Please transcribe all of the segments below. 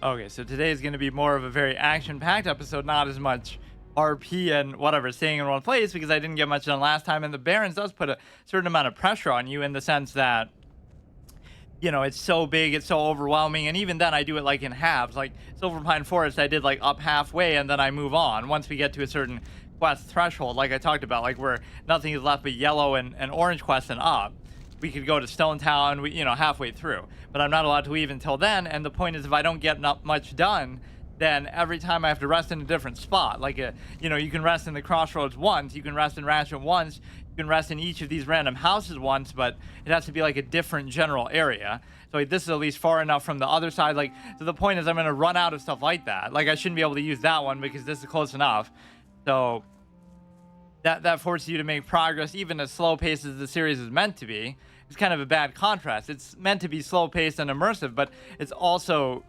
Okay, so today is going to be more of a very action-packed episode, not as much RP and whatever, staying in one place because I didn't get much done last time. And the Barrens does put a certain amount of pressure on you in the sense that, it's so big, it's so overwhelming. And even then, I do it like in halves. Like Silver Pine Forest, I did like up halfway and then I move on once we get to a certain quest threshold, like I talked about, like where nothing is left but yellow and orange quests and up. We could go to Stone Town, halfway through, but I'm not allowed to leave until then. And the point is, if I don't get not much done, then every time I have to rest in a different spot. Like, you can rest in the crossroads once, you can rest in Ratchet once, you can rest in each of these random houses once, but it has to be like a different general area. So like, this is at least far enough from the other side. Like, so the point is, I'm going to run out of stuff like that. Like, I shouldn't be able to use that one because this is close enough. So that forces you to make progress, even as slow paced as the series is meant to be. It's kind of a bad contrast. It's meant to be slow paced and immersive, but it's also,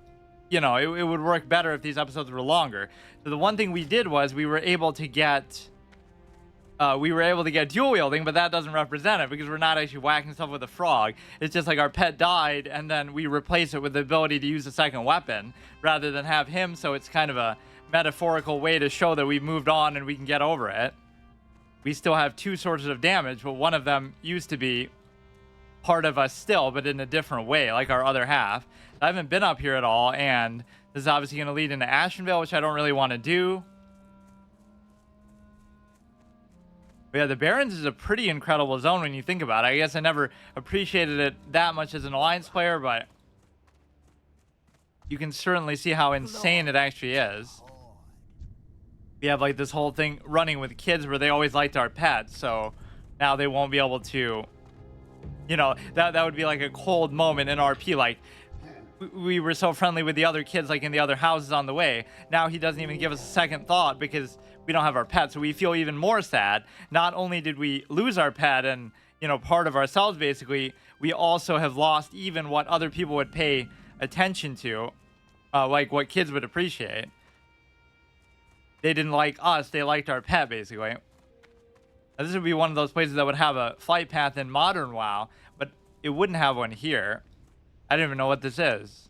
it would work better if these episodes were longer. So the one thing we did was we were able to get dual wielding, but that doesn't represent it because we're not actually whacking stuff with a frog. It's just like our pet died and then we replace it with the ability to use a second weapon rather than have him. So it's kind of a metaphorical way to show that we've moved on and we can get over it. We still have two sources of damage, but one of them used to be part of us still, but in a different way, like our other half. I haven't been up here at all, and this is obviously going to lead into Ashenvale, which I don't really want to do. But yeah, the Barrens is a pretty incredible zone when you think about it. I guess I never appreciated it that much as an Alliance player, but you can certainly see how insane it actually is. We have like this whole thing running with kids where they always liked our pets, so now they won't be able to, that would be like a cold moment in RP. Like, we were so friendly with the other kids, like in the other houses on the way. Now he doesn't even give us a second thought because we don't have our pet. So we feel even more sad. Not only did we lose our pet and, part of ourselves, basically, we also have lost even what other people would pay attention to, like what kids would appreciate. They didn't like us, they liked our pet, basically. Now, this would be one of those places that would have a flight path in modern WoW, but it wouldn't have one here. I don't even know what this is.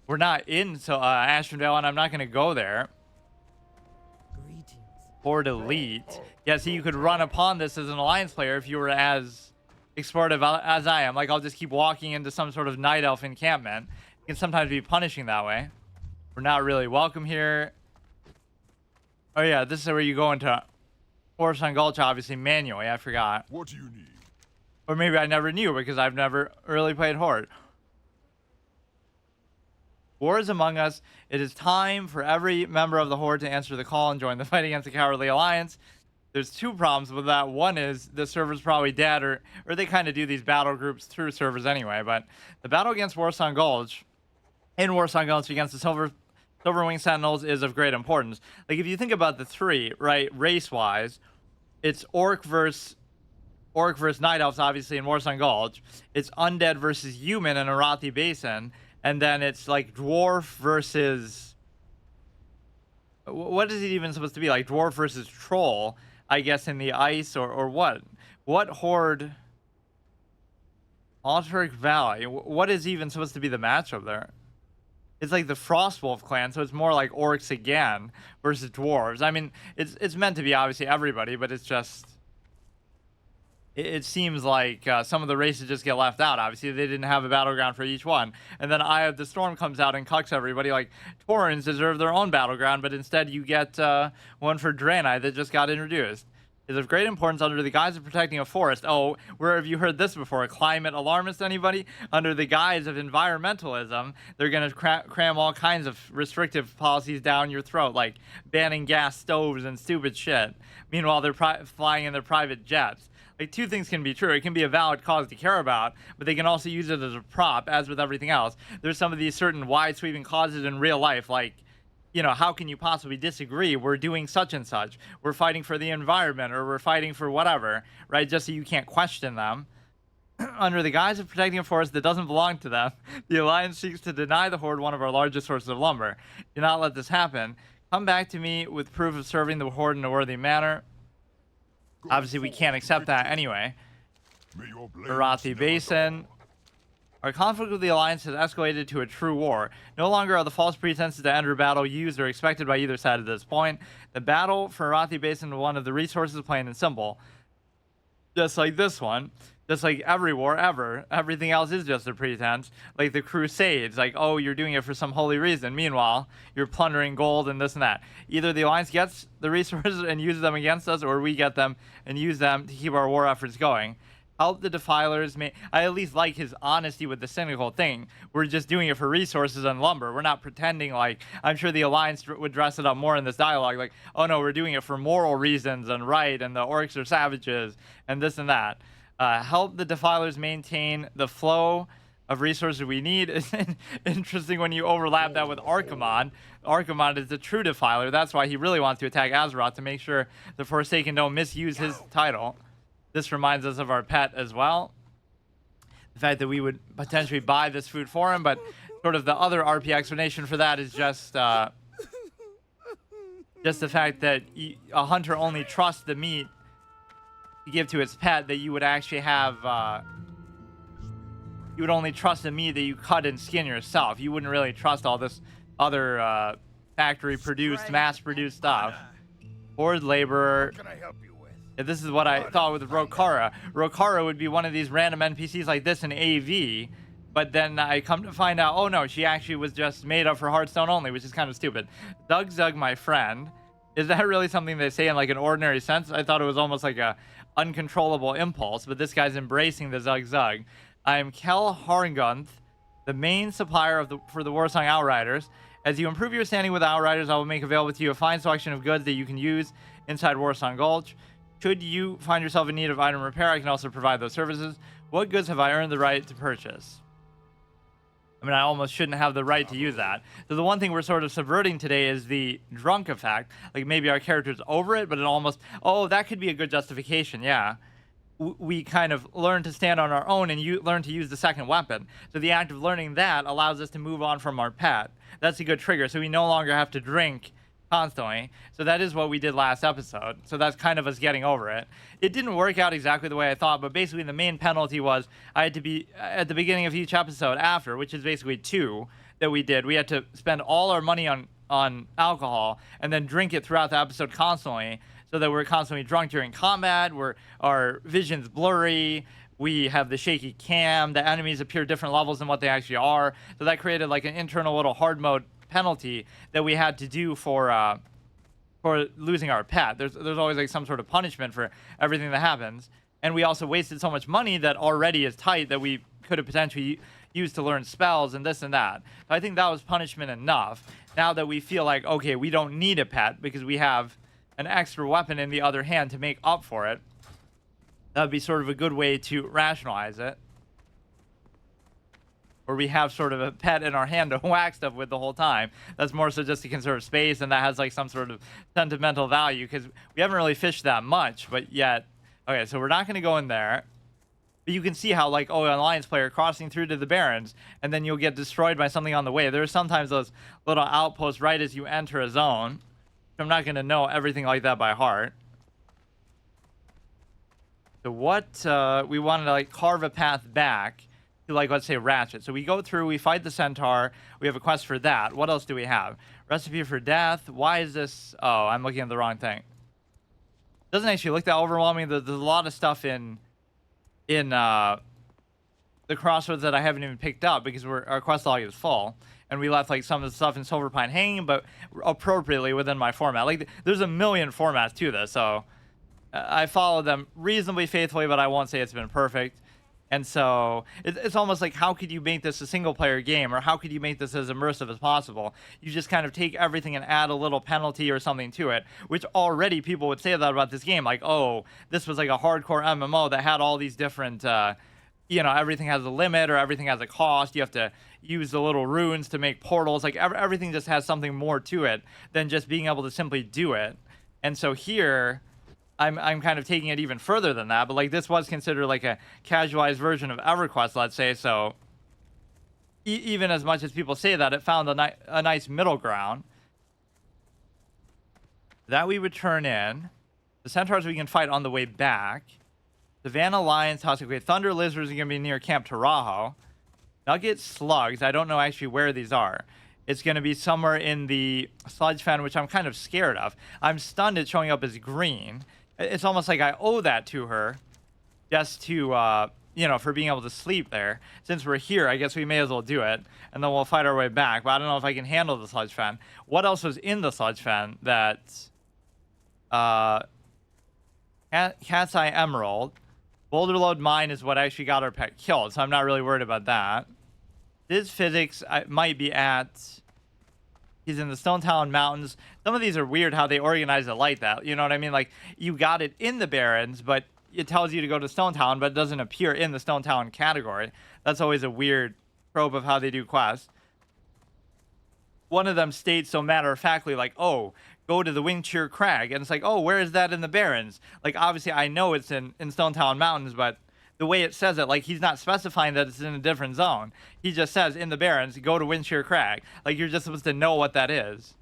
We're not in Ashenvale, and I'm not going to go there. Greetings. Horde Elite. Yeah, see, you could run upon this as an Alliance player if you were as explorative as I am. Like, I'll just keep walking into some sort of night elf encampment. It can sometimes be punishing that way. We're not really welcome here. Oh, yeah, this is where you go into Orson Gulch, obviously, manually. I forgot. What do you need? Or maybe I never knew because I've never really played Horde. War is among us. It is time for every member of the Horde to answer the call and join the fight against the Cowardly Alliance. There's two problems with that. One is the server's probably dead, or they kind of do these battle groups through servers anyway. But the battle against Warsong Gulch, in Warsong Gulch against the Silverwing Sentinels is of great importance. Like, if you think about the three, right, race-wise, it's Orc versus Night Elves, obviously, in Warsong Gulch. It's Undead versus Human in Arathi Basin. And then it's like Dwarf versus... What is it even supposed to be? Like Dwarf versus Troll, I guess, in the ice, or what? What Horde... Alteric Valley. What is even supposed to be the matchup there? It's like the Frostwolf clan, so it's more like orcs again versus dwarves. I mean, it's meant to be obviously everybody, but it's just... It seems like some of the races just get left out. Obviously, they didn't have a battleground for each one. And then Eye of the Storm comes out and cucks everybody. Like, Taurens deserve their own battleground, but instead you get one for Draenei that just got introduced. Is of great importance under the guise of protecting a forest. Oh, where have you heard this before? A climate alarmist, anybody? Under the guise of environmentalism, they're going to cram all kinds of restrictive policies down your throat, like banning gas stoves and stupid shit. Meanwhile, they're flying in their private jets. Like, two things can be true. It can be a valid cause to care about, but they can also use it as a prop, as with everything else. There's some of these certain wide-sweeping causes in real life, like, how can you possibly disagree? We're doing such and such. We're fighting for the environment, or we're fighting for whatever, right? Just so you can't question them. Under the guise of protecting a forest that doesn't belong to them, the Alliance seeks to deny the Horde one of our largest sources of lumber. Do not let this happen. Come back to me with proof of serving the Horde in a worthy manner. Obviously, we can't accept that anyway. Arathi Basin. Our conflict with the Alliance has escalated to a true war. No longer are the false pretenses to enter battle used or expected by either side at this point. The battle for Arathi Basin is one of the resources, plain and simple. Just like this one. Just like every war ever. Everything else is just a pretense. Like the Crusades. Like, oh, you're doing it for some holy reason. Meanwhile, you're plundering gold and this and that. Either the Alliance gets the resources and uses them against us, or we get them and use them to keep our war efforts going. Help the defilers. I at least like his honesty with the cynical thing. We're just doing it for resources and lumber. We're not pretending like, I'm sure the Alliance would dress it up more in this dialogue. Like, oh no, we're doing it for moral reasons and right, and the orcs are savages and this and that. Help the defilers maintain the flow of resources we need. It's interesting when you overlap that with Archimonde. Archimonde is the true defiler. That's why he really wants to attack Azeroth, to make sure the Forsaken don't misuse his title. This reminds us of our pet as well. The fact that we would potentially buy this food for him, but sort of the other RP explanation for that is just the fact that a hunter only trusts the meat to give to its pet, that you would actually have, you would only trust the meat that you cut and skin yourself. You wouldn't really trust all this other factory-produced, mass-produced stuff. Horde laborer. What can I help you with? Yeah, this is what I thought with Rokara. Rokara would be one of these random NPCs like this in AV, but then I come to find out, oh no, she actually was just made up for Hearthstone only, which is kind of stupid. Zug, my friend. Is that really something they say in like an ordinary sense? I thought it was almost like a uncontrollable impulse, but this guy's embracing the Zug. I am Kel Harngunth, the main supplier for the Warsong Outriders. As you improve your standing with Outriders, I will make available to you a fine selection of goods that you can use inside Warsong Gulch. Should you find yourself in need of item repair, I can also provide those services. What goods have I earned the right to purchase? I mean, I almost shouldn't have the right to use that. So the one thing we're sort of subverting today is the drunk effect. Like maybe our character's over it, but it almost, oh, that could be a good justification, yeah. We kind of learn to stand on our own and learn to use the second weapon. So the act of learning that allows us to move on from our pet. That's a good trigger, so we no longer have to drink constantly. So that is what we did last episode. So that's kind of us getting over it. It didn't work out exactly the way I thought, but basically the main penalty was I had to be at the beginning of each episode after, which is basically 2 that we did. We had to spend all our money on alcohol and then drink it throughout the episode constantly, so that we're constantly drunk during combat, our vision's blurry, we have the shaky cam, the enemies appear different levels than what they actually are. So that created like an internal little hard mode penalty that we had to do for losing our pet. There's always like some sort of punishment for everything that happens, and we also wasted so much money that already is tight that we could have potentially used to learn spells and this and that. So I think that was punishment enough. Now that we feel like, okay, we don't need a pet because we have an extra weapon in the other hand to make up for it, that would be sort of a good way to rationalize it. Or we have sort of a pet in our hand to whack stuff with the whole time. That's more so just to conserve space, and that has like some sort of sentimental value because we haven't really fished that much, but yet. Okay, so we're not going to go in there. But you can see how, like, oh, an Alliance player crossing through to the Barrens, and then you'll get destroyed by something on the way. There are sometimes those little outposts right as you enter a zone. I'm not going to know everything like that by heart. So what, we wanted to, like, carve a path back to, like, let's say Ratchet. So we go through, we fight the centaur, we have a quest for that. What else do we have? Recipe for death. Why is this? Oh, I'm looking at the wrong thing. Doesn't actually look that overwhelming. There's a lot of stuff in the crossroads that I haven't even picked up because our quest log is full, and we left like some of the stuff in Silverpine hanging, but appropriately within my format. Like there's a million formats to this, so I follow them reasonably faithfully, but I won't say it's been perfect. And so it's almost like, how could you make this a single player game, or how could you make this as immersive as possible? You just kind of take everything and add a little penalty or something to it, which already people would say that about this game. Like, oh, this was like a hardcore MMO that had all these different, everything has a limit or everything has a cost. You have to use the little runes to make portals. Like everything just has something more to it than just being able to simply do it. And so here, I'm kind of taking it even further than that, but like this was considered like a casualized version of EverQuest, let's say. So even as much as people say that, it found a nice middle ground that we would turn in. The centaurs we can fight on the way back. Savannah Lions, Toxic Thunder Lizards are going to be near Camp Tarajo. nugget slugs. I don't know actually where these are. It's going to be somewhere in the sludge fen, which I'm kind of scared of. I'm stunned it's showing up as green. It's almost like I owe that to her just to, you know, for being able to sleep there. Since we're here, I guess we may as well do it, and then we'll fight our way back. But I don't know if I can handle the sludge fen. What else was in the sludge fen that... Cat's Eye Emerald. Boulder Load Mine is what actually got our pet killed, so I'm not really worried about that. This physics might be at... He's in the Stone Talon Mountains. Some of these are weird how they organize it like that. You know what I mean? Like, you got it in the Barrens, but it tells you to go to Stone Talon, but it doesn't appear in the Stone Talon category. That's always a weird trope of how they do quests. One of them states so matter-of-factly, like, oh, go to the Wingcheer Crag. And it's like, oh, where is that in the Barrens? Like, obviously, I know it's in Stone Talon Mountains, but the way it says it, like, he's not specifying that it's in a different zone. He just says, in the Barrens, go to Wingcheer Crag. Like, you're just supposed to know what that is.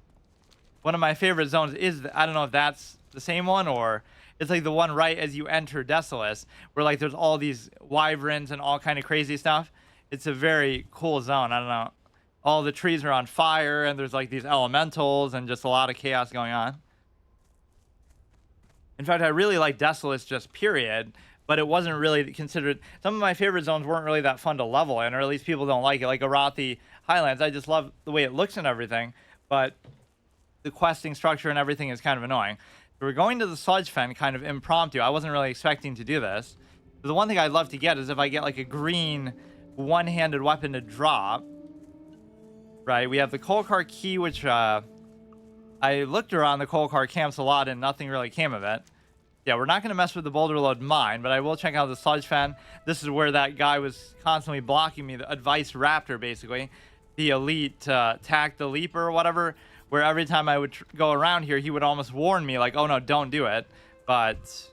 One of my favorite zones is, I don't know if that's the same one, or it's like the one right as you enter Desolus, where, like, there's all these wyverns and all kind of crazy stuff. It's a very cool zone. I don't know. All the trees are on fire, and there's, like, these elementals, and just a lot of chaos going on. In fact, I really like Desolus just period, but it wasn't really considered... Some of my favorite zones weren't really that fun to level in, or at least people don't like it. Like Arathi Highlands, I just love the way it looks and everything, but the questing structure and everything is kind of annoying. So we're going to the Sludge Fen kind of impromptu. I wasn't really expecting to do this. But the one thing I'd love to get is if I get, like, a green one-handed weapon to drop. Right, we have the Kolkar key, which I looked around the Kolkar camps a lot and nothing really came of it. Yeah, we're not going to mess with the Boulder Load Mine, but I will check out the Sludge Fen. This is where that guy was constantly blocking me, the Advice Raptor, basically. The elite Tack the Leaper or whatever, where every time I would go around here, he would almost warn me, like, oh no, don't do it. But,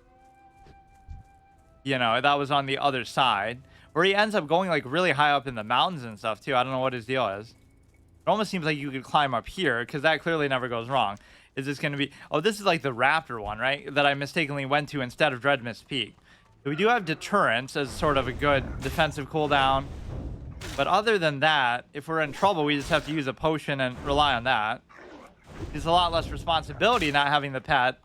you know, that was on the other side. Where he ends up going, like, really high up in the mountains and stuff, too. I don't know what his deal is. It almost seems like you could climb up here, because that clearly never goes wrong. Is this going to be... Oh, this is like the Raptor one, right? That I mistakenly went to instead of Dreadmist Peak. So we do have Deterrence as sort of a good defensive cooldown. But other than that, if we're in trouble, we just have to use a potion and rely on that. It's a lot less responsibility not having the pet.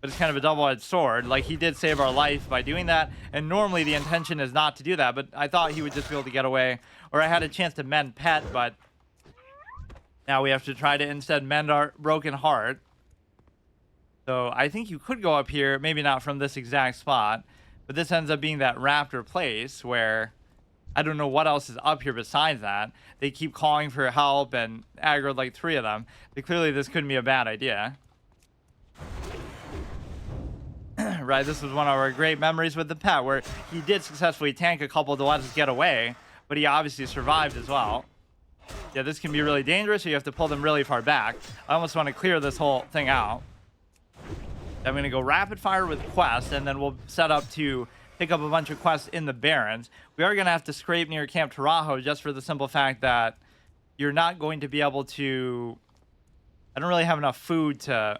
But it's kind of a double-edged sword. Like, he did save our life by doing that. And normally the intention is not to do that. But I thought he would just be able to get away. Or I had a chance to mend pet, but... Now we have to try to instead mend our broken heart. So I think you could go up here, maybe not from this exact spot, but this ends up being that Raptor place where I don't know what else is up here besides that. They keep calling for help and aggroed like 3 of them. So clearly this couldn't be a bad idea. Right, this was one of our great memories with the pet where he did successfully tank a couple to let us get away, but he obviously survived as well. Yeah, this can be really dangerous, so you have to pull them really far back. I almost want to clear this whole thing out. I'm going to go rapid fire with quests, and then we'll set up to pick up a bunch of quests in the Barrens. We are going to have to scrape near Camp Tarajo just for the simple fact that you're not going to be able to... I don't really have enough food to...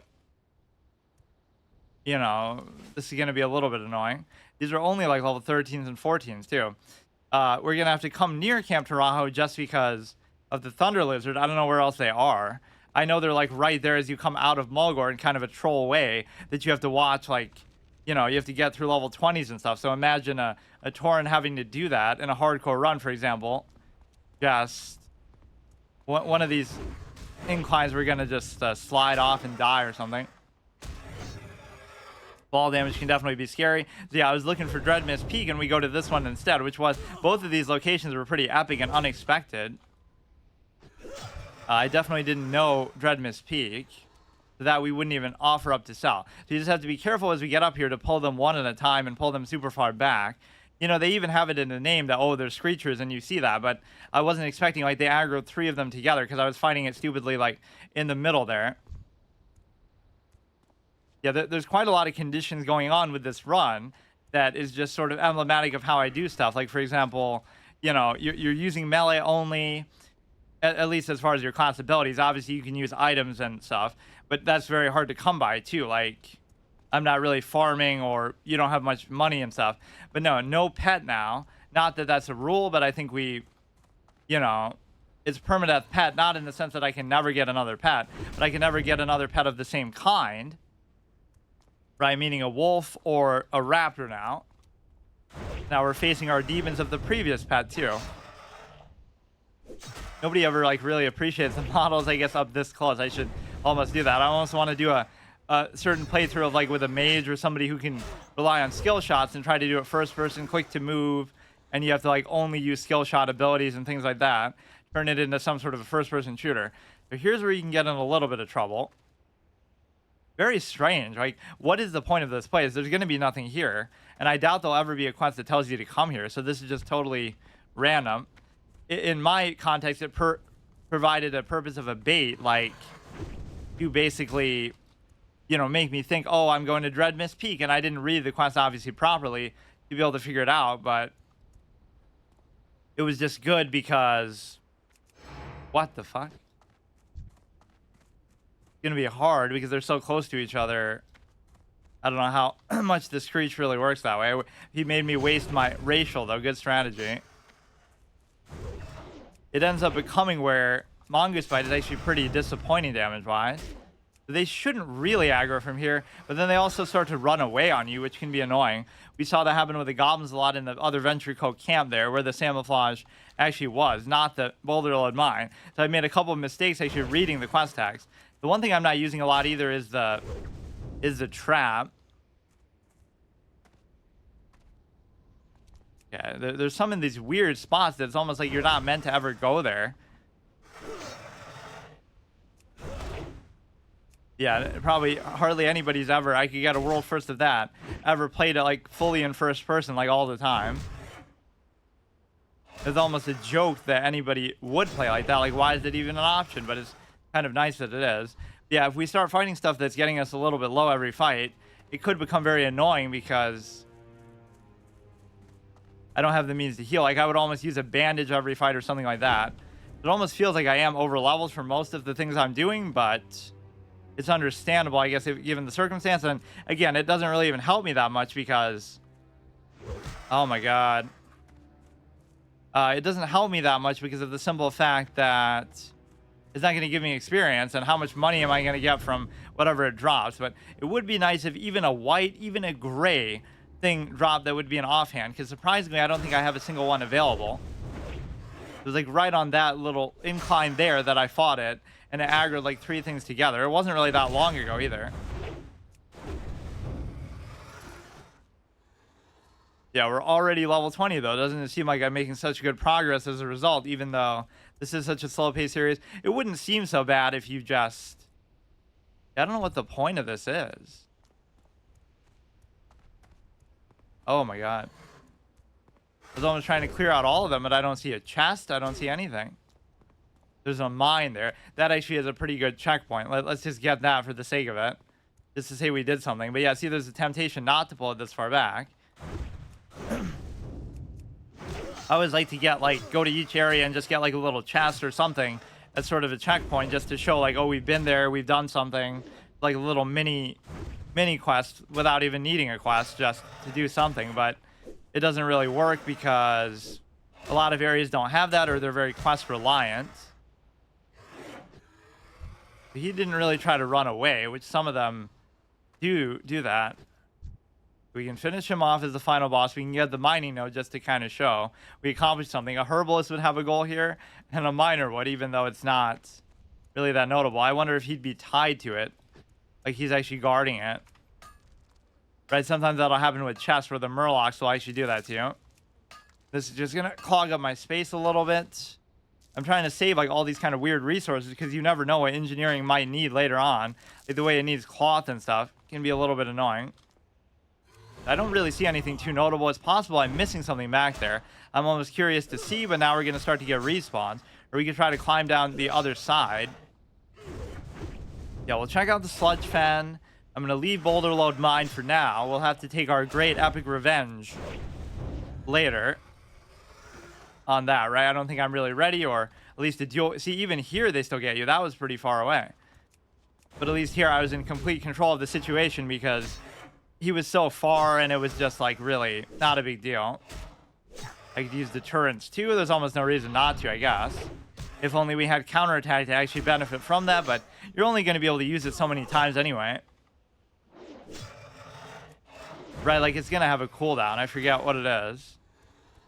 You know, this is going to be a little bit annoying. These are only like level 13s and 14s, too. We're going to have to come near Camp Tarajo just because... of the Thunder Lizard. I don't know where else they are. I know they're like right there as you come out of Mulgore in kind of a troll way that you have to watch, like, you know, you have to get through level 20s and stuff. So imagine a Tauren having to do that in a hardcore run, for example. Just one of these inclines we're going to just slide off and die or something. Ball damage can definitely be scary. So yeah, I was looking for Dreadmist Peak and we go to this one instead, which was, both of these locations were pretty epic and unexpected. I definitely didn't know Dreadmist Peak, so that we wouldn't even offer up to sell. So you just have to be careful as we get up here to pull them one at a time and pull them super far back. You know, they even have it in the name that, oh, they're Screechers, and you see that, but I wasn't expecting, like, they aggroed 3 of them together because I was fighting it stupidly, like, in the middle there. Yeah, there's quite a lot of conditions going on with this run that is just sort of emblematic of how I do stuff. Like, for example, you know, you're using melee only... At least as far as your class abilities. Obviously, you can use items and stuff, but that's very hard to come by, too. Like, I'm not really farming, or you don't have much money and stuff. But no pet now. Not that that's a rule, but I think we you know, it's permadeath pet, not in the sense that I can never get another pet, but I can never get another pet of the same kind, right? Meaning a wolf or a raptor now. Now we're facing our demons of the previous pet too. Nobody ever like really appreciates the models, I guess, up this close. I should almost do that. I almost want to do a certain playthrough of like with a mage or somebody who can rely on skill shots and try to do it first person, quick to move, and you have to like only use skill shot abilities and things like that. Turn it into some sort of a first person shooter. So here's where you can get in a little bit of trouble. Very strange. Like, what is the point of this place? There's going to be nothing here. And I doubt there'll ever be a quest that tells you to come here. So this is just totally random. In my context, it provided a purpose of a bait. Like, you basically, you know, make me think, oh, I'm going to Dread Mist Peak. And I didn't read the quest, obviously, properly to be able to figure it out. But it was just good because... What the fuck? Gonna be hard because they're so close to each other. I don't know how much the screech really works that way. He made me waste my racial though. Good strategy. It ends up becoming where Mongoose Bite is actually pretty disappointing damage wise. They shouldn't really aggro from here, but then they also start to run away on you, which can be annoying. We saw that happen with the goblins a lot in the other Venture Cove camp there, where the camouflage actually was, not the Boulder Lode mine. So I made a couple of mistakes actually reading the quest tags. The one thing I'm not using a lot either is the trap. Yeah, there's some in these weird spots that it's almost like you're not meant to ever go there. Yeah, probably hardly anybody's ever, I could get a world first of that, ever played it like fully in first person like all the time. It's almost a joke that anybody would play like that. Like, why is it even an option? But it's kind of nice that it is. Yeah, if we start fighting stuff that's getting us a little bit low every fight, it could become very annoying because I don't have the means to heal. Like, I would almost use a bandage every fight or something like that. It almost feels like I am over leveled for most of the things I'm doing, but it's understandable, I guess, given the circumstance. And again, it doesn't really even help me that much because, oh my god, it doesn't help me that much because of the simple fact that it's not going to give me experience, and how much money am I going to get from whatever it drops. But it would be nice if even a white, even a gray thing dropped that would be an offhand, because surprisingly I don't think I have a single one available. It was like right on that little incline there that I fought it, and it aggroed like 3 things together. It wasn't really that long ago either. Yeah, we're already level 20 though. Doesn't it seem like I'm making such good progress as a result, even though this is such a slow paced series? It wouldn't seem so bad if you just... I don't know what the point of this is. Oh my god. I was almost trying to clear out all of them, but I don't see a chest. I don't see anything. There's a mine there. That actually is a pretty good checkpoint. Let's just get that for the sake of it. Just to say we did something. But yeah, see, there's a temptation not to pull it this far back. I always like to get, like, go to each area and just get, like, a little chest or something as sort of a checkpoint, just to show, like, oh, we've been there, we've done something. Like a little mini quest without even needing a quest, just to do something. But it doesn't really work because a lot of areas don't have that, or they're very quest reliant. He didn't really try to run away, which some of them do that. We can finish him off as the final boss. We can get the mining node just to kind of show we accomplished something. A herbalist would have a goal here, and a miner would, even though it's not really that notable. I wonder if he'd be tied to it, like he's actually guarding it. Right, sometimes that'll happen with chests where the murlocs will actually do that to you. This is just gonna clog up my space a little bit. I'm trying to save like all these kind of weird resources because you never know what engineering might need later on. Like the way it needs cloth and stuff can be a little bit annoying. I don't really see anything too notable. It's possible I'm missing something back there. I'm almost curious to see, but now we're going to start to get respawns. Or we can try to climb down the other side. Yeah, we'll check out the sludge fan. I'm going to leave Boulder Lode Mine for now. We'll have to take our great epic revenge later on that, right? I don't think I'm really ready, or at least to deal. See, even here they still get you. That was pretty far away. But at least here I was in complete control of the situation because he was so far and it was just like really not a big deal. I could use deterrence too. There's almost no reason not to, I guess. If only we had counterattack to actually benefit from that, but you're only going to be able to use it so many times anyway. Right, like it's going to have a cooldown. I forget what it is.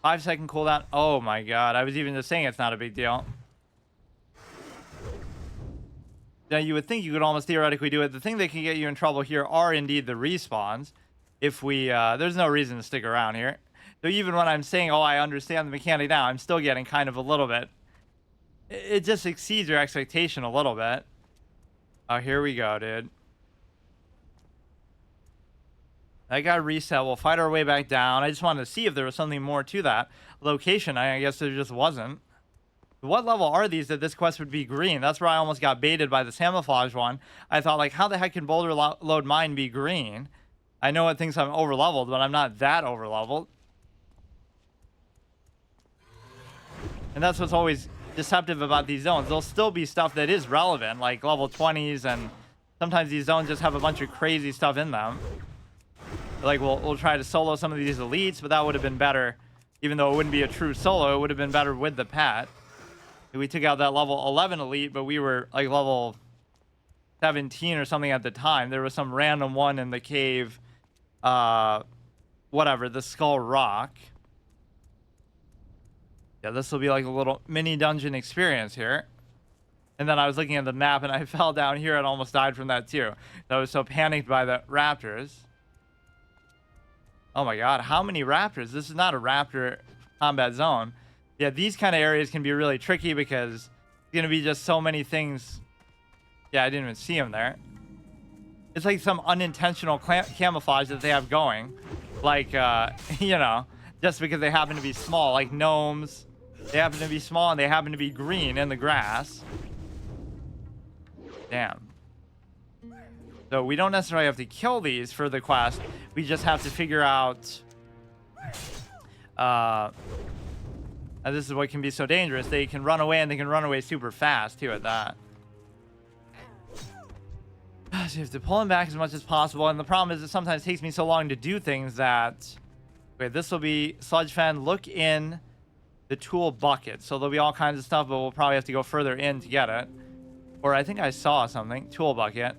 5-second cooldown. Oh my god. I was even just saying it's not a big deal. Now, you would think you could almost theoretically do it. The thing that can get you in trouble here are indeed the respawns. If we, there's no reason to stick around here. So even when I'm saying, oh, I understand the mechanic now, I'm still getting kind of a little bit. It just exceeds your expectation a little bit. Oh, here we go, dude. That got reset. We'll fight our way back down. I just wanted to see if there was something more to that location. I guess there just wasn't. What level are these that this quest would be green? That's where I almost got baited by the camouflage one. I thought, like, how the heck can boulder load mine be green? I know it thinks I'm over-leveled, but I'm not that over-leveled. And that's what's always deceptive about these zones. There'll still be stuff that is relevant, like level 20s, and sometimes these zones just have a bunch of crazy stuff in them. Like, we'll try to solo some of these elites, but that would have been better. Even though it wouldn't be a true solo, it would have been better with the pet. We took out that level 11 elite, but we were like level 17 or something at the time. There was some random one in the cave, whatever, the Skull Rock. Yeah, this will be like a little mini dungeon experience here. And then I was looking at the map and I fell down here and almost died from that too. I was so panicked by the raptors. Oh my god, how many raptors? This is not a raptor combat zone. Yeah, these kind of areas can be really tricky because it's going to be just so many things. Yeah, I didn't even see them there. It's like some unintentional camouflage that they have going. Like, you know, just because they happen to be small. Like gnomes. They happen to be small and they happen to be green in the grass. Damn. So we don't necessarily have to kill these for the quest. We just have to figure out... and this is what can be so dangerous. They can run away, and they can run away super fast, too, at that. So you have to pull them back as much as possible. And the problem is it sometimes takes me so long to do things that... Okay, this will be Sludge Fan. Look in the tool bucket. So there'll be all kinds of stuff, but we'll probably have to go further in to get it. Or I think I saw something. Tool bucket.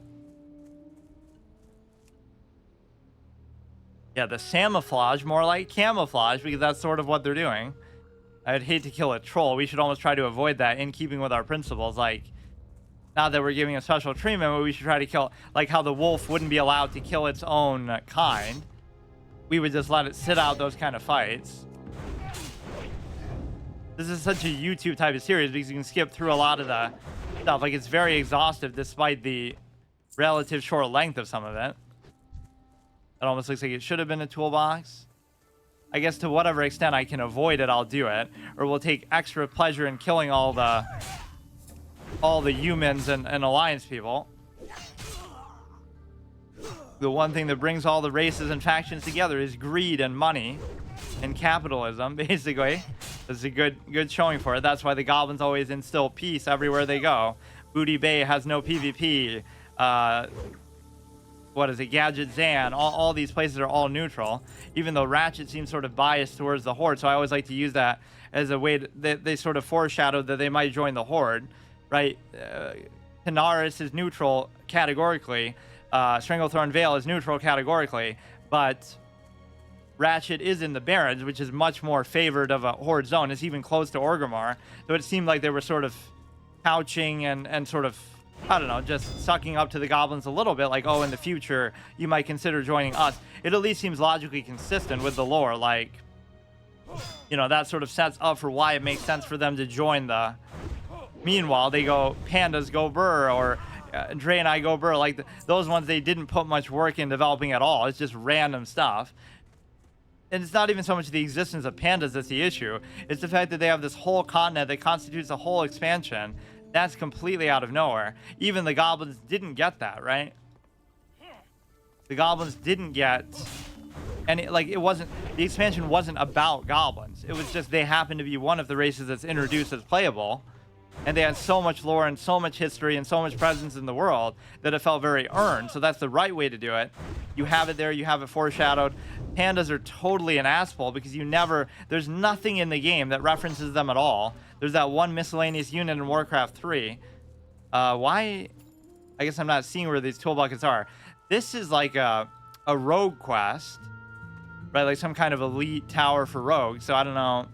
Yeah, the camouflage, more like camouflage, because that's sort of what they're doing. I'd hate to kill a troll. We should almost try to avoid that in keeping with our principles. Like, not that we're giving a special treatment, but we should try to kill, like how the wolf wouldn't be allowed to kill its own kind. We would just let it sit out those kind of fights. This is such a YouTube type of series because you can skip through a lot of the stuff. Like, it's very exhaustive despite the relative short length of some of it. It almost looks like it should have been a toolbox. I guess to whatever extent I can avoid it, I'll do it. Or we'll take extra pleasure in killing all the humans and alliance people. The one thing that brings all the races and factions together is greed and money and capitalism, basically. This is a good showing for it. That's why the goblins always instill peace everywhere they go. Booty Bay has no PvP. What is it? Gadget Zan. All these places are all neutral, even though Ratchet seems sort of biased towards the Horde. So I always like to use that as a way that they sort of foreshadowed that they might join the Horde, right? Tanaris is neutral categorically. Stranglethorn Vale is neutral categorically, but Ratchet is in the Barrens, which is much more favored of a Horde zone. It's even close to Orgrimmar. So it seemed like they were sort of couching and sort of, I don't know, just sucking up to the goblins a little bit, like, oh, in the future, you might consider joining us. It at least seems logically consistent with the lore, like, you know, that sort of sets up for why it makes sense for them to join the... Meanwhile, they go, pandas go burr, or Dre and I go burr, like, those ones they didn't put much work in developing at all. It's just random stuff. And it's not even so much the existence of pandas that's the issue. It's the fact that they have this whole continent that constitutes a whole expansion. That's completely out of nowhere. Even the goblins didn't get that, right? The goblins didn't get... And it wasn't... The expansion wasn't about goblins. It was just they happened to be one of the races that's introduced as playable. And they had so much lore and so much history and so much presence in the world that it felt very earned. So that's the right way to do it. You have it there, you have it foreshadowed. Pandas are totally an asshole because there's nothing in the game that references them at all. There's that one miscellaneous unit in Warcraft 3. Why? I guess I'm not seeing where these tool buckets are. This is like a rogue quest, right? Like some kind of elite tower for rogues. So I don't know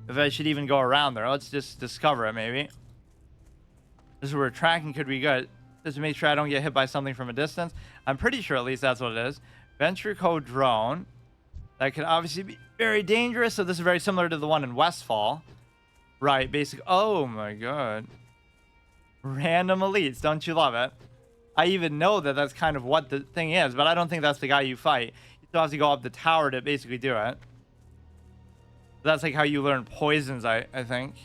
if I should even go around there. Let's just discover it, maybe. This is where tracking could be good. Just to make sure I don't get hit by something from a distance. I'm pretty sure at least that's what it is. Venture code drone. That could obviously be very dangerous. So this is very similar to the one in Westfall. Right, basically. Oh my god. Random elites. Don't you love it? I even know that that's kind of what the thing is, but I don't think that's the guy you fight. You still have to go up the tower to basically do it. That's like how you learn poisons, I think.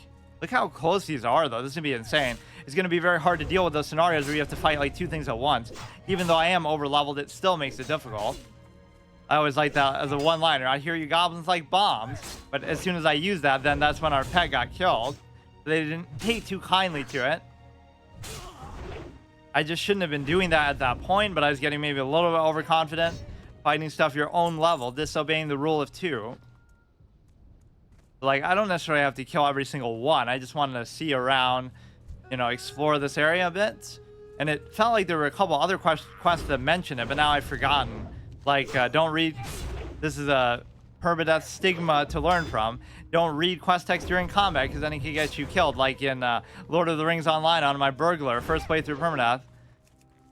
Look how close these are, though. This is going to be insane. It's going to be very hard to deal with those scenarios where you have to fight like two things at once. Even though I am over-leveled, it still makes it difficult. I always like that as a one-liner. I hear you goblins like bombs. But as soon as I use that, then that's when our pet got killed. They didn't take too kindly to it. I just shouldn't have been doing that at that point, but I was getting maybe a little bit overconfident. Fighting stuff your own level, disobeying the rule of 2. Like, I don't necessarily have to kill every single one. I just wanted to see around, you know, explore this area a bit. And it felt like there were a couple other quests that mentioned it, but now I've forgotten. Like, don't read... This is a permadeath stigma to learn from. Don't read quest text during combat, because then it can get you killed. Like in Lord of the Rings Online on my burglar, first playthrough permadeath.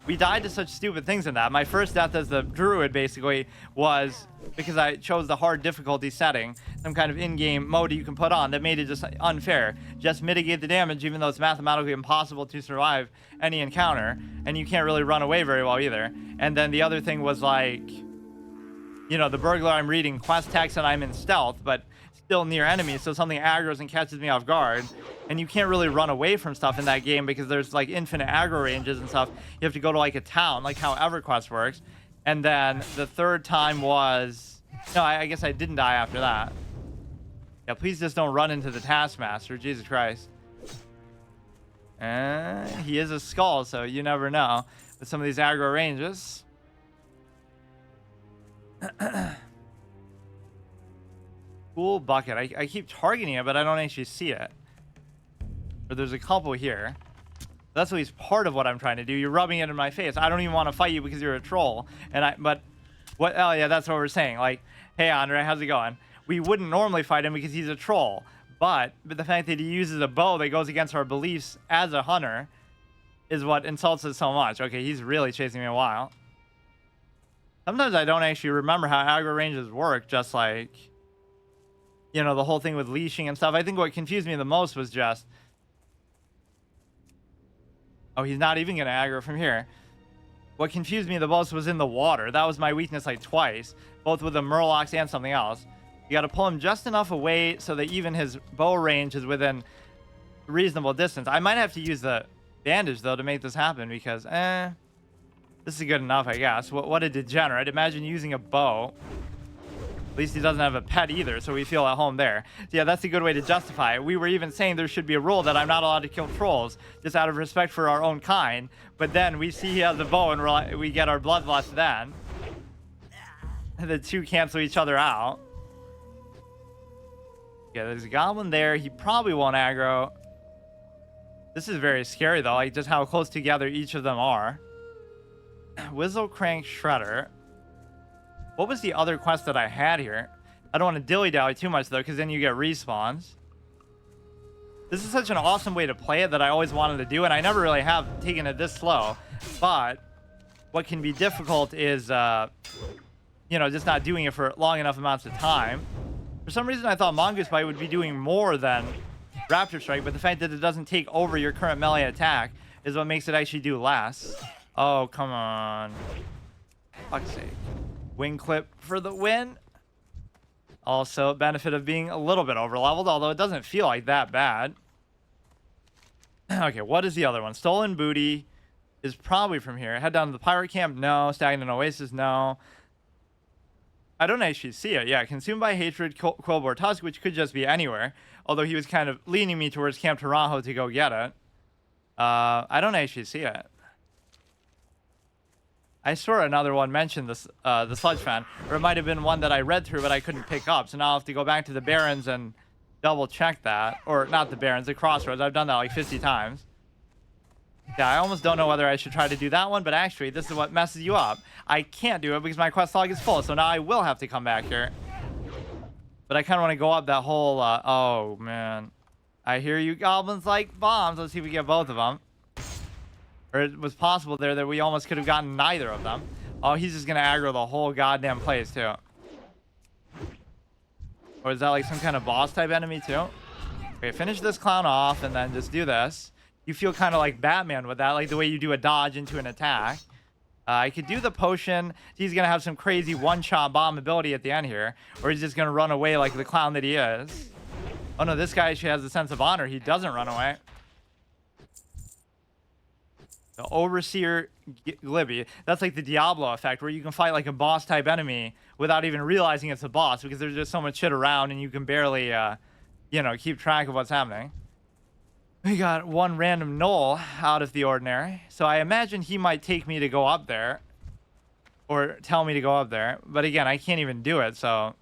We died to such stupid things in that. My first death as the druid, basically, was because I chose the hard difficulty setting. Some kind of in-game mode you can put on that made it just unfair. Just mitigate the damage, even though it's mathematically impossible to survive any encounter. And you can't really run away very well either. And then the other thing was like... You know, the burglar, I'm reading quest text and I'm in stealth, but still near enemies, so something aggroes and catches me off guard. And you can't really run away from stuff in that game because there's like infinite aggro ranges and stuff. You have to go to like a town, like how EverQuest works. And then the third time was... No, I guess I didn't die after that. Yeah, please just don't run into the Taskmaster, Jesus Christ. He is a skull, so you never know with some of these aggro ranges. Cool bucket. I keep targeting it, but I don't actually see it. But there's a couple here. That's at least part of what I'm trying to do. You're rubbing it in my face. I don't even want to fight you because you're a troll. But what? Oh yeah, that's what we're saying. Like, hey Andre, how's it going? We wouldn't normally fight him because he's a troll. But the fact that he uses a bow that goes against our beliefs as a hunter is what insults us so much. Okay, he's really chasing me a while. Sometimes I don't actually remember how aggro ranges work, just like, you know, the whole thing with leashing and stuff. I think what confused me the most was just... Oh, he's not even going to aggro from here. What confused me the most was in the water. That was my weakness like twice, both with the Murlocs and something else. You got to pull him just enough away so that even his bow range is within reasonable distance. I might have to use the bandage, though, to make this happen because, this is good enough, I guess. What a degenerate. Imagine using a bow. At least he doesn't have a pet either, so we feel at home there. So yeah, that's a good way to justify it. We were even saying there should be a rule that I'm not allowed to kill trolls, just out of respect for our own kind. But then we see he has a bow, and we get our bloodlust then. The two cancel each other out. Yeah, there's a goblin there. He probably won't aggro. This is very scary, though, like just how close together each of them are. Whizzle Crank Shredder. What was the other quest that I had here? I don't want to dilly-dally too much, though, because then you get respawns. This is such an awesome way to play it that I always wanted to do, and I never really have taken it this slow. But what can be difficult is, you know, just not doing it for long enough amounts of time. For some reason, I thought Mongoose Bite would be doing more than Raptor Strike, but the fact that it doesn't take over your current melee attack is what makes it actually do less. Oh, come on. Fuck's sake. Wing clip for the win. Also, benefit of being a little bit over-leveled, although it doesn't feel like that bad. Okay, what is the other one? Stolen Booty is probably from here. Head down to the pirate camp? No. Stagnant Oasis? No. I don't actually see it. Yeah, consumed by hatred, Quillbore Tusk, which could just be anywhere. Although he was kind of leaning me towards Camp Taranjo to go get it. I don't actually see it. I swear another one mentioned this, the sludge fan, or it might have been one that I read through but I couldn't pick up. So now I'll have to go back to the Barrens and double check that, or not the Barrens, the Crossroads. I've done that like 50 times. Yeah, I almost don't know whether I should try to do that one, but actually this is what messes you up. I can't do it because my quest log is full, so now I will have to come back here. But I kind of want to go up that whole, oh man. I hear you goblins like bombs. Let's see if we get both of them. Or it was possible there that we almost could have gotten neither of them. Oh, he's just going to aggro the whole goddamn place, too. Or is that like some kind of boss type enemy, too? Okay, finish this clown off and then just do this. You feel kind of like Batman with that, like the way you do a dodge into an attack. I could do the potion. He's going to have some crazy one-shot bomb ability at the end here. Or he's just going to run away like the clown that he is. Oh, no, this guy actually has a sense of honor. He doesn't run away. The Overseer Glibby. That's like the Diablo effect where you can fight like a boss type enemy without even realizing it's a boss because there's just so much shit around and you can barely, you know, keep track of what's happening. We got one random knoll out of the ordinary. So I imagine he might take me to go up there or tell me to go up there. But again, I can't even do it. So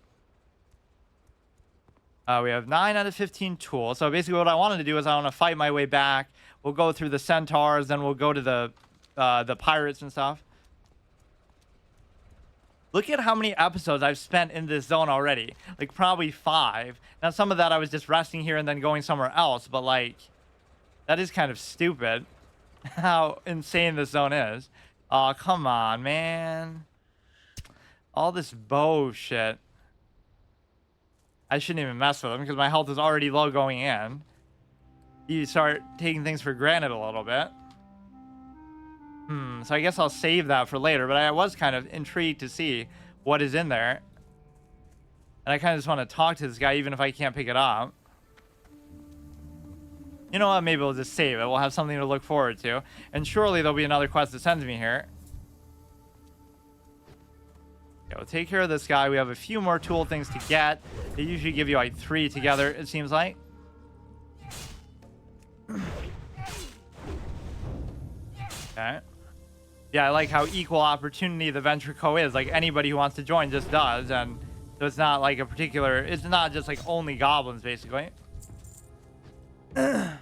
we have 9 out of 15 tools. So basically what I wanted to do is I want to fight my way back. We'll go through the centaurs, then we'll go to the pirates and stuff. Look at how many episodes I've spent in this zone already. Like, probably 5. Now, some of that I was just resting here and then going somewhere else. But, like, that is kind of stupid how insane this zone is. Oh, come on, man. All this bullshit. I shouldn't even mess with them because my health is already low going in. You start taking things for granted a little bit. So I guess I'll save that for later, but I was kind of intrigued to see what is in there. And I kind of just want to talk to this guy even if I can't pick it up. You know what? Maybe we'll just save it. We'll have something to look forward to. And surely there'll be another quest that sends me here. Okay, we'll take care of this guy. We have a few more tool things to get. They usually give you like 3 together, it seems like. Okay. Yeah, I like how equal opportunity the Venture Co is. Like anybody who wants to join just does, and so it's not like a particular. It's not just like only goblins, basically. Yeah,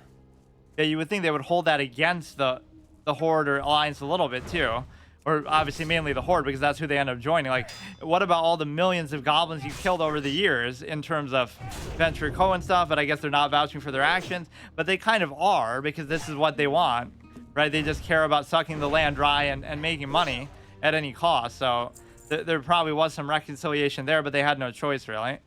you would think they would hold that against the Horde or Alliance a little bit too, or obviously mainly the Horde because that's who they end up joining. Like, what about all the millions of goblins you've killed over the years in terms of Venture Co and stuff? But I guess they're not vouching for their actions, but they kind of are because this is what they want. Right, they just care about sucking the land dry and making money at any cost. So there probably was some reconciliation there, but they had no choice, really.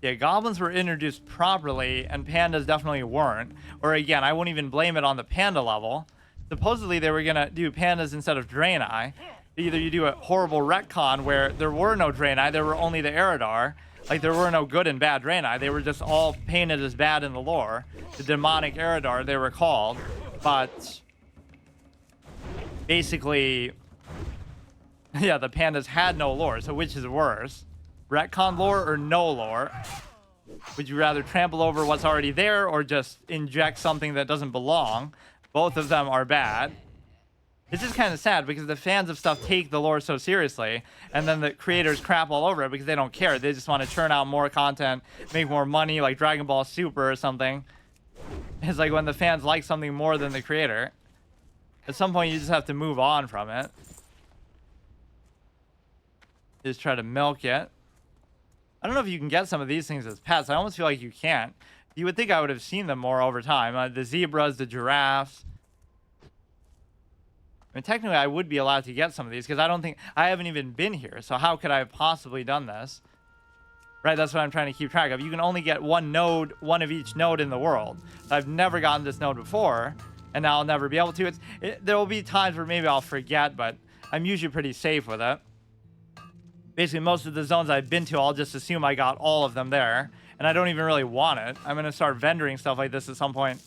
Yeah, goblins were introduced properly, and pandas definitely weren't. Or again, I won't even blame it on the panda level. Supposedly, they were going to do pandas instead of Draenei. Either you do a horrible retcon where there were no Draenei, there were only the Eridar. Like, there were no good and bad Draenei. They were just all painted as bad in the lore. The demonic Eridar, they were called. But basically, yeah, the pandas had no lore. So which is worse? Retcon lore or no lore? Would you rather trample over what's already there or just inject something that doesn't belong? Both of them are bad. It's just kind of sad because the fans of stuff take the lore so seriously, and then the creators crap all over it because they don't care. They just want to churn out more content, make more money, like Dragon Ball Super or something. It's like when the fans like something more than the creator. At some point, you just have to move on from it. Just try to milk it. I don't know if you can get some of these things as pets. I almost feel like you can't. You would think I would have seen them more over time. The zebras, the giraffes. I mean, technically, I would be allowed to get some of these because I haven't even been here. So how could I have possibly done this? Right, that's what I'm trying to keep track of. You can only get one node, one of each node in the world. I've never gotten this node before, and now I'll never be able to. There will be times where maybe I'll forget, but I'm usually pretty safe with it. Basically, most of the zones I've been to, I'll just assume I got all of them there, and I don't even really want it. I'm going to start vendoring stuff like this at some point.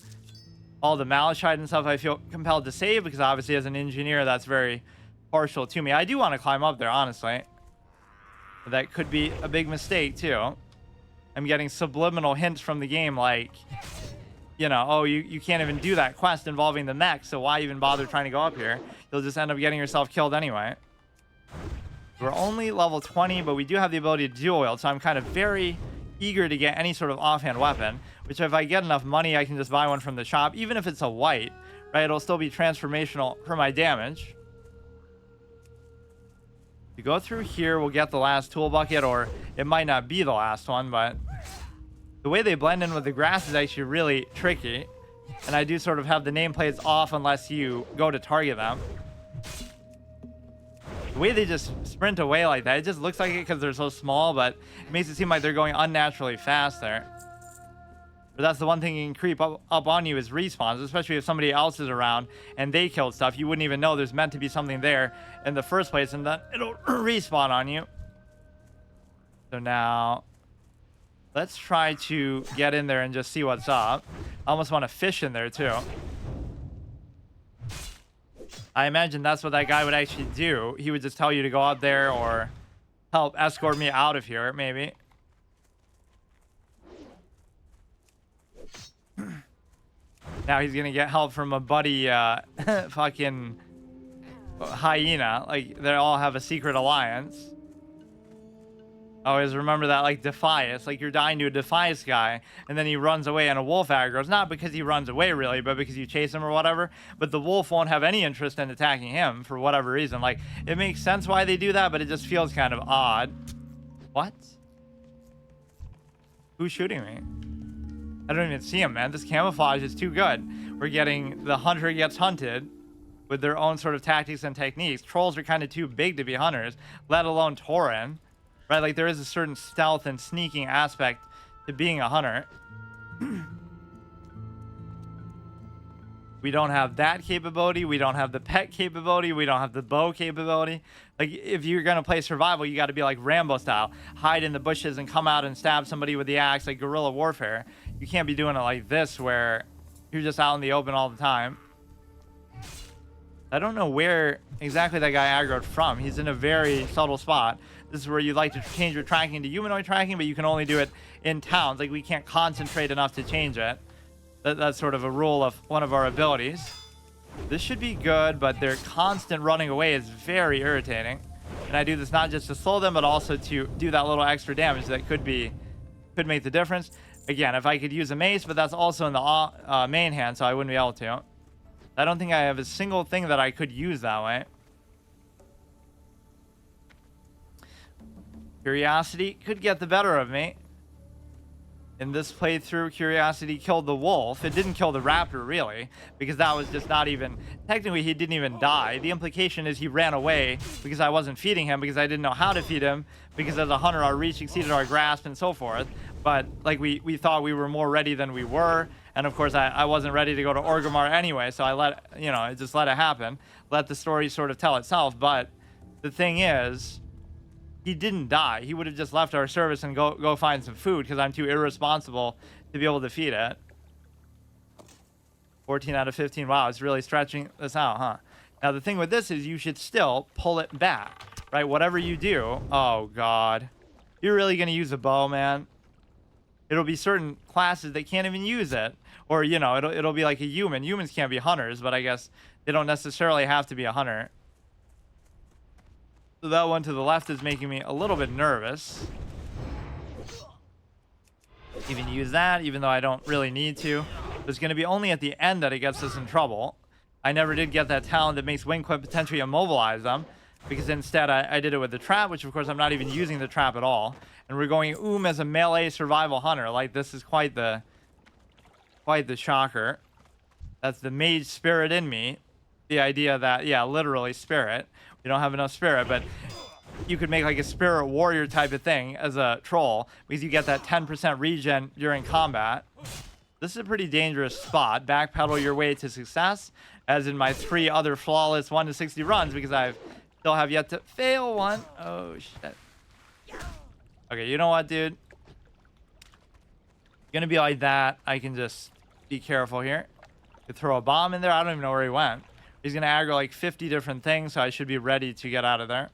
All the malachite and stuff I feel compelled to save because obviously as an engineer that's very partial to me. I do want to climb up there, honestly. That could be a big mistake too. I'm getting subliminal hints from the game like, you know, oh, you can't even do that quest involving the mech, so why even bother trying to go up here? You'll just end up getting yourself killed anyway. We're only level 20, but we do have the ability to dual wield, so I'm kind of very eager to get any sort of offhand weapon, which if I get enough money, I can just buy one from the shop, even if it's a white, right? It'll still be transformational for my damage. To go through here, we'll get the last tool bucket, or it might not be the last one, but the way they blend in with the grass is actually really tricky. And I do sort of have the nameplates off unless you go to target them. The way they just sprint away like that, it just looks like it because they're so small, but it makes it seem like they're going unnaturally fast there. But that's the one thing you can creep up on you is respawns, especially if somebody else is around and they killed stuff. You wouldn't even know there's meant to be something there in the first place, and then it'll respawn on you. So now, let's try to get in there and just see what's up. I almost want to fish in there too. I imagine that's what that guy would actually do. He would just tell you to go out there or help escort me out of here, maybe. Now he's gonna get help from a buddy fucking hyena. Like, they all have a secret alliance. Always remember that, like, Defias. Like, you're dying to a Defias guy, and then he runs away and a wolf aggroes. Not because he runs away, really, but because you chase him or whatever. But the wolf won't have any interest in attacking him for whatever reason. Like, it makes sense why they do that, but it just feels kind of odd. What? Who's shooting me? I don't even see him, man. This camouflage is too good. We're getting the hunter gets hunted with their own sort of tactics and techniques. Trolls are kind of too big to be hunters, let alone Tauren. Right, like there is a certain stealth and sneaking aspect to being a hunter. We don't have that capability. We don't have the pet capability. We don't have the bow capability. Like, if you're going to play survival, you got to be like Rambo style. Hide in the bushes and come out and stab somebody with the axe, like guerrilla warfare. You can't be doing it like this where you're just out in the open all the time. I don't know where exactly that guy aggroed from. He's in a very subtle spot. This is where you'd like to change your tracking to humanoid tracking, but you can only do it in towns. Like, we can't concentrate enough to change it. That's sort of a rule of one of our abilities. This should be good, but their constant running away is very irritating. And I do this not just to slow them, but also to do that little extra damage that could make the difference. Again, if I could use a mace, but that's also in the main hand, so I wouldn't be able to. I don't think I have a single thing that I could use that way. Curiosity could get the better of me. In this playthrough, curiosity killed the wolf. It didn't kill the raptor, really, because that was just not even... Technically, he didn't even die. The implication is he ran away because I wasn't feeding him, because I didn't know how to feed him, because as a hunter, our reach exceeded our grasp, and so forth. But, like, we thought we were more ready than we were. And, of course, I wasn't ready to go to Orgrimmar anyway, so I just let it happen. Let the story sort of tell itself. But the thing is... He didn't die. He would have just left our service and go find some food because I'm too irresponsible to be able to feed it. 14 out of 15. Wow, it's really stretching this out, huh? Now, the thing with this is you should still pull it back, right? Whatever you do. Oh, God. You're really going to use a bow, man? It'll be certain classes that can't even use it. Or, it'll be like a human. Humans can't be hunters, but I guess they don't necessarily have to be a hunter. So that one to the left is making me a little bit nervous. Even use that, even though I don't really need to. It's going to be only at the end that it gets us in trouble. I never did get that talent that makes Wing Quip potentially immobilize them. Because instead I did it with the trap, which of course I'm not even using the trap at all. And we're going as a melee survival hunter. Like, this is quite the shocker. That's the mage spirit in me. The idea that, yeah, literally spirit. We don't have enough spirit, but you could make like a spirit warrior type of thing as a troll because you get that 10% regen during combat. This is a pretty dangerous spot. Backpedal your way to success, as in my 3 other flawless 1 to 60 runs, because I still have yet to fail one. Oh, shit. Okay, you know what, dude? Gonna be like that. I can just be careful here. Could throw a bomb in there. I don't even know where he went. He's going to aggro like 50 different things, so I should be ready to get out of there.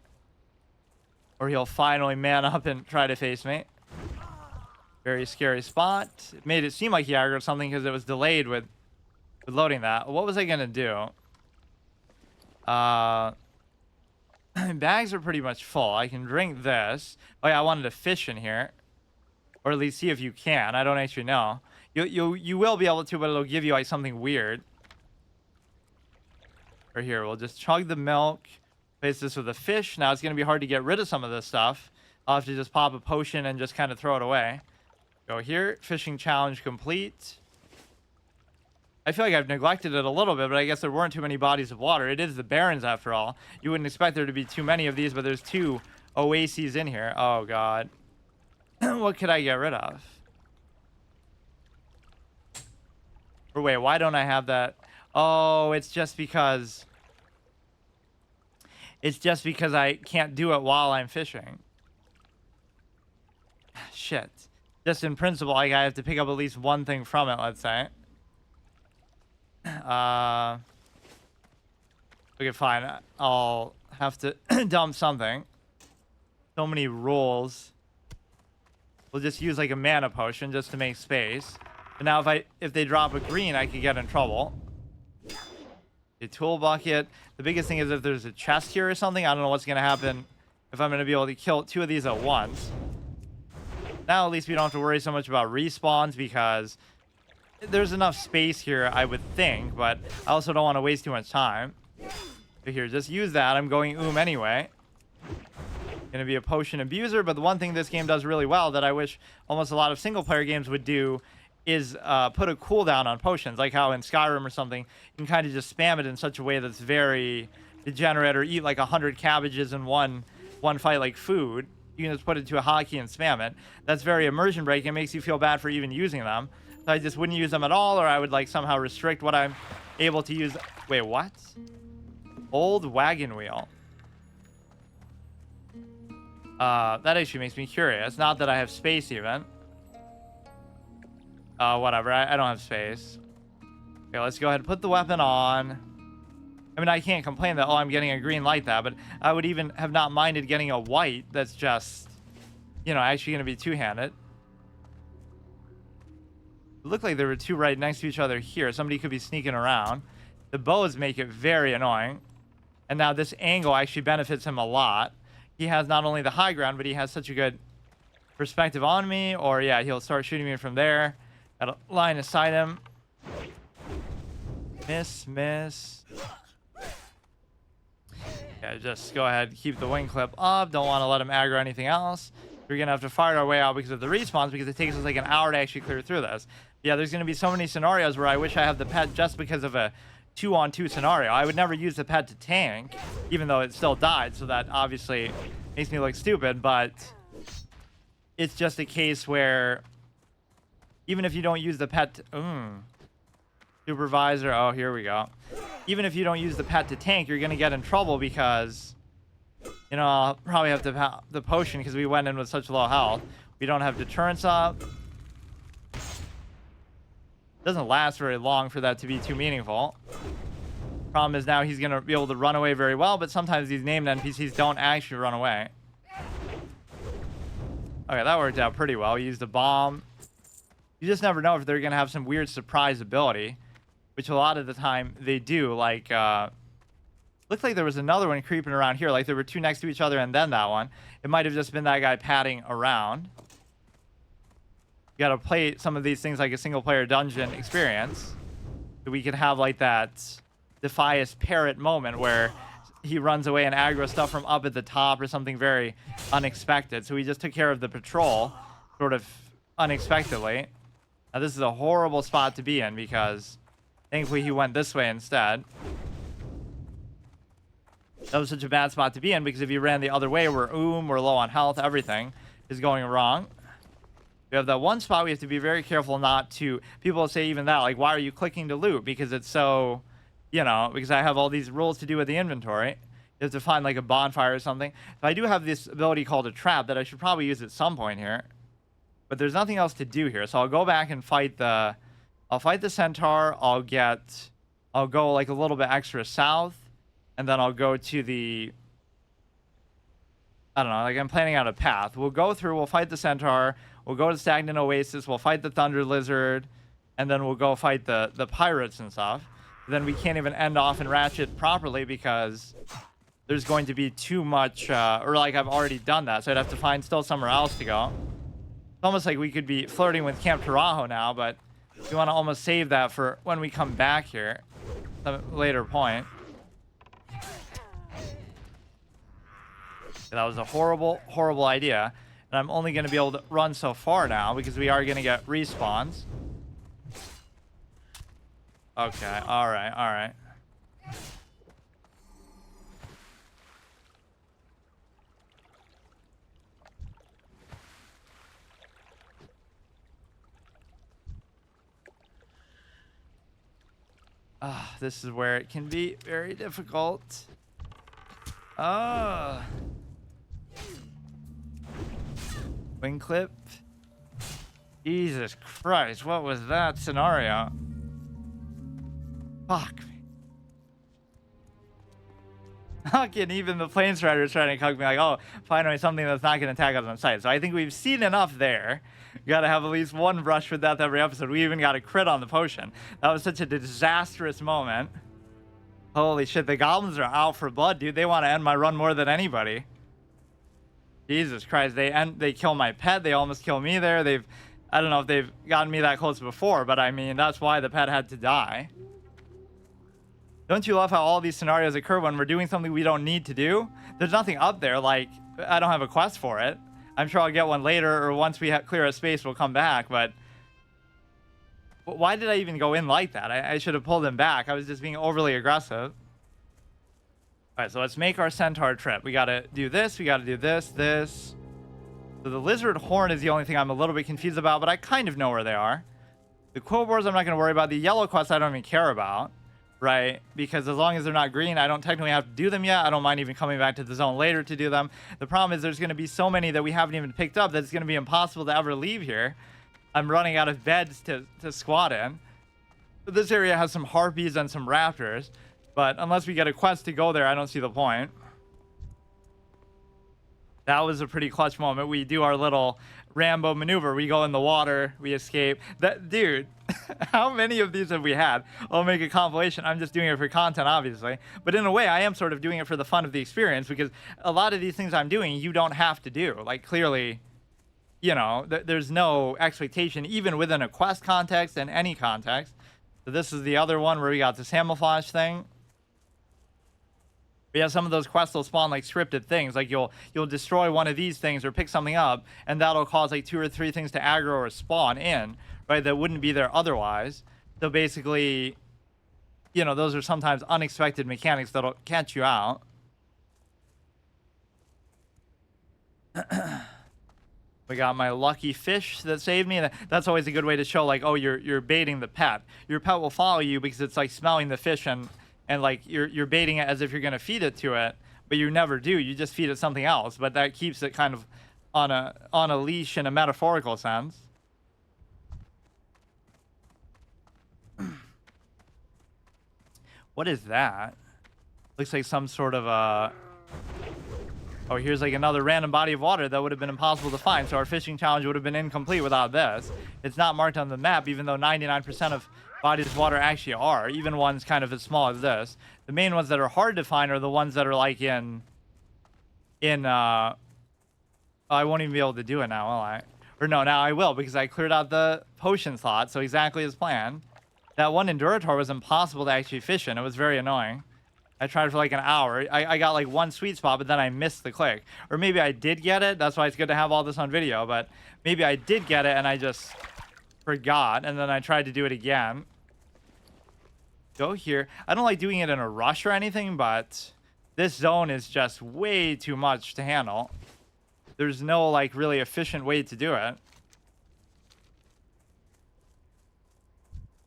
Or he'll finally man up and try to face me. Very scary spot. It made it seem like he aggroed something because it was delayed with loading that. What was I gonna do? Bags are pretty much full. I can drink this. Oh yeah, I wanted to fish in here. Or at least see if you can. I don't actually know. You will be able to, but it'll give you like something weird. Or here, we'll just chug the milk. Place this with a fish. Now it's gonna be hard to get rid of some of this stuff. I'll have to just pop a potion and just kind of throw it away. Go here. Fishing challenge complete. I feel like I've neglected it a little bit, but I guess there weren't too many bodies of water. It is the Barrens after all. You wouldn't expect there to be too many of these, but there's 2 oases in here. Oh god. What could I get rid of? Or wait, why don't I have that? Oh, it's just because I can't do it while I'm fishing. Shit. Just in principle, like I have to pick up at least one thing from it, let's say. Okay, fine. I'll have to dump something. So many rules. We'll just use like a mana potion just to make space. But now if they drop a green, I could get in trouble. A tool bucket. The biggest thing is if there's a chest here or something, I don't know what's gonna happen if I'm gonna be able to kill 2 of these at once. Now at least we don't have to worry so much about respawns because there's enough space here, I would think, but I also don't want to waste too much time. So here, just use that. I'm going anyway. Gonna be a potion abuser, but the one thing this game does really well that I wish almost a lot of single player games would do is put a cooldown on potions, like how in Skyrim or something you can kind of just spam it in such a way that's very degenerate, or eat like 100 cabbages in one fight like food. You can just put it to a hotkey and spam it. That's very immersion breaking. It makes you feel bad for even using them. So I just wouldn't use them at all, or I would like somehow restrict what I'm able to use. Wait, what? Old wagon wheel. That actually makes me curious. Not that I have space even. Whatever. I don't have space. Okay, let's go ahead and put the weapon on. I mean, I can't complain that, oh, I'm getting a green like that, but I would even have not minded getting a white that's just, you know, actually going to be two-handed. It looked like there were 2 right next to each other here. Somebody could be sneaking around. The bows make it very annoying. And now this angle actually benefits him a lot. He has not only the high ground, but he has such a good perspective on me. Or, yeah, he'll start shooting me from there. Got a line aside him. Miss. Yeah, just go ahead, keep the wing clip up. Don't want to let him aggro anything else. We're gonna have to fight our way out because of the respawns, because it takes us like an hour to actually clear through this. Yeah, there's gonna be so many scenarios where I wish I have the pet just because of a 2-on-2 scenario. I would never use the pet to tank, even though it still died, so that obviously makes me look stupid, but it's just a case where even if you don't use the pet supervisor, oh, here we go. Even if you don't use the pet to tank, you're gonna get in trouble because, you know, I'll probably have to have the potion because we went in with such low health. We don't have deterrence up. Doesn't last very long for that to be too meaningful. Problem is now he's gonna be able to run away very well, but sometimes these named NPCs don't actually run away. Okay, that worked out pretty well. We used a bomb. You just never know if they're gonna have some weird surprise ability, which a lot of the time they do. Like, looked like there was another one creeping around here. Like there were 2 next to each other and then that one. It might have just been that guy padding around. You gotta play some of these things like a single player dungeon experience. So we could have like that Defias parrot moment where he runs away and aggro stuff from up at the top or something very unexpected. So we just took care of the patrol sort of unexpectedly. Now this is a horrible spot to be in because thankfully he went this way instead. That was such a bad spot to be in because if you ran the other way, we're low on health, everything is going wrong. We have that one spot we have to be very careful not to. People say even that, like, why are you clicking to loot? Because it's so, you know, because I have all these rules to do with the inventory. You have to find like a bonfire or something. So I do have this ability called a trap that I should probably use at some point here. But there's nothing else to do here. So I'll go back and fight the... I'll fight the centaur. I'll go like a little bit extra south. And then I'll go to the I don't know, like I'm planning out a path. We'll go through, we'll fight the centaur, we'll go to Stagnant Oasis, we'll fight the thunder lizard, and then we'll go fight the pirates and stuff. Then we can't even end off in Ratchet properly because there's going to be too much, or like I've already done that, so I'd have to find still somewhere else to go. It's almost like we could be flirting with Camp Tarajo now, but we want to almost save that for when we come back here, at a later point. That was a horrible, horrible idea. And I'm only going to be able to run so far now because we are going to get respawns. Okay, alright, alright. This is where it can be very difficult. Wing clip. Jesus Christ, what was that scenario? Fuck me. Fucking even the planesrider is trying to cook me like, oh, finally something that's not going to attack us on sight. So I think we've seen enough there. You gotta have at least one brush with death every episode. We even got a crit on the potion. That was such a disastrous moment. Holy shit, the goblins are out for blood, dude. They want to end my run more than anybody. Jesus Christ, they kill my pet. They almost kill me there. I don't know if they've gotten me that close before, but I mean, that's why the pet had to die. Don't you love how all these scenarios occur when we're doing something we don't need to do? There's nothing up there, like, I don't have a quest for it. I'm sure I'll get one later, or once we clear a space, we'll come back, but why did I even go in like that? I should have pulled him back. I was just being overly aggressive. All right, so let's make our centaur trip. We got to do this. We got to do this, this. So the lizard horn is the only thing I'm a little bit confused about, but I kind of know where they are. The quillboars I'm not going to worry about. The yellow quests I don't even care about, right? Because as long as they're not green, I don't technically have to do them yet. I don't mind even coming back to the zone later to do them. The problem is there's going to be so many that we haven't even picked up that it's going to be impossible to ever leave here. I'm running out of beds to squat in. This area has some harpies and some raptors, but unless we get a quest to go there, I don't see the point. That was a pretty clutch moment. We do our little Rambo maneuver. We go in the water, we escape. That dude, how many of these have we had? I'll make a compilation. I'm just doing it for content, obviously. But in a way, I am sort of doing it for the fun of the experience, because a lot of these things I'm doing, you don't have to do. Like, clearly, you know, there's no expectation, even within a quest context and any context. So this is the other one where we got this camouflage thing. But yeah, some of those quests will spawn like scripted things. Like you'll destroy one of these things or pick something up, and that'll cause like 2 or 3 things to aggro or spawn in, right? That wouldn't be there otherwise. So basically, you know, those are sometimes unexpected mechanics that'll catch you out. We got my lucky fish that saved me. That's always a good way to show, like, oh, you're baiting the pet. Your pet will follow you because it's like smelling the fish and like you're baiting it as if you're gonna feed it to it, but you never do. You just feed it something else. But that keeps it kind of on a leash in a metaphorical sense. What is that? Looks like some sort of oh, here's like another random body of water that would have been impossible to find. So our fishing challenge would have been incomplete without this. It's not marked on the map, even though 99% of bodies of water actually are, even ones kind of as small as this. The main ones that are hard to find are the ones that are like I won't even be able to do it now, will I? Or no, now I will, because I cleared out the potion slot, so exactly as planned. That one Endurator was impossible to actually fish in. It was very annoying. I tried for like an hour. I got like one sweet spot, but then I missed the click. Or maybe I did get it. That's why it's good to have all this on video. But maybe I did get it and I just forgot. And then I tried to do it again. Go here. I don't like doing it in a rush or anything, but this zone is just way too much to handle. There's no like really efficient way to do it.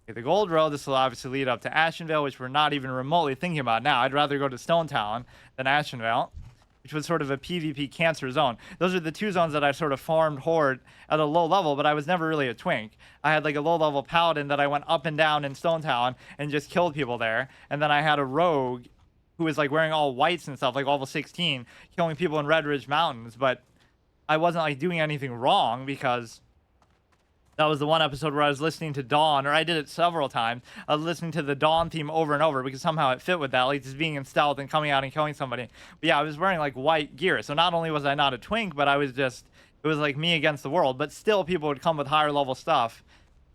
Okay, the gold road, this will obviously lead up to Ashenvale, which we're not even remotely thinking about now. I'd rather go to Stone Talon than Ashenvale, which was sort of a PvP cancer zone. Those are the 2 zones that I sort of farmed Horde at a low level, but I was never really a twink. I had like a low level paladin that I went up and down in Stone Talon and just killed people there. And then I had a rogue who was like wearing all whites and stuff, like level 16, killing people in Red Ridge Mountains, but I wasn't like doing anything wrong because that was the one episode where I was listening to Dawn, or I did it several times. I was listening to the Dawn theme over and over because somehow it fit with that, like just being in stealth and coming out and killing somebody. But yeah, I was wearing like white gear. So not only was I not a twink, but I was just, it was like me against the world. But still people would come with higher level stuff,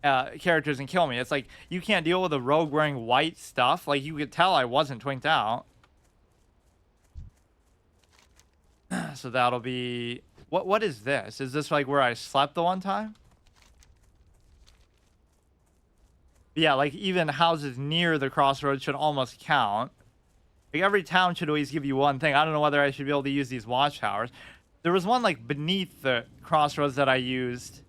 characters, and kill me. It's like, you can't deal with a rogue wearing white stuff. Like you could tell I wasn't twinked out. So that'll be, what is this? Is this like where I slept the one time? Yeah, like even houses near the crossroads should almost count. Like every town should always give you one thing. I don't know whether I should be able to use these watchtowers. There was one like beneath the crossroads that I used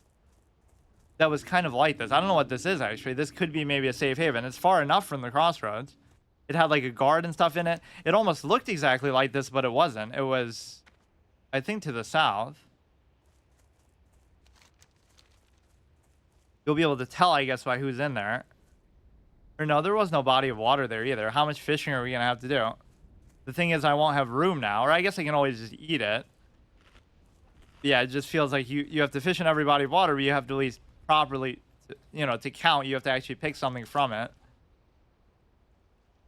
that was kind of like this. I don't know what this is actually. This could be maybe a safe haven. It's far enough from the crossroads. It had like a guard and stuff in it. It almost looked exactly like this, but it wasn't. It was, I think, to the south. You'll be able to tell, I guess, by who's in there. Or no, there was no body of water there either. How much fishing are we going to have to do? The thing is, I won't have room now. Or I guess I can always just eat it. Yeah, it just feels like you have to fish in every body of water, but you have to at least properly, you know, to count, you have to actually pick something from it.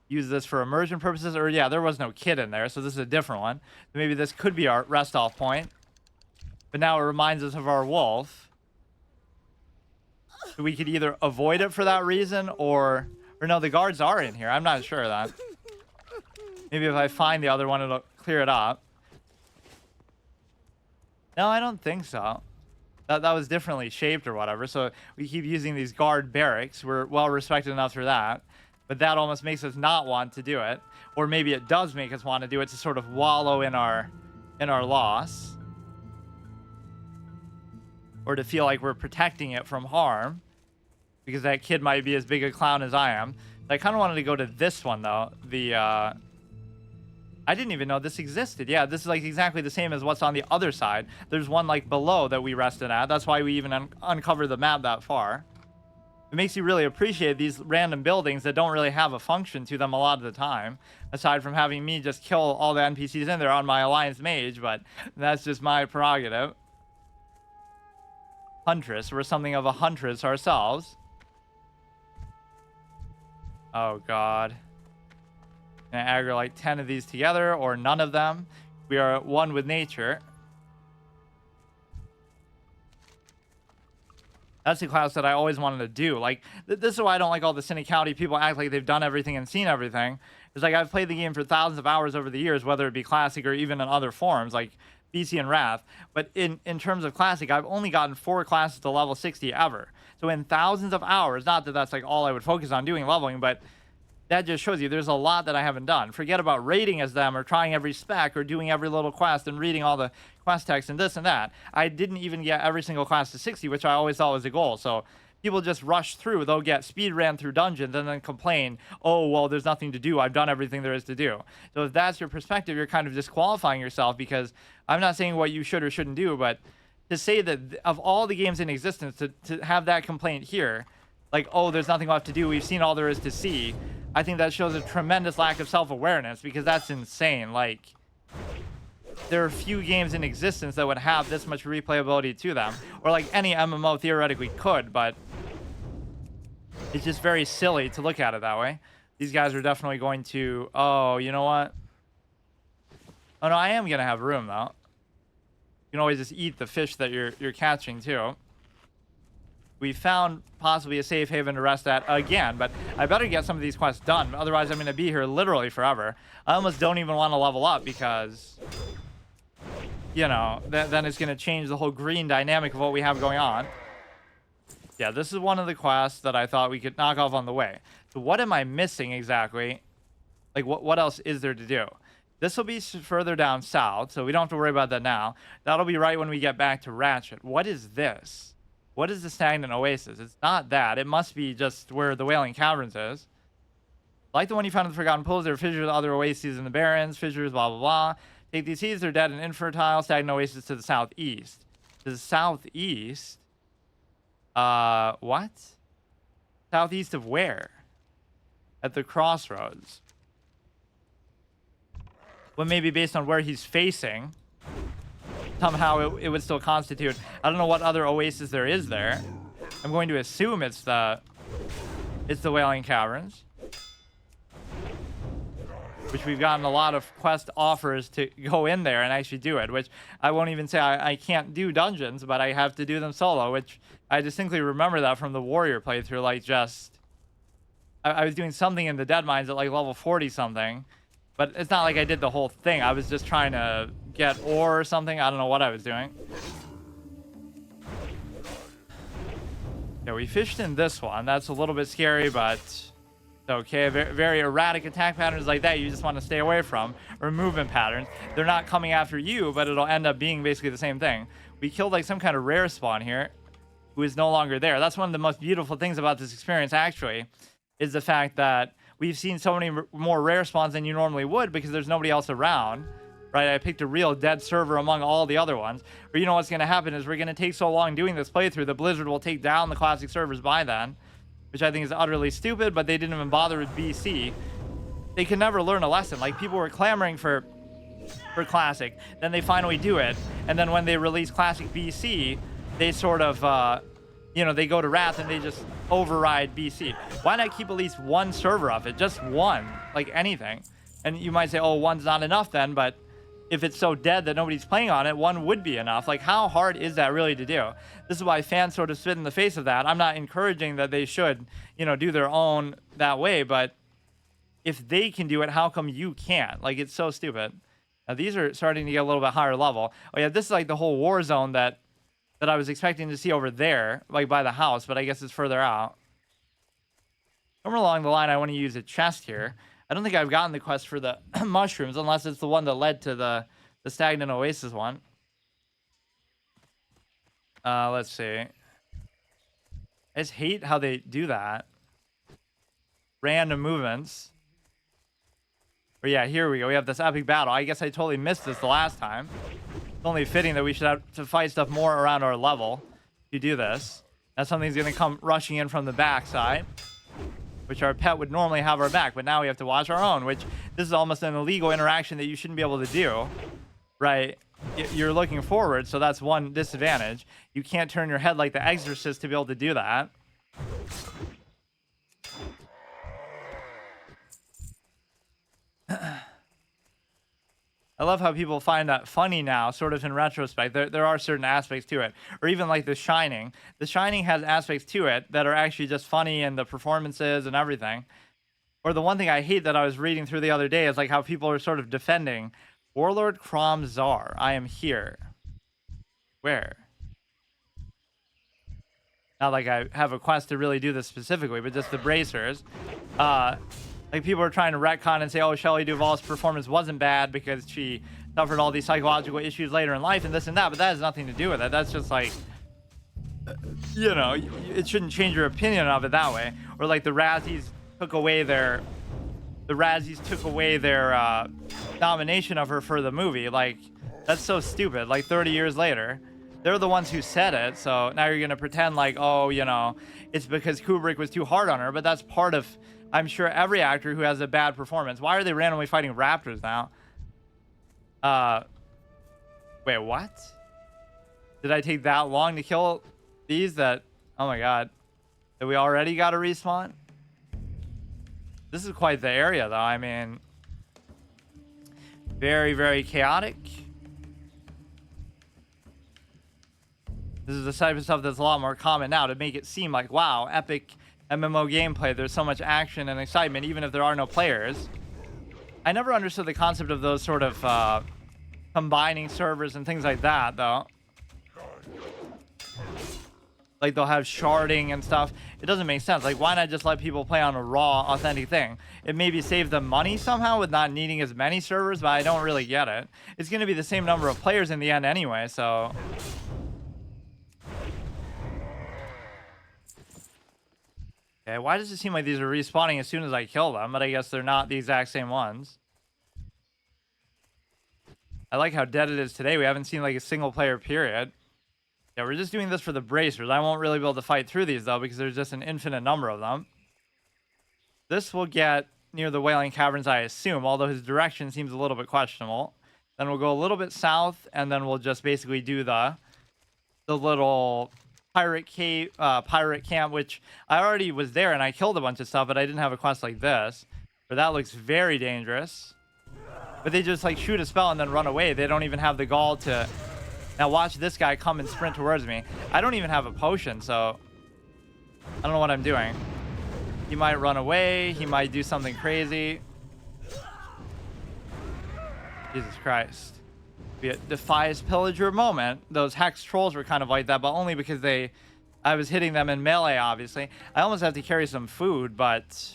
Use this for immersion purposes. Or yeah, there was no kid in there, so this is a different one. Maybe this could be our rest off point. But now it reminds us of our wolf. So we could either avoid it for that reason, or no, the guards are in here. I'm not sure of that. Maybe if I find the other one, it'll clear it up. No, I don't think so. That was differently shaped or whatever. So we keep using these guard barracks. We're well respected enough for that. But that almost makes us not want to do it. Or maybe it does make us want to do it to sort of wallow in our loss. Or to feel like we're protecting it from harm. Because that kid might be as big a clown as I am. I kind of wanted to go to this one, though. I didn't even know this existed. Yeah, this is like exactly the same as what's on the other side. There's one like below that we rested at. That's why we even uncovered the map that far. It makes you really appreciate these random buildings that don't really have a function to them a lot of the time. Aside from having me just kill all the NPCs in there on my Alliance Mage. But that's just my prerogative. Huntress. We're something of a huntress ourselves. Oh, God. Gonna aggro like 10 of these together, or none of them. We are one with nature. That's the class that I always wanted to do. Like, this is why I don't like all the Cynic County people act like they've done everything and seen everything. It's like I've played the game for thousands of hours over the years, whether it be Classic or even in other forms, like BC and Wrath. But in terms of Classic, I've only gotten 4 classes to level 60 ever. So in thousands of hours, not that that's like all I would focus on doing leveling, but that just shows you there's a lot that I haven't done. Forget about rating as them or trying every spec or doing every little quest and reading all the quest text and this and that. I didn't even get every single class to 60, which I always thought was a goal. So people just rush through. They'll get speed ran through dungeons and then complain, oh, well, there's nothing to do. I've done everything there is to do. So if that's your perspective, you're kind of disqualifying yourself, because I'm not saying what you should or shouldn't do, but to say that of all the games in existence, to have that complaint here, like, oh, there's nothing left to do, we've seen all there is to see, I think that shows a tremendous lack of self-awareness, because that's insane. Like, there are few games in existence that would have this much replayability to them, or like any MMO theoretically could, but it's just very silly to look at it that way. These guys are definitely going to, oh, you know what? Oh no, I am gonna have room though. You can always just eat the fish that you're catching too. We found possibly a safe haven to rest at again, but I better get some of these quests done. Otherwise, I'm going to be here literally forever. I almost don't even want to level up because, you know, then it's going to change the whole green dynamic of what we have going on. Yeah, this is one of the quests that I thought we could knock off on the way. So what am I missing exactly? Like, what else is there to do? This will be further down south, so we don't have to worry about that now. That'll be right when we get back to Ratchet. What is this? What is the Stagnant Oasis? It's not that. It must be just where the Wailing Caverns is. Like the one you found in the Forgotten Pools, there are fissures of other oases in the Barrens, fissures, blah, blah, blah. Take these seeds, they're dead and infertile. Stagnant Oasis to the southeast. To the southeast? What? Southeast of where? At the crossroads. but maybe based on where he's facing, somehow it would still constitute. I don't know what other oasis there is there. I'm going to assume it's the Wailing Caverns, which we've gotten a lot of quest offers to go in there and actually do it, which I won't even say I can't do dungeons, but I have to do them solo, which I distinctly remember that from the warrior playthrough. Like, just I was doing something in the Dead Mines at like level 40 something, but it's not like I did the whole thing. I was just trying to get ore or something. I don't know what I was doing. Yeah, we fished in this one. That's a little bit scary, but it's okay. Very erratic attack patterns like that you just want to stay away from, or movement patterns. They're not coming after you, but it'll end up being basically the same thing. We killed like some kind of rare spawn here who is no longer there. That's one of the most beautiful things about this experience, actually, is the fact that we've seen so many more rare spawns than you normally would because there's nobody else around, right? I picked a real dead server among all the other ones. Or you know what's going to happen is we're going to take so long doing this playthrough that Blizzard will take down the classic servers by then, which I think is utterly stupid, but they didn't even bother with BC. They can never learn a lesson. Like, people were clamoring for classic, then they finally do it, and then when they release classic BC, they sort of you know, they go to Wrath and they just override BC. Why not keep at least one server of it? Just one, like anything. And you might say, oh, one's not enough then, but if it's so dead that nobody's playing on it, one would be enough. Like, how hard is that really to do? This is why fans sort of spit in the face of that. I'm not encouraging that they should, you know, do their own that way, but if they can do it, how come you can't? Like, it's so stupid. Now, these are starting to get a little bit higher level. Oh yeah, this is like the whole war zone that I was expecting to see over there, like by the house, but I guess it's further out. Somewhere along the line, I want to use a chest here. I don't think I've gotten the quest for the mushrooms, unless it's the one that led to the stagnant oasis one. Let's see. I just hate how they do that. Random movements. But yeah, here we go. We have this epic battle. I guess I totally missed this the last time. It's only fitting that we should have to fight stuff more around our level to do this. Now something's going to come rushing in from the backside, which our pet would normally have our back, but now we have to watch our own, which this is almost an illegal interaction that you shouldn't be able to do, right? You're looking forward, so that's one disadvantage. You can't turn your head like the Exorcist to be able to do that. I love how people find that funny now, sort of in retrospect. There are certain aspects to it. Or even like The Shining. The Shining has aspects to it that are actually just funny, and the performances and everything. Or the one thing I hate that I was reading through the other day is like how people are sort of defending Warlord Crom Czar. I am here. Where? Not like I have a quest to really do this specifically, but just the bracers. Like, people are trying to retcon and say, oh, Shelley Duvall's performance wasn't bad because she suffered all these psychological issues later in life and this and that, but that has nothing to do with it. That's just like, you know, it shouldn't change your opinion of it that way. Or like the Razzies took away their nomination of her for the movie. Like, that's so stupid. Like, 30 years later, they're the ones who said it, so now you're gonna pretend like, oh, you know, it's because Kubrick was too hard on her. But that's part of, I'm sure, every actor who has a bad performance. Why are they randomly fighting raptors now? Wait, what? Did I take that long to kill these? That, oh my god, that we already got a respawn? This is quite the area, though. I mean, very, very chaotic. This is the type of stuff that's a lot more common now, to make it seem like, wow, epic MMO gameplay. There's so much action and excitement, even if there are no players. I never understood the concept of those sort of combining servers and things like that, though. Like, they'll have sharding and stuff. It doesn't make sense. Like, why not just let people play on a raw, authentic thing? It maybe save them money somehow with not needing as many servers, but I don't really get it. It's going to be the same number of players in the end anyway, so... Okay, why does it seem like these are respawning as soon as I kill them? But I guess they're not the exact same ones. I like how dead it is today. We haven't seen like a single player period. Yeah, we're just doing this for the bracers. I won't really be able to fight through these though, because there's just an infinite number of them. This will get near the Wailing Caverns, I assume, although his direction seems a little bit questionable. Then we'll go a little bit south, and then we'll just basically do the little pirate camp, which I already was there and I killed a bunch of stuff, but I didn't have a quest like this. But that looks very dangerous. But they just like shoot a spell and then run away. They don't even have the gall to... Now watch this guy come and sprint towards me. I don't even have a potion, so I don't know what I'm doing. He might run away. He might do something crazy. Jesus Christ. Be a Defies Pillager moment. Those Hex Trolls were kind of like that, but only because I was hitting them in melee, obviously. I almost have to carry some food, but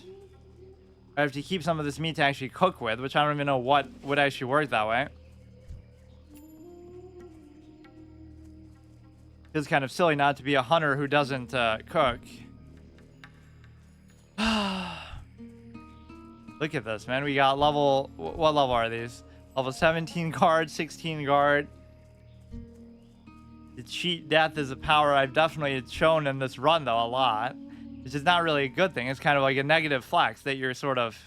I have to keep some of this meat to actually cook with, which I don't even know what would actually work that way. It's kind of silly not to be a hunter who doesn't cook. Look at this, man. We got level... What level are these? Level 17 guard, 16 guard. The cheat death is a power I've definitely shown in this run, though, a lot. Which is not really a good thing. It's kind of like a negative flex that you're sort of...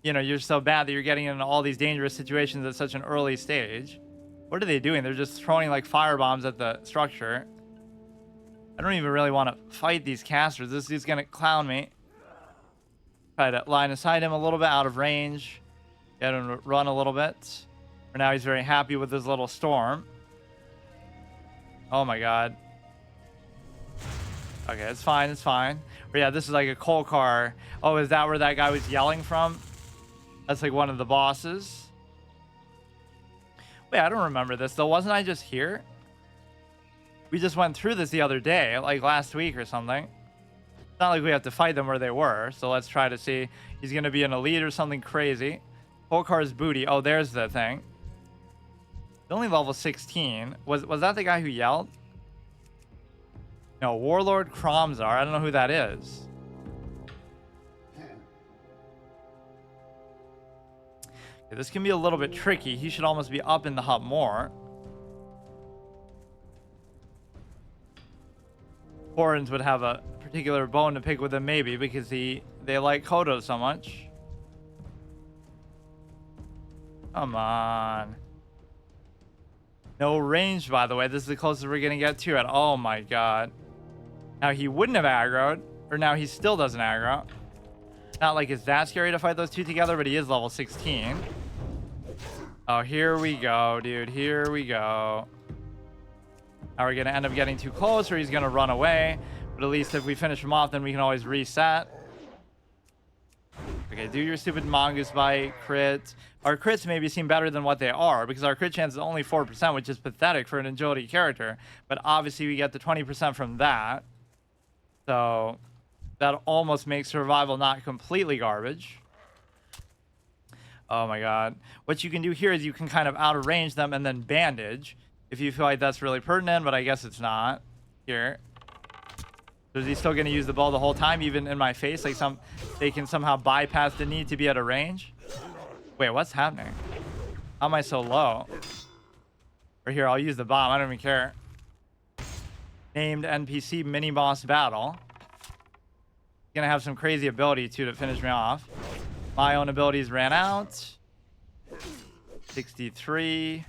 You know, you're so bad that you're getting into all these dangerous situations at such an early stage. What are they doing? They're just throwing like fire bombs at the structure. I don't even really want to fight these casters. This dude's gonna clown me. Try to line aside him a little bit out of range. Get him to run a little bit. For now, he's very happy with his little storm. Oh my god. Okay, it's fine, it's fine. But yeah, this is like a coal car. Oh, is that where that guy was yelling from? That's like one of the bosses. Wait, I don't remember this though. Wasn't I just here? We just went through this the other day, like last week or something. It's not like we have to fight them where they were. So let's try to see. He's going to be an elite or something crazy. Polkar's booty. Oh, there's the thing. It's only level 16. Was that the guy who yelled? No, Warlord Kromzar. I don't know who that is. Okay, this can be a little bit tricky. He should almost be up in the hut more. Taurens would have a particular bone to pick with him, maybe, because they like Kodo so much. Come on. No range, by the way. This is the closest we're going to get to it. Oh, my God. Now, he wouldn't have aggroed, or now he still doesn't aggro. Not like it's that scary to fight those two together, but he is level 16. Oh, here we go, dude. Here we go. Now we're going to end up getting too close, or he's going to run away. But at least if we finish him off, then we can always reset. Okay, do your stupid mongoose bite, crit. Our crits maybe seem better than what they are, because our crit chance is only 4%, which is pathetic for an agility character. But obviously we get the 20% from that. So that almost makes survival not completely garbage. Oh my god. What you can do here is you can kind of out of range them and then bandage if you feel like that's really pertinent, but I guess it's not. Here. So is he still going to use the bow the whole time, even in my face? Like they can somehow bypass the need to be at a range? Wait, what's happening? How am I so low? Or here, I'll use the bomb. I don't even care. Named NPC mini boss battle. Gonna have some crazy ability too to finish me off. My own abilities ran out. 63.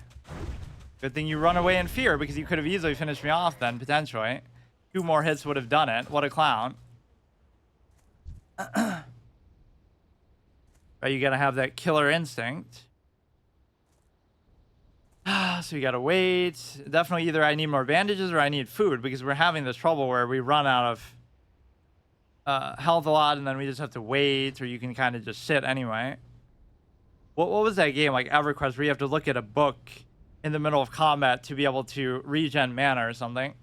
Good thing you run away in fear, because you could have easily finished me off then, potentially. 2 more hits would have done it. What a clown. Right, you gotta have that killer instinct. So you gotta wait. Definitely either I need more bandages or I need food, because we're having this trouble where we run out of health a lot and then we just have to wait, or you can kind of just sit anyway. What was that game, like EverQuest, where you have to look at a book in the middle of combat to be able to regen mana or something?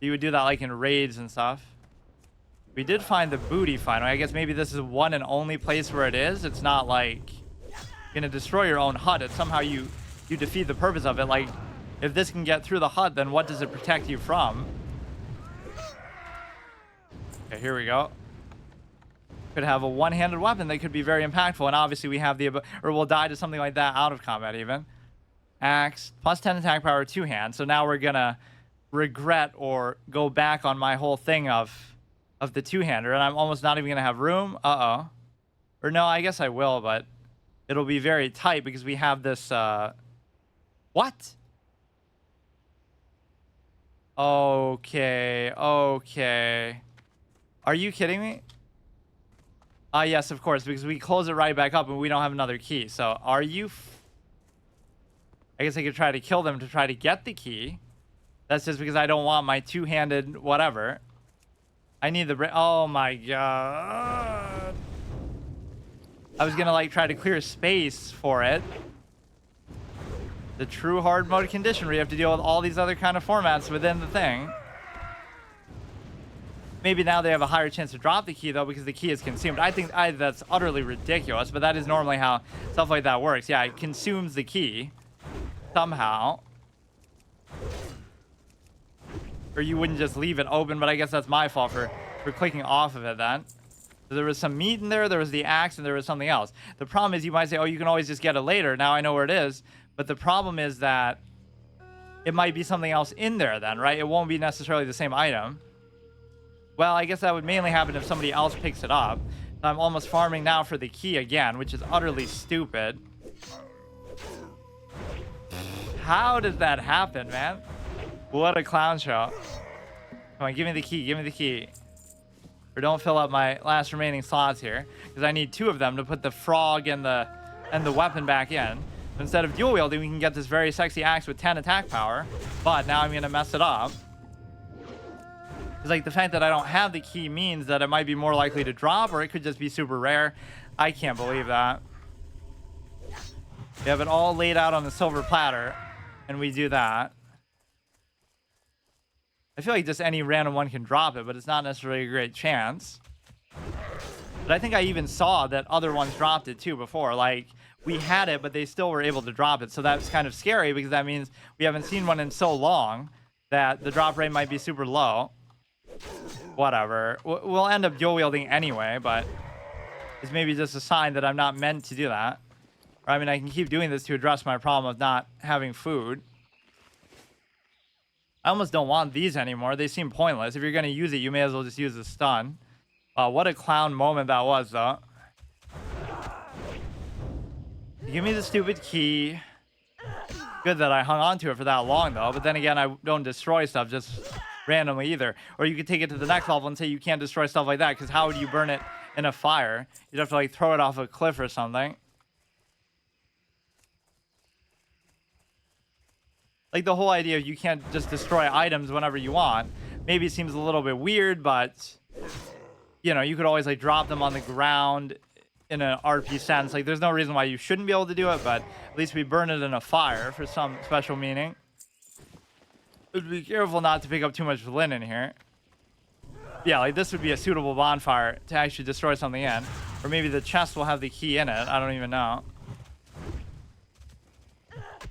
You would do that like in raids and stuff. We did find the booty finally. I guess maybe this is one and only place where it is. It's not like you're gonna destroy your own hut. It's somehow you defeat the purpose of it. Like, if this can get through the hut, then what does it protect you from? Okay, here we go. Could have a one-handed weapon that could be very impactful, and obviously we have the, or we'll die to something like that out of combat even. Axe, plus 10 attack power, 2-hand. So now we're gonna regret or go back on my whole thing of the 2-hander, and I'm almost not even gonna have room. Uh-oh. Or no, I guess I will, but it'll be very tight because we have this, what? Okay, okay. Are you kidding me? Yes, of course, because we close it right back up and we don't have another key. So, are you... I guess I could try to kill them to try to get the key. That's just because I don't want my two-handed whatever. I need the... Oh, my God. I was going to, like, try to clear space for it. The true hard mode condition where you have to deal with all these other kind of formats within the thing. Maybe now they have a higher chance to drop the key, though, because the key is consumed. I think that's utterly ridiculous, but that is normally how stuff like that works. Yeah, it consumes the key somehow. Or you wouldn't just leave it open, but I guess that's my fault for clicking off of it then. So there was some meat in there was the axe, and there was something else. The problem is you might say, oh, you can always just get it later. Now I know where it is. But the problem is that it might be something else in there then, right? It won't be necessarily the same item. Well, I guess that would mainly happen if somebody else picks it up. So I'm almost farming now for the key again, which is utterly stupid. How does that happen, man? What a clown show. Come on, give me the key. Give me the key. Or don't fill up my last remaining slots here, because I need 2 of them to put the frog and the weapon back in. Instead of dual wielding, we can get this very sexy axe with 10 attack power. But now I'm going to mess it up. It's like the fact that I don't have the key means that it might be more likely to drop, or it could just be super rare. I can't believe that. We have it all laid out on the silver platter, and we do that. I feel like just any random one can drop it, but it's not necessarily a great chance. But I think I even saw that other ones dropped it too before. Like, we had it, but they still were able to drop it. So that's kind of scary, because that means we haven't seen one in so long that the drop rate might be super low. Whatever. We'll end up dual wielding anyway, but it's maybe just a sign that I'm not meant to do that. Or, I mean, I can keep doing this to address my problem of not having food. I almost don't want these anymore. They seem pointless. If you're going to use it, you may as well just use the stun. What a clown moment that was, though. Give me the stupid key. Good that I hung on to it for that long, though. But then again, I don't destroy stuff just randomly either. Or you could take it to the next level and say you can't destroy stuff like that, because how would you burn it in a fire? You'd have to, like, throw it off a cliff or something. Like, the whole idea of you can't just destroy items whenever you want. Maybe it seems a little bit weird, but, you know, you could always, like, drop them on the ground in an RP sense. Like, there's no reason why you shouldn't be able to do it, but at least we burn it in a fire for some special meaning. Be careful not to pick up too much linen here. Yeah, like, this would be a suitable bonfire to actually destroy something in. Or maybe the chest will have the key in it. I don't even know.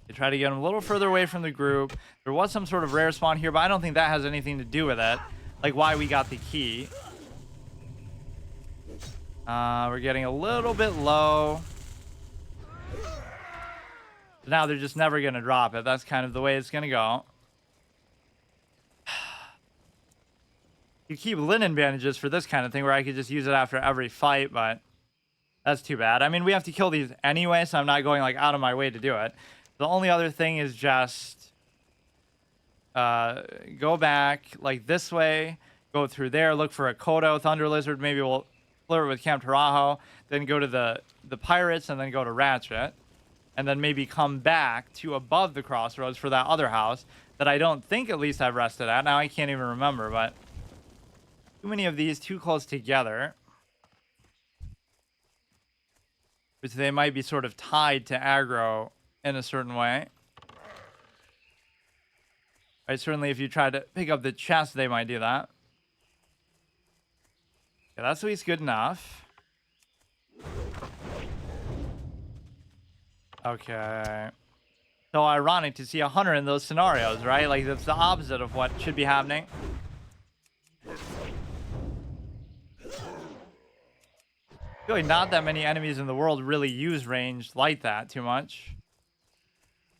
They try to get him a little further away from the group. There was some sort of rare spawn here, but I don't think that has anything to do with it. Like, why we got the key. We're getting a little bit low. Now they're just never going to drop it. That's kind of the way it's going to go. You keep linen bandages for this kind of thing where I could just use it after every fight, but that's too bad. I mean, we have to kill these anyway, so I'm not going, like, out of my way to do it. The only other thing is just go back, like, this way, go through there, look for a Kodo, Thunder Lizard. Maybe we'll flirt with Camp Tarajo, then go to the Pirates, and then go to Ratchet, and then maybe come back to above the crossroads for that other house that I don't think at least I've rested at. Now I can't even remember, but too many of these too close together, which they might be sort of tied to aggro in a certain way. Right, certainly if you try to pick up the chest, they might do that. Yeah, that's at least good enough. Okay. So ironic to see a hunter in those scenarios, right? Like, that's the opposite of what should be happening. I feel like not that many enemies in the world really use ranged like that too much.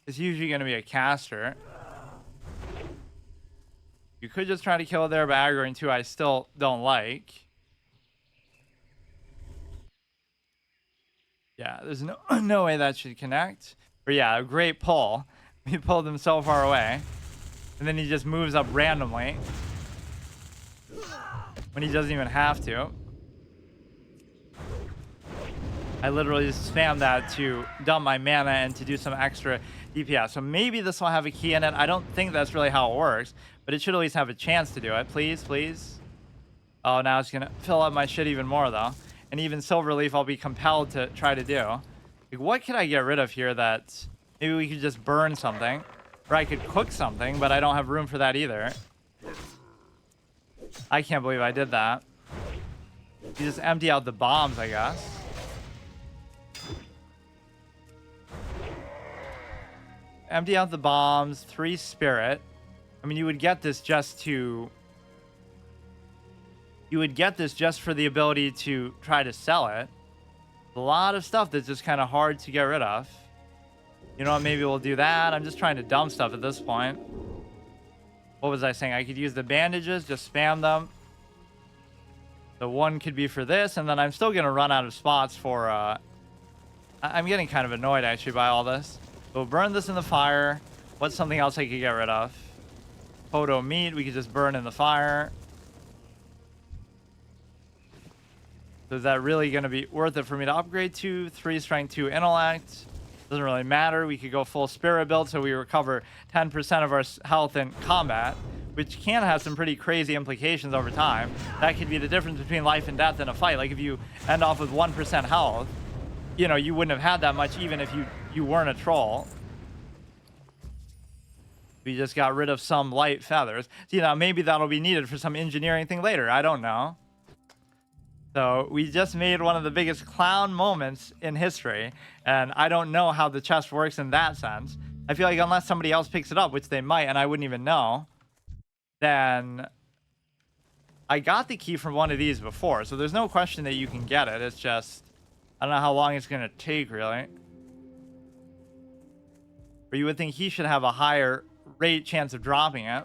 It's usually going to be a caster. You could just try to kill it there, but aggroing too I still don't like. Yeah, there's no no way that should connect. But yeah, a great pull. He pulled him so far away. And then he just moves up randomly. When he doesn't even have to. I literally just spammed that to dump my mana and to do some extra DPS. So maybe this will have a key in it. I don't think that's really how it works. But it should at least have a chance to do it. Please, please. Oh, now it's going to fill up my shit even more, though. And even Silverleaf I'll be compelled to try to do. Like, what could I get rid of here that... Maybe we could just burn something. Or I could cook something, but I don't have room for that either. I can't believe I did that. You just empty out the bombs, I guess. Empty out the bombs. 3 spirit. I mean, you would get this just to... You would get this just for the ability to try to sell it. A lot of stuff that's just kind of hard to get rid of. You know what? Maybe we'll do that. I'm just trying to dump stuff at this point. What was I saying? I could use the bandages. Just spam them. The one could be for this. And then I'm still going to run out of spots for... I'm getting kind of annoyed, actually, by all this. We'll burn this in the fire. What's something else I could get rid of? Photo meat. We could just burn in the fire. So is that really going to be worth it for me to upgrade to? 3 strength, 2 intellect. Doesn't really matter. We could go full spirit build so we recover 10% of our health in combat, which can have some pretty crazy implications over time. That could be the difference between life and death in a fight. Like if you end off with 1% health, you know, you wouldn't have had that much even if you weren't a troll. We just got rid of some light feathers. So, you know, maybe that'll be needed for some engineering thing later. I don't know. So we just made one of the biggest clown moments in history, and I don't know how the chest works in that sense. I feel like unless somebody else picks it up, which they might, and I wouldn't even know, then I got the key from one of these before, so there's no question that you can get it. It's just, I don't know how long it's going to take, really. But you would think he should have a higher rate chance of dropping it.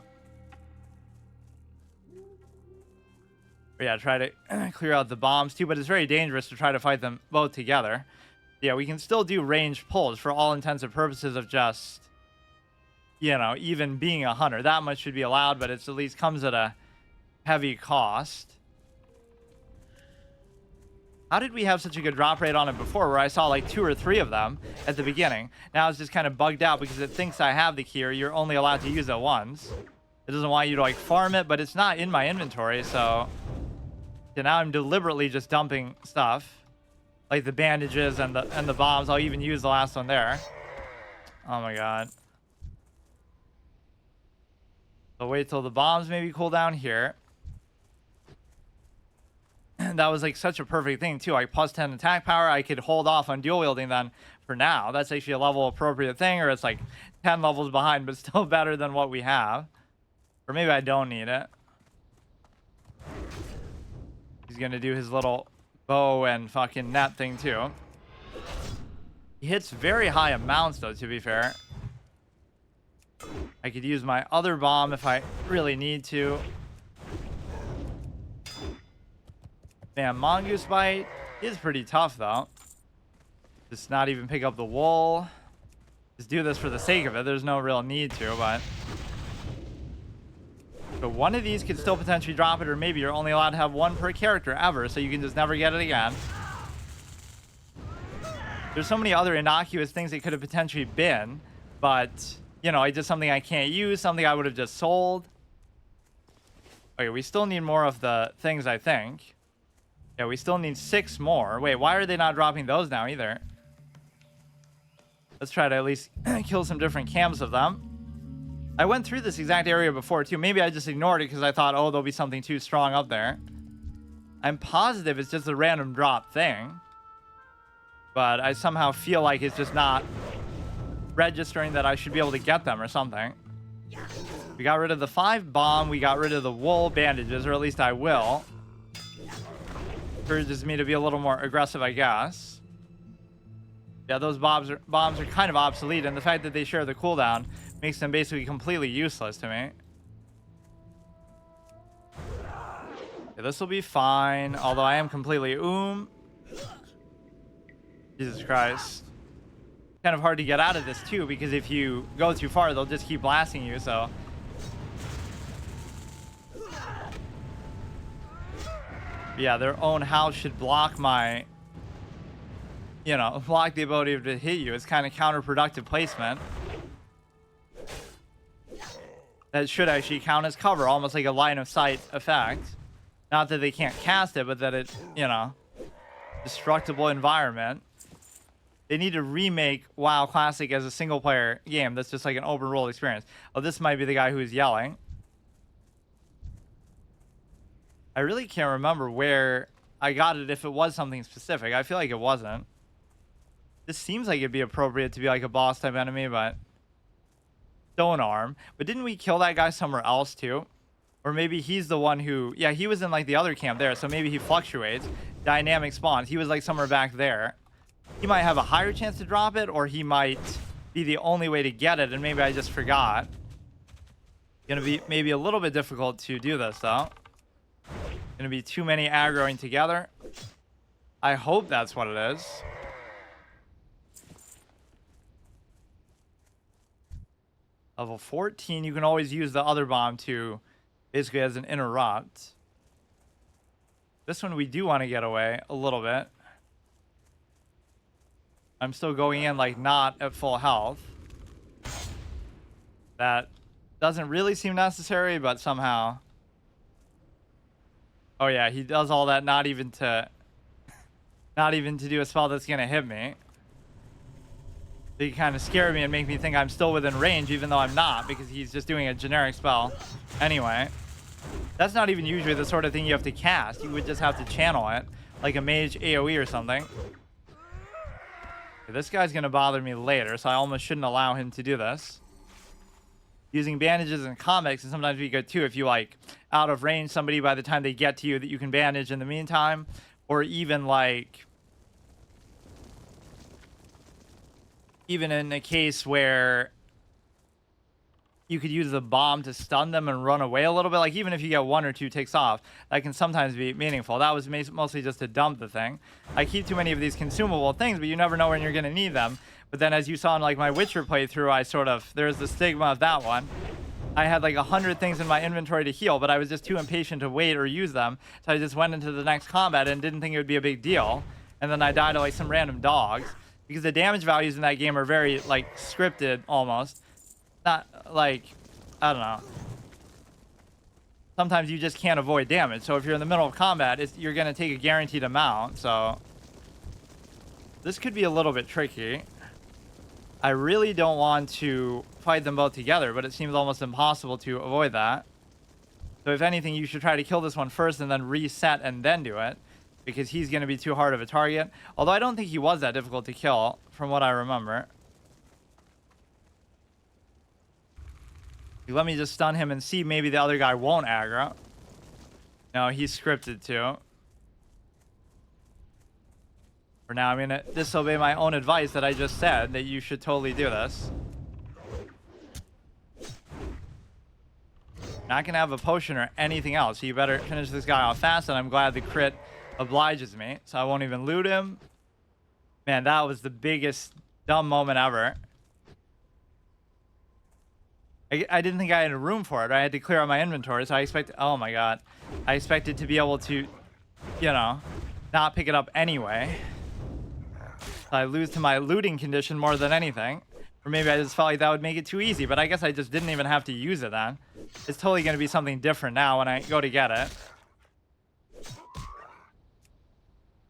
But yeah, try to clear out the bombs too, but it's very dangerous to try to fight them both together. Yeah, we can still do ranged pulls for all intents and purposes of just, you know, even being a hunter. That much should be allowed, but it's at least comes at a heavy cost. How did we have such a good drop rate on it before where I saw like 2 or 3 of them at the beginning? Now it's just kind of bugged out because it thinks I have the key, or you're only allowed to use it once. It doesn't want you to like farm it, but it's not in my inventory, so... So now I'm deliberately just dumping stuff, like the bandages and the bombs. I'll even use the last one there. Oh my god. So wait till the bombs maybe cool down here. That was like such a perfect thing too. Like plus 10 attack power. I could hold off on dual wielding then for now. That's actually a level appropriate thing, or it's like 10 levels behind, but still better than what we have. Or maybe I don't need it. He's gonna do his little bow and fucking net thing too. He hits very high amounts though, to be fair. I could use my other bomb if I really need to. Damn, mongoose bite is pretty tough though. Just not even pick up the wool. Just do this for the sake of it. There's no real need to, but... So one of these could still potentially drop it, or maybe you're only allowed to have 1 per character ever, so you can just never get it again. There's so many other innocuous things it could have potentially been, but, you know, it's just something I can't use, something I would have just sold. Okay, we still need more of the things, I think. Yeah, we still need 6 more. Wait, why are they not dropping those now either? Let's try to at least kill some different camps of them. I went through this exact area before too. Maybe I just ignored it because I thought, oh, there'll be something too strong up there. I'm positive it's just a random drop thing. But I somehow feel like it's just not registering that I should be able to get them or something. We got rid of the 5 bomb. We got rid of the wool bandages, or at least I will. Encourages me to be a little more aggressive, I guess. Yeah, those bombs are kind of obsolete, and the fact that they share the cooldown makes them basically completely useless to me. Yeah, this will be fine, although I am completely Jesus Christ. Kind of hard to get out of this too, because if you go too far, they'll just keep blasting you, so. Yeah, their own house should block my, block the ability to hit you. It's kind of counterproductive placement. That should actually count as cover, almost like a line of sight effect. Not that they can't cast it, but that it, destructible environment. They need to remake WoW Classic as a single player game that's just like an open world experience. Oh, this might be the guy who's yelling. I really can't remember where I got it, if it was something specific. I feel like it wasn't. This seems like it'd be appropriate to be like a boss type enemy, but stone arm. But didn't we kill that guy somewhere else too? Or maybe he's the one who, yeah, he was in like the other camp there, so maybe he fluctuates. Dynamic spawns. He was like somewhere back there. He might have a higher chance to drop it, or he might be the only way to get it, and maybe I just forgot. Gonna be maybe a little bit difficult to do this though. Gonna be too many aggroing together. I hope that's what it is. Level 14, you can always use the other bomb to basically as an interrupt. This one we do want to get away a little bit. I'm still going in like not at full health. That doesn't really seem necessary, but somehow. Oh yeah, he does all that not even to do a spell that's gonna hit me. They kind of scare me and make me think I'm still within range, even though I'm not, because he's just doing a generic spell. Anyway, that's not even usually the sort of thing you have to cast. You would just have to channel it, like a mage AoE or something. Okay, this guy's gonna bother me later, so I almost shouldn't allow him to do this. Using bandages in comics can sometimes be good too if you like out of range somebody by the time they get to you that you can bandage in the meantime, or even like in a case where you could use the bomb to stun them and run away a little bit. Like even if you get 1 or 2 ticks off, that can sometimes be meaningful. That was mostly just to dump the thing. I keep too many of these consumable things, but you never know when you're going to need them. But then as you saw in like my Witcher playthrough, there's the stigma of that one. I had like 100 things in my inventory to heal, but I was just too impatient to wait or use them. So I just went into the next combat and didn't think it would be a big deal. And then I died to like some random dogs. Because the damage values in that game are very like scripted almost. Not like, I don't know. Sometimes you just can't avoid damage. So if you're in the middle of combat, you're going to take a guaranteed amount. So this could be a little bit tricky. I really don't want to fight them both together, but it seems almost impossible to avoid that. So if anything, you should try to kill this one first and then reset and then do it, because he's going to be too hard of a target. Although I don't think he was that difficult to kill, from what I remember. Let me just stun him and see maybe the other guy won't aggro. No, he's scripted to. For now, I'm going to disobey my own advice that I just said, that you should totally do this. Not going to have a potion or anything else, so you better finish this guy off fast, and I'm glad the crit obliges me, so I won't even loot him. Man, that was the biggest dumb moment ever. I didn't think I had room for it. I had to clear out my inventory, so I expected... Oh my god. I expected to be able to, not pick it up anyway. I lose to my looting condition more than anything. Or maybe I just felt like that would make it too easy, but I guess I just didn't even have to use it then. It's totally going to be something different now when I go to get it.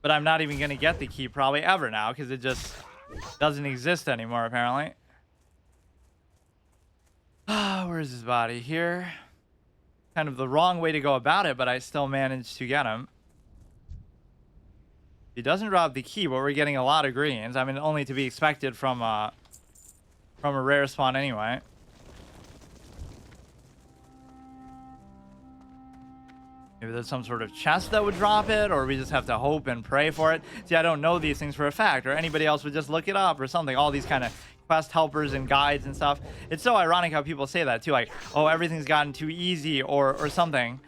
But I'm not even going to get the key probably ever now, because it just doesn't exist anymore, apparently. Where's his body? Here. Kind of the wrong way to go about it, but I still managed to get him. He doesn't drop the key, but we're getting a lot of greens. I mean, only to be expected from a rare spawn anyway. Maybe there's some sort of chest that would drop it, or we just have to hope and pray for it. See, I don't know these things for a fact, or anybody else would just look it up or something. All these kind of quest helpers and guides and stuff. It's so ironic how people say that too, like, oh, everything's gotten too easy or something,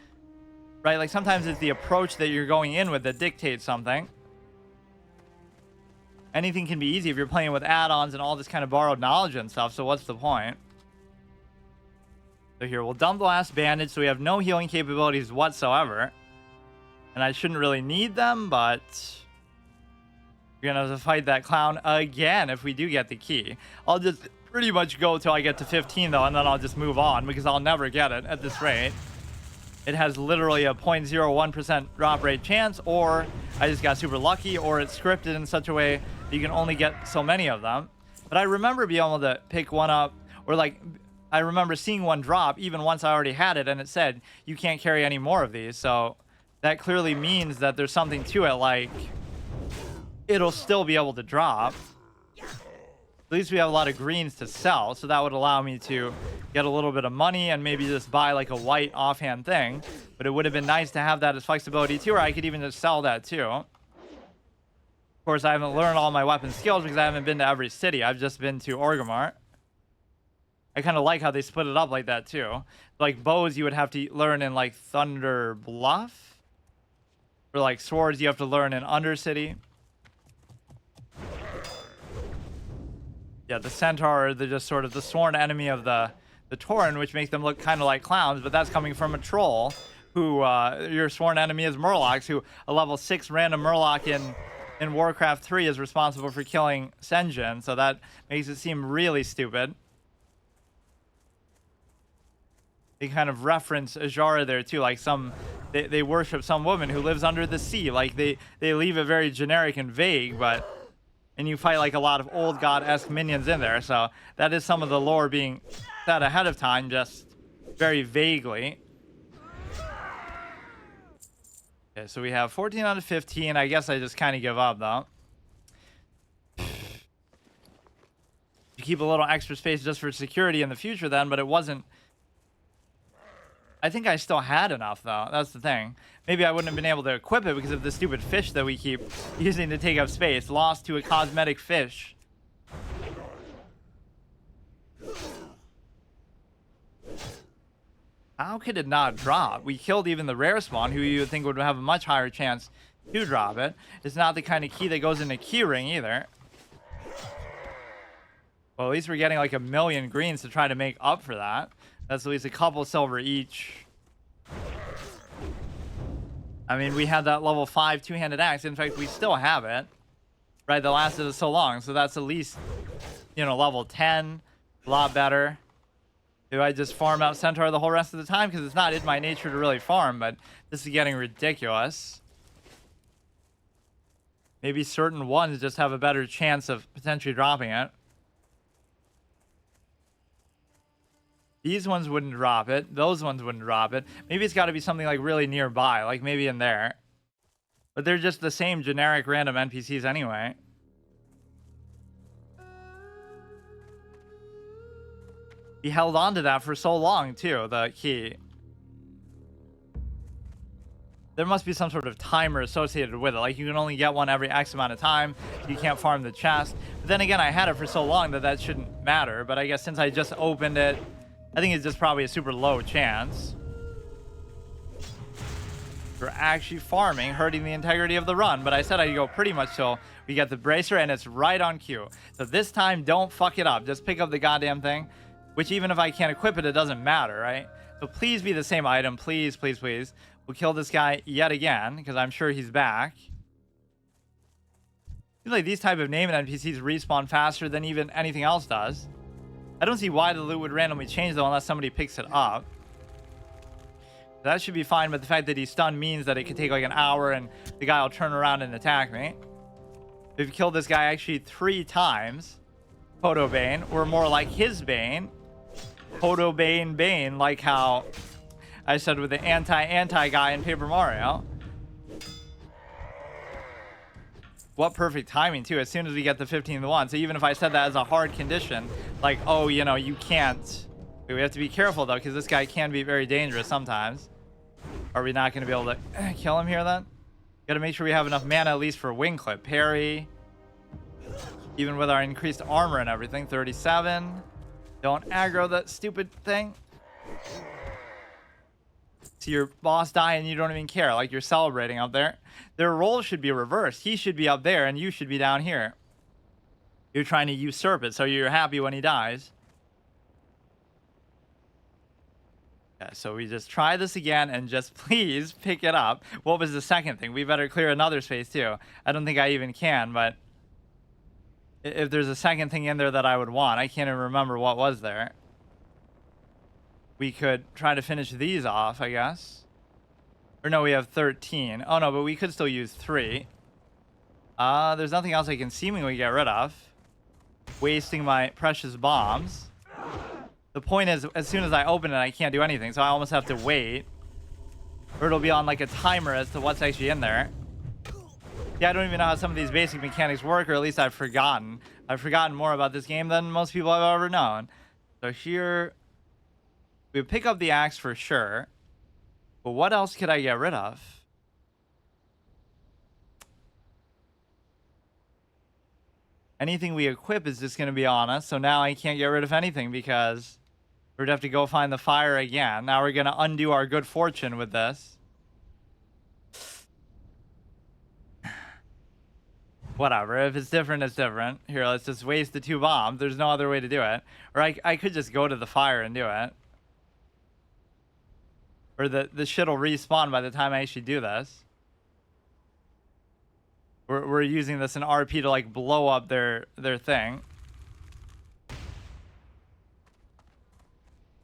right? Like sometimes it's the approach that you're going in with that dictates something. anything can be easy if you're playing with add-ons and all this kind of borrowed knowledge and stuff. So what's the point? So here, we'll dump the last bandage, so we have no healing capabilities whatsoever. And I shouldn't really need them, but we're gonna have to fight that clown again if we do get the key. I'll just pretty much go till I get to 15 though, and then I'll just move on because I'll never get it at this rate. It has literally a 0.01% drop rate chance, or I just got super lucky, or it's scripted in such a way that you can only get so many of them. But I remember being able to pick one up, or like, I remember seeing one drop even once I already had it, and it said, you can't carry any more of these. So that clearly means that there's something to it, like, it'll still be able to drop. At least we have a lot of greens to sell, so that would allow me to get a little bit of money and maybe just buy like a white offhand thing. But it would have been nice to have that as flexibility too, or I could even just sell that too. Of course, I haven't learned all my weapon skills because I haven't been to every city. I've just been to Orgrimmar. I kind of like how they split it up like that too. Like bows you would have to learn in like Thunder Bluff. Or like swords you have to learn in Undercity. Yeah, the centaur, they're just sort of the sworn enemy of the Tauren, which makes them look kind of like clowns, but that's coming from a troll, who, your sworn enemy is Murlocs, who a level 6 random Murloc in Warcraft 3 is responsible for killing Sen'jin, so that makes it seem really stupid. They kind of reference Ajara there too, like they worship some woman who lives under the sea, like they leave it very generic and vague, but... And you fight like a lot of old god-esque minions in there, so that is some of the lore being set ahead of time, just very vaguely. Okay, so we have 14 out of 15. I guess I just kind of give up, though. You keep a little extra space just for security in the future then, but it wasn't... I think I still had enough, though. That's the thing. Maybe I wouldn't have been able to equip it because of the stupid fish that we keep using to take up space. Lost to a cosmetic fish. How could it not drop? We killed even the rare spawn, who you would think would have a much higher chance to drop it. It's not the kind of key that goes in a key ring either. Well, at least we're getting like 1,000,000 greens to try to make up for that. That's at least a couple silver each. I mean, we had that level 5 two-handed axe. In fact, we still have it. Right, that lasted us so long. So that's at least, you know, level 10. A lot better. Do I just farm out Centaur the whole rest of the time? Because it's not in my nature to really farm, but this is getting ridiculous. Maybe certain ones just have a better chance of potentially dropping it. These ones wouldn't drop it. Those ones wouldn't drop it. Maybe it's got to be something like really nearby, like maybe in there. But they're just the same generic random NPCs anyway. He held on to that for so long too, the key. There must be some sort of timer associated with it. Like you can only get one every X amount of time. You can't farm the chest. But then again, I had it for so long that that shouldn't matter. But I guess since I just opened it, I think it's just probably a super low chance. We're actually farming, hurting the integrity of the run. But I said I'd go pretty much till we get the bracer, and it's right on cue. So this time, don't fuck it up. Just pick up the goddamn thing. Which even if I can't equip it, it doesn't matter, right? So please be the same item. Please, please, please. We'll kill this guy yet again, because I'm sure he's back. Seems like these type of named NPCs respawn faster than even anything else does. I don't see why the loot would randomly change, though, unless somebody picks it up. That should be fine, but the fact that he's stunned means that it could take like an hour and the guy will turn around and attack me. We've killed this guy actually 3 times. Photo Bane, or more like his Bane. Photo Bane Bane, like how I said with the anti guy in Paper Mario. What perfect timing, too, as soon as we get the 15th one. So even if I said that as a hard condition, like, oh, you know, you can't. We have to be careful, though, because this guy can be very dangerous sometimes. Are we not going to be able to kill him here, then? Got to make sure we have enough mana, at least for Wing Clip. Parry. Even with our increased armor and everything. 37. Don't aggro that stupid thing. See your boss die and you don't even care. Like you're celebrating up there. Their roles should be reversed. He should be up there and you should be down here. You're trying to usurp it, so you're happy when he dies. Yeah, so we just try this again and just please pick it up. What was the second thing? We better clear another space too. I don't think I even can, but if there's a second thing in there that I would want, I can't even remember what was there. We could try to finish these off, I guess. Or no, we have 13. Oh no, but we could still use 3. There's nothing else I can seemingly get rid of. Wasting my precious bombs. The point is, as soon as I open it, I can't do anything, so I almost have to wait. Or it'll be on like a timer as to what's actually in there. Yeah, I don't even know how some of these basic mechanics work, or at least I've forgotten. I've forgotten more about this game than most people have ever known. So here, we pick up the axe for sure. But what else could I get rid of? Anything we equip is just going to be on us, so now I can't get rid of anything because we're going to have to go find the fire again. Now we're going to undo our good fortune with this. Whatever, if it's different, it's different. Here, let's just waste the 2 bombs. There's no other way to do it. Or I could just go to the fire and do it. Or the shit will respawn by the time I actually do this. We're using this in RP to like blow up their thing.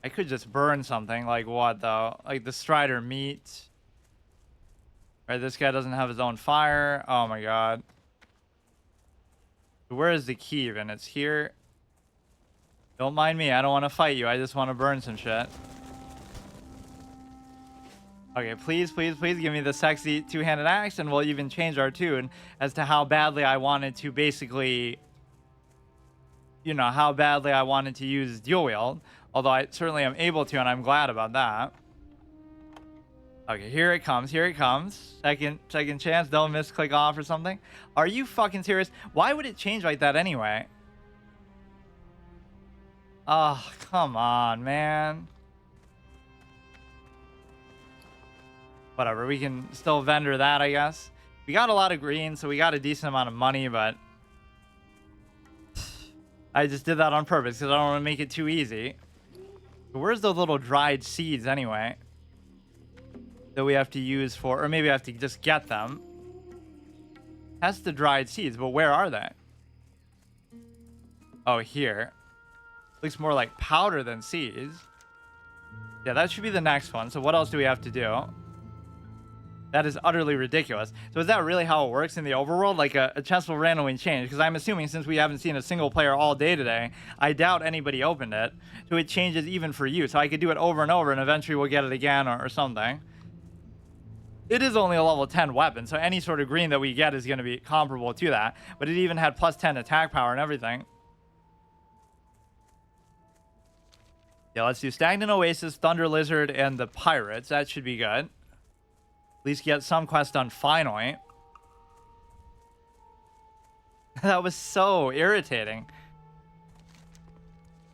I could just burn something. Like what though? Like the Strider meat. Right, this guy doesn't have his own fire. Oh my god. Where is the key even? It's here. Don't mind me. I don't want to fight you. I just want to burn some shit. Okay, please, please, please give me the sexy 2-handed axe, and we'll even change our tune as to how badly I wanted to basically, you know, how badly I wanted to use dual wield. Although I certainly am able to, and I'm glad about that. Okay, here it comes. Here it comes. Second chance. Don't misclick off or something. Are you fucking serious? Why would it change like that anyway? Oh, come on, man. Whatever, we can still vendor that, I guess. We got a lot of green, so we got a decent amount of money, but I just did that on purpose because I don't want to make it too easy. But where's those little dried seeds anyway that we have to use for, or maybe I have to just get them. That's the dried seeds, but where are they? Oh, here. Looks more like powder than seeds. Yeah, that should be the next one. So what else do we have to do? That is utterly ridiculous. So is that really how it works in the overworld? Like a chest will randomly change? Because I'm assuming since we haven't seen a single player all day today, I doubt anybody opened it. So it changes even for you. So I could do it over and over and eventually we'll get it again or something. It is only a level 10 weapon, so any sort of green that we get is going to be comparable to that. But it even had plus 10 attack power and everything. Yeah, let's do Stagnant Oasis, Thunder Lizard, and the Pirates. That should be good. At least get some quest done finally. That was so irritating.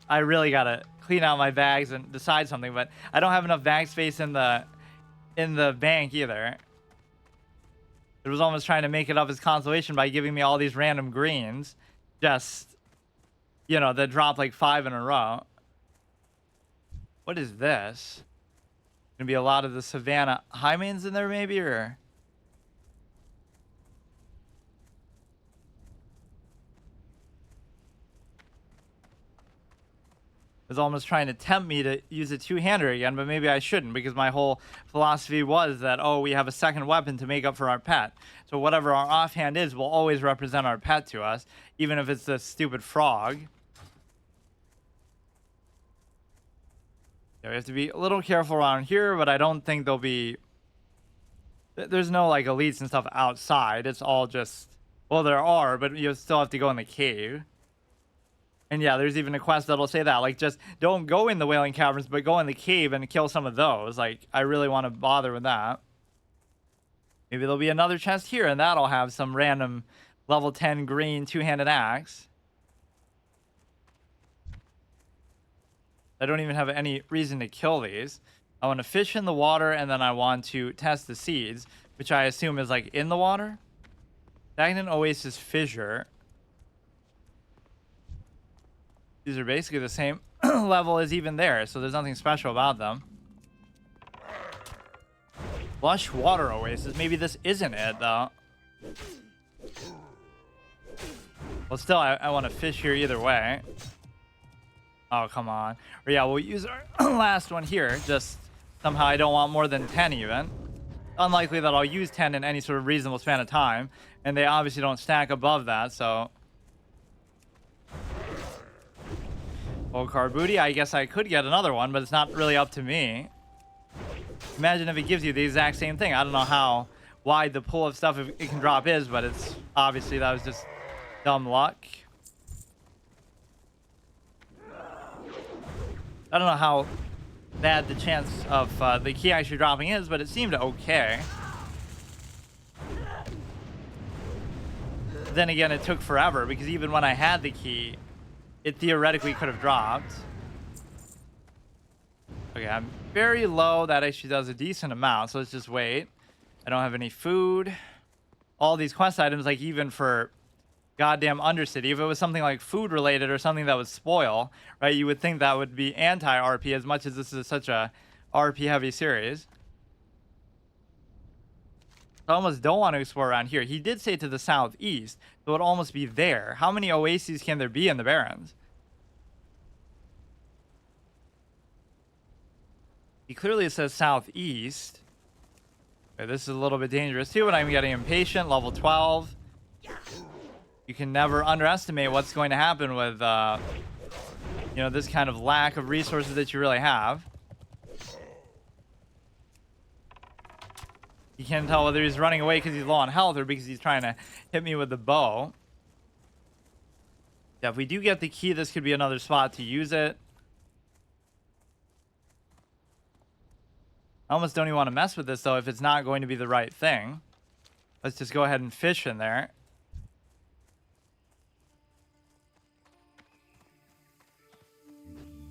I really gotta clean out my bags and decide something, but I don't have enough bag space in the bank either. It was almost trying to make it up as consolation by giving me all these random greens. Just, you know, that drop like 5 in a row. What is this? Gonna be a lot of the Savannah Hymains in there maybe, or? Was almost trying to tempt me to use a 2-hander again, but maybe I shouldn't because my whole philosophy was that, oh, we have a second weapon to make up for our pet. So whatever our offhand is will always represent our pet to us, even if it's the stupid frog. Yeah, we have to be a little careful around here, but I don't think there'll be... There's no, like, elites and stuff outside. It's all just... Well, there are, but you still have to go in the cave. And yeah, there's even a quest that'll say that. Like, just don't go in the Wailing Caverns, but go in the cave and kill some of those. Like, I really want to bother with that. Maybe there'll be another chest here, and that'll have some random level 10 green 2-handed axe. I don't even have any reason to kill these. I want to fish in the water, and then I want to test the seeds, which I assume is like in the water. Stagnant Oasis Fissure. These are basically the same level as even there, so there's nothing special about them. Lush water oasis. Maybe this isn't it, though. Well, still, I want to fish here either way. Oh, come on. Or yeah, we'll use our last one here. Just somehow I don't want more than 10 even. Unlikely that I'll use 10 in any sort of reasonable span of time. And they obviously don't stack above that, so... Old card booty. I guess I could get another one, but it's not really up to me. Imagine if it gives you the exact same thing. I don't know how wide the pool of stuff it can drop is, but it's obviously that was just dumb luck. I don't know how bad the chance of the key actually dropping is, but it seemed okay. Then again, it took forever because even when I had the key, it theoretically could have dropped. Okay, I'm very low. That actually does a decent amount, so let's just wait. I don't have any food. All these quest items, like even for goddamn Undercity, if it was something like food related or something that would spoil, right, you would think that would be anti-RP as much as this is such a RP heavy series. I almost don't want to explore around here. He did say to the southeast, so it would almost be there. How many oases can there be in the Barrens? He clearly says southeast. Okay, this is a little bit dangerous too, but I'm getting impatient. Level 12. You can never underestimate what's going to happen with, you know, this kind of lack of resources that you really have. You can't tell whether he's running away because he's low on health or because he's trying to hit me with the bow. Yeah, if we do get the key, this could be another spot to use it. I almost don't even want to mess with this, though, if it's not going to be the right thing. Let's just go ahead and fish in there.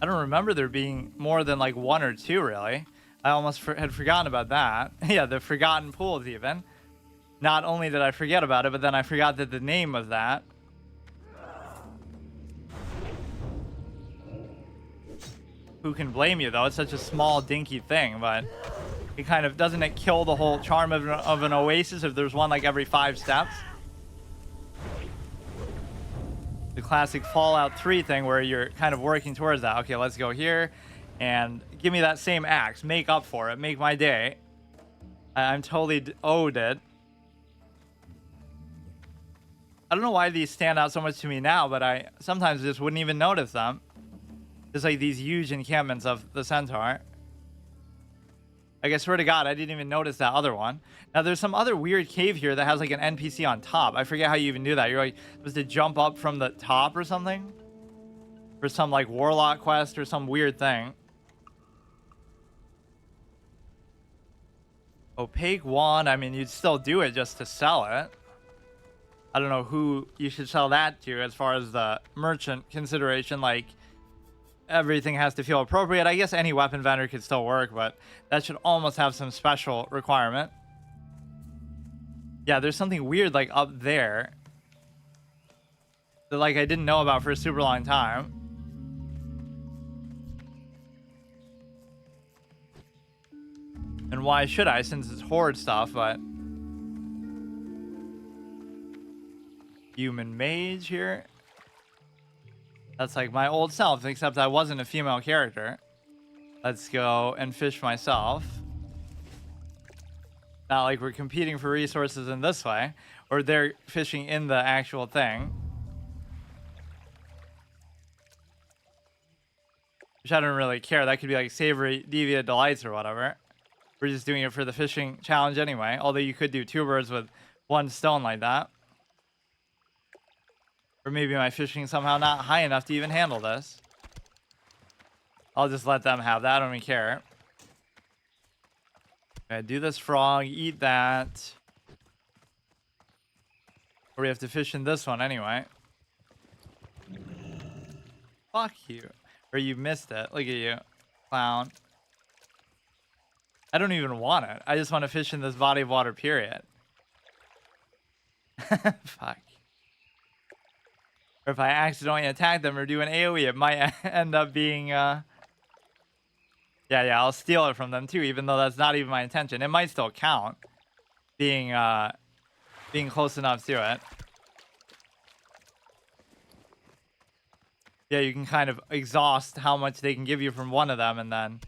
I don't remember there being more than like one or two, really. I almost had forgotten about that. Yeah, the forgotten pools even. Not only did I forget about it, but then I forgot that the name was that. Who can blame you, though? It's such a small, dinky thing, but it kind of, doesn't it kill the whole charm of an oasis if there's one like every 5 steps? The classic Fallout 3 thing where you're kind of working towards that. Okay, let's go here and give me that same axe. Make up for it. Make my day. I'm totally owed it. I don't know why these stand out so much to me now, but I sometimes just wouldn't even notice them. Just like these huge encampments of the centaur. Like, I swear to God, I didn't even notice that other one. Now, there's some other weird cave here that has like an NPC on top. I forget how you even do that. You're like supposed to jump up from the top or something? For some like warlock quest or some weird thing. Opaque wand. I mean, you'd still do it just to sell it. I don't know who you should sell that to as far as the merchant consideration. Like, everything has to feel appropriate. I guess any weapon vendor could still work, but that should almost have some special requirement. Yeah, there's something weird like up there that like I didn't know about for a super long time. And why should I, since it's horde stuff, but... Human mage here. That's like my old self, except I wasn't a female character. Let's go and fish myself. Not like we're competing for resources in this way, or they're fishing in the actual thing. Which I don't really care. That could be like Savory Deviant Delights or whatever. We're just doing it for the fishing challenge anyway. Although you could do 2 birds with 1 stone like that. Or maybe my fishing somehow not high enough to even handle this. I'll just let them have that. I don't even care. Okay, do this frog. Eat that. Or we have to fish in this one anyway. Fuck you. Or you missed it. Look at you. Clown. I don't even want it. I just want to fish in this body of water, period. Fuck. Or if I accidentally attack them or do an AoE, it might end up being yeah, I'll steal it from them too, even though that's not even my intention. It might still count being being close enough to it. Yeah, you can kind of exhaust how much they can give you from one of them, and then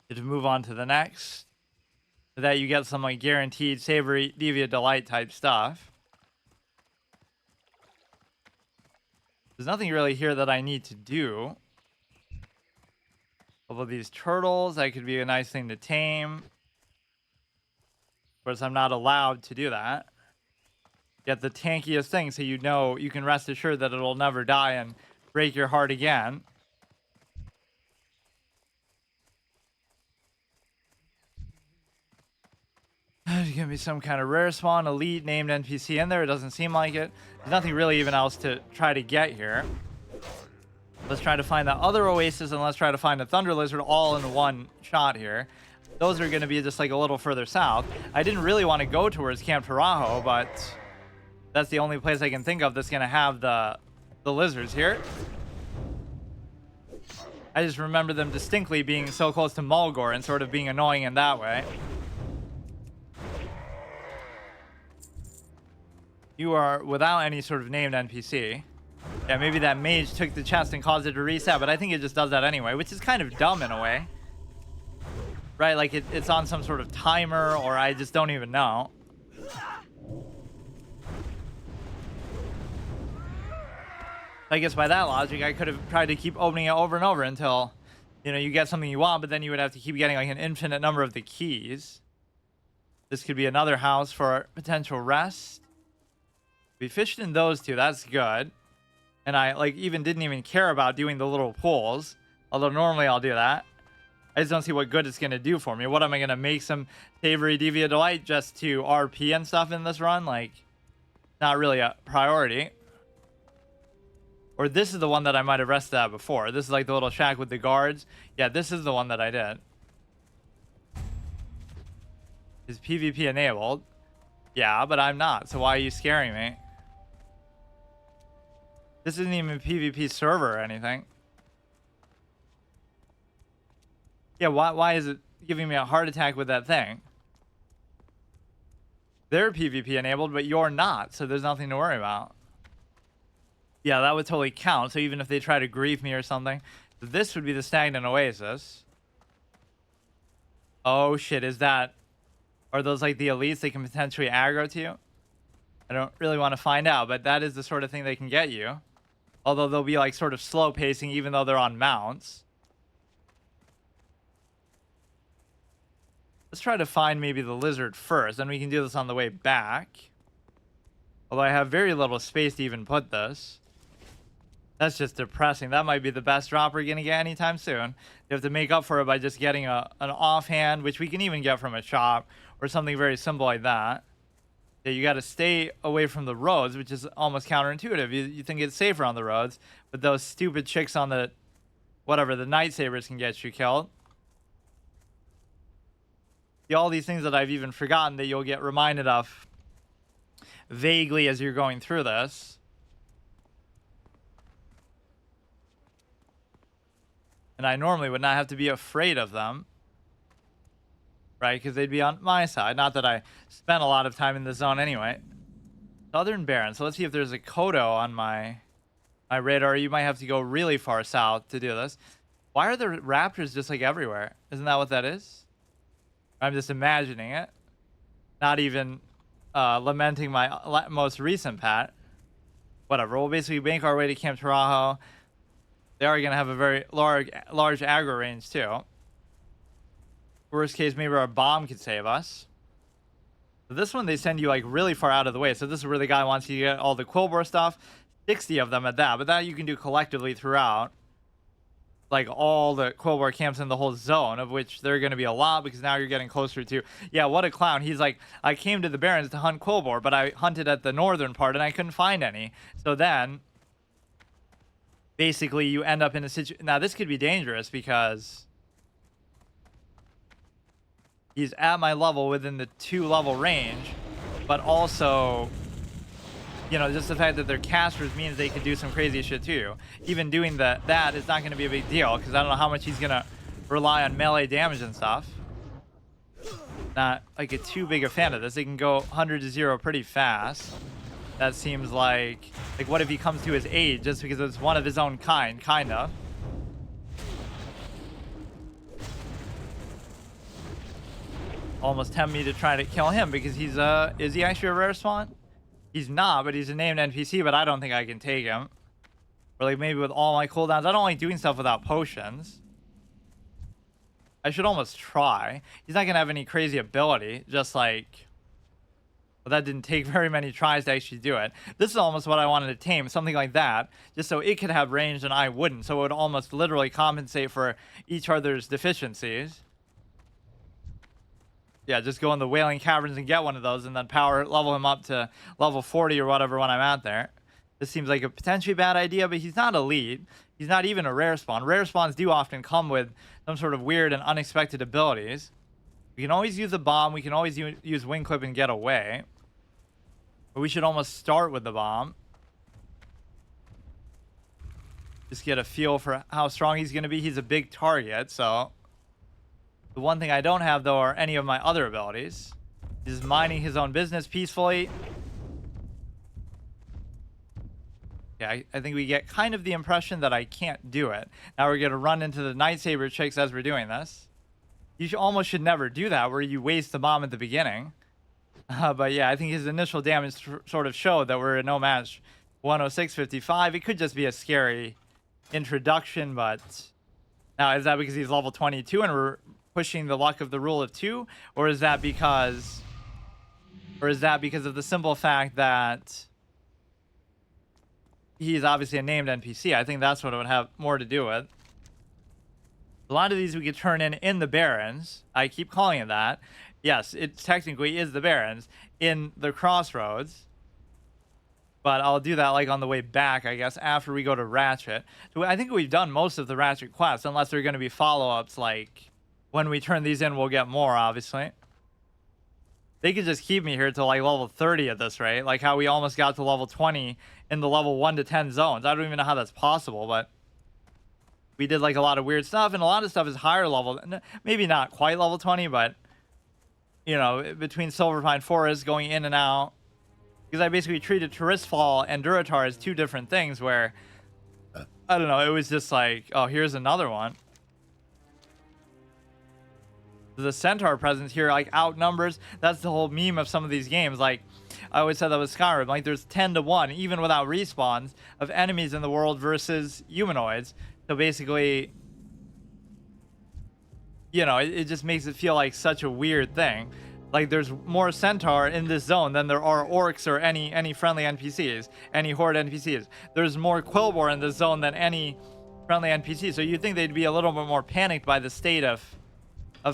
just move on to the next. So that you get some like guaranteed savory deviant delight type stuff. There's nothing really here that I need to do. Although these turtles, that could be a nice thing to tame. Of course, I'm not allowed to do that. Get the tankiest thing so you know you can rest assured that it'll never die and break your heart again. There's gonna be some kind of rare spawn, elite named NPC in there. It doesn't seem like it. There's nothing really even else to try to get here. Let's try to find that other oasis, and let's try to find a thunder lizard all in one shot here. Those are going to be just like a little further south. I didn't really want to go towards Camp Tarajo, but that's the only place I can think of that's going to have the lizards here. I just remember them distinctly being so close to Mulgore and sort of being annoying in that way. You are without any sort of named NPC. Yeah, maybe that mage took the chest and caused it to reset, but I think it just does that anyway, which is kind of dumb in a way. Right, like it's on some sort of timer, or I just don't even know. I guess by that logic, I could have tried to keep opening it over and over until, you know, you get something you want, but then you would have to keep getting like an infinite number of the keys. This could be another house for potential rest. We fished in those two, that's good. And I like even didn't even care about doing the little pools, although normally I'll do that. I just don't see what good it's going to do for me. What am I going to make some savory deviant delight just to RP and stuff in this run? Like, not really a priority. Or this is the one that I might have rested at before. This is like the little shack with the guards. Yeah, this is the one that I did. Is PvP enabled? Yeah, but I'm not. So why are you scaring me? This isn't even a PvP server or anything. Yeah, why is it giving me a heart attack with that thing? They're PvP enabled, but you're not, so there's nothing to worry about. Yeah, that would totally count. So even if they try to grief me or something, this would be the stagnant oasis. Oh shit, is that... Are those like the elites they can potentially aggro to you? I don't really want to find out, but that is the sort of thing they can get you. Although they'll be like sort of slow pacing even though they're on mounts. Let's try to find maybe the lizard first, then we can do this on the way back. Although I have very little space to even put this. That's just depressing. That might be the best drop we're going to get anytime soon. You have to make up for it by just getting an offhand, which we can even get from a shop, or something very simple like that. Yeah, you got to stay away from the roads, which is almost counterintuitive. You think it's safer on the roads, but those stupid chicks on the, whatever, the night sabers can get you killed. See, all these things that I've even forgotten that you'll get reminded of vaguely as you're going through this. And I normally would not have to be afraid of them. Right? Because they'd be on my side. Not that I spent a lot of time in the zone anyway. Southern Baron. So let's see if there's a Kodo on my radar. You might have to go really far south to do this. Why are the raptors just like everywhere? Isn't that what that is? I'm just imagining it. Not even lamenting my most recent pat. Whatever. We'll basically make our way to Camp Tarajo. They are going to have a very large aggro range too. Worst case, maybe our bomb could save us. But this one, they send you like really far out of the way. So this is where the guy wants you to get all the Quillbore stuff. 60 of them at that. But that you can do collectively throughout. Like all the Quillbore camps in the whole zone, of which there are going to be a lot because now you're getting closer to... Yeah, what a clown. He's like, I came to the Barrens to hunt Quillbore, but I hunted at the northern part and I couldn't find any. So then, basically, you end up in a situation... Now, this could be dangerous because... He's at my level within the 2-level range, but also You know, just the fact that they're casters means they could do some crazy shit to you. Even doing that is not going to be a big deal because I don't know how much he's going to rely on melee damage and stuff. Not like a too big a fan of this. They can go 100 to 0 pretty fast. That seems like what if he comes to his aid just because it's one of his own kind of. Almost tempt me to try to kill him because he's is he actually a rare spawn? He's not, but he's a named NPC, but I don't think I can take him. Or like maybe with all my cooldowns. I don't like doing stuff without potions. I should almost try. He's not gonna have any crazy ability, just like, well, that didn't take very many tries to actually do it. This is almost what I wanted to tame, something like that, just so it could have range and I wouldn't. So it would almost literally compensate for each other's deficiencies. Yeah, just go in the Wailing Caverns and get one of those and then power level him up to level 40 or whatever when I'm out there. This seems like a potentially bad idea, but he's not elite. He's not even a rare spawn. Rare spawns do often come with some sort of weird and unexpected abilities. We can always use a bomb. We can always use wing clip and get away. But we should almost start with the bomb. Just get a feel for how strong he's going to be. He's a big target, so... The one thing I don't have, though, are any of my other abilities. He's minding his own business peacefully. Yeah, I think we get kind of the impression that I can't do it. Now we're going to run into the Nightsaber chicks as we're doing this. You almost should never do that, where you waste the bomb at the beginning. But yeah, I think his initial damage sort of showed that we're a no match 106.55. It could just be a scary introduction, but... Now, is that because he's level 22 and we're pushing the luck of the rule of 2? Or is that because of the simple fact that he's obviously a named NPC? I think that's what it would have more to do with. A lot of these we could turn in the Barrens. I keep calling it that. Yes, it technically is the Barrens in the Crossroads. But I'll do that like on the way back, I guess, after we go to Ratchet. So I think we've done most of the Ratchet quests, unless there are going to be follow-ups, like when we turn these in, we'll get more, obviously. They could just keep me here till like level 30 at this rate, like how we almost got to level 20 in the level 1 to 10 zones. I don't even know how that's possible, but we did like a lot of weird stuff, and a lot of stuff is higher level. Maybe not quite level 20, but, you know, between Silverpine Forest going in and out. Because I basically treated Turistfall and Durotar as two different things where, I don't know, it was just like, oh, here's another one. The centaur presence here, like, outnumbers. That's the whole meme of some of these games. Like, I always said that with Skyrim. Like, there's 10 to 1, even without respawns, of enemies in the world versus humanoids. So basically, you know, it just makes it feel like such a weird thing. Like, there's more centaur in this zone than there are orcs or any friendly NPCs, any horde NPCs. There's more quillbore in this zone than any friendly NPC. So you'd think they'd be a little bit more panicked by the state of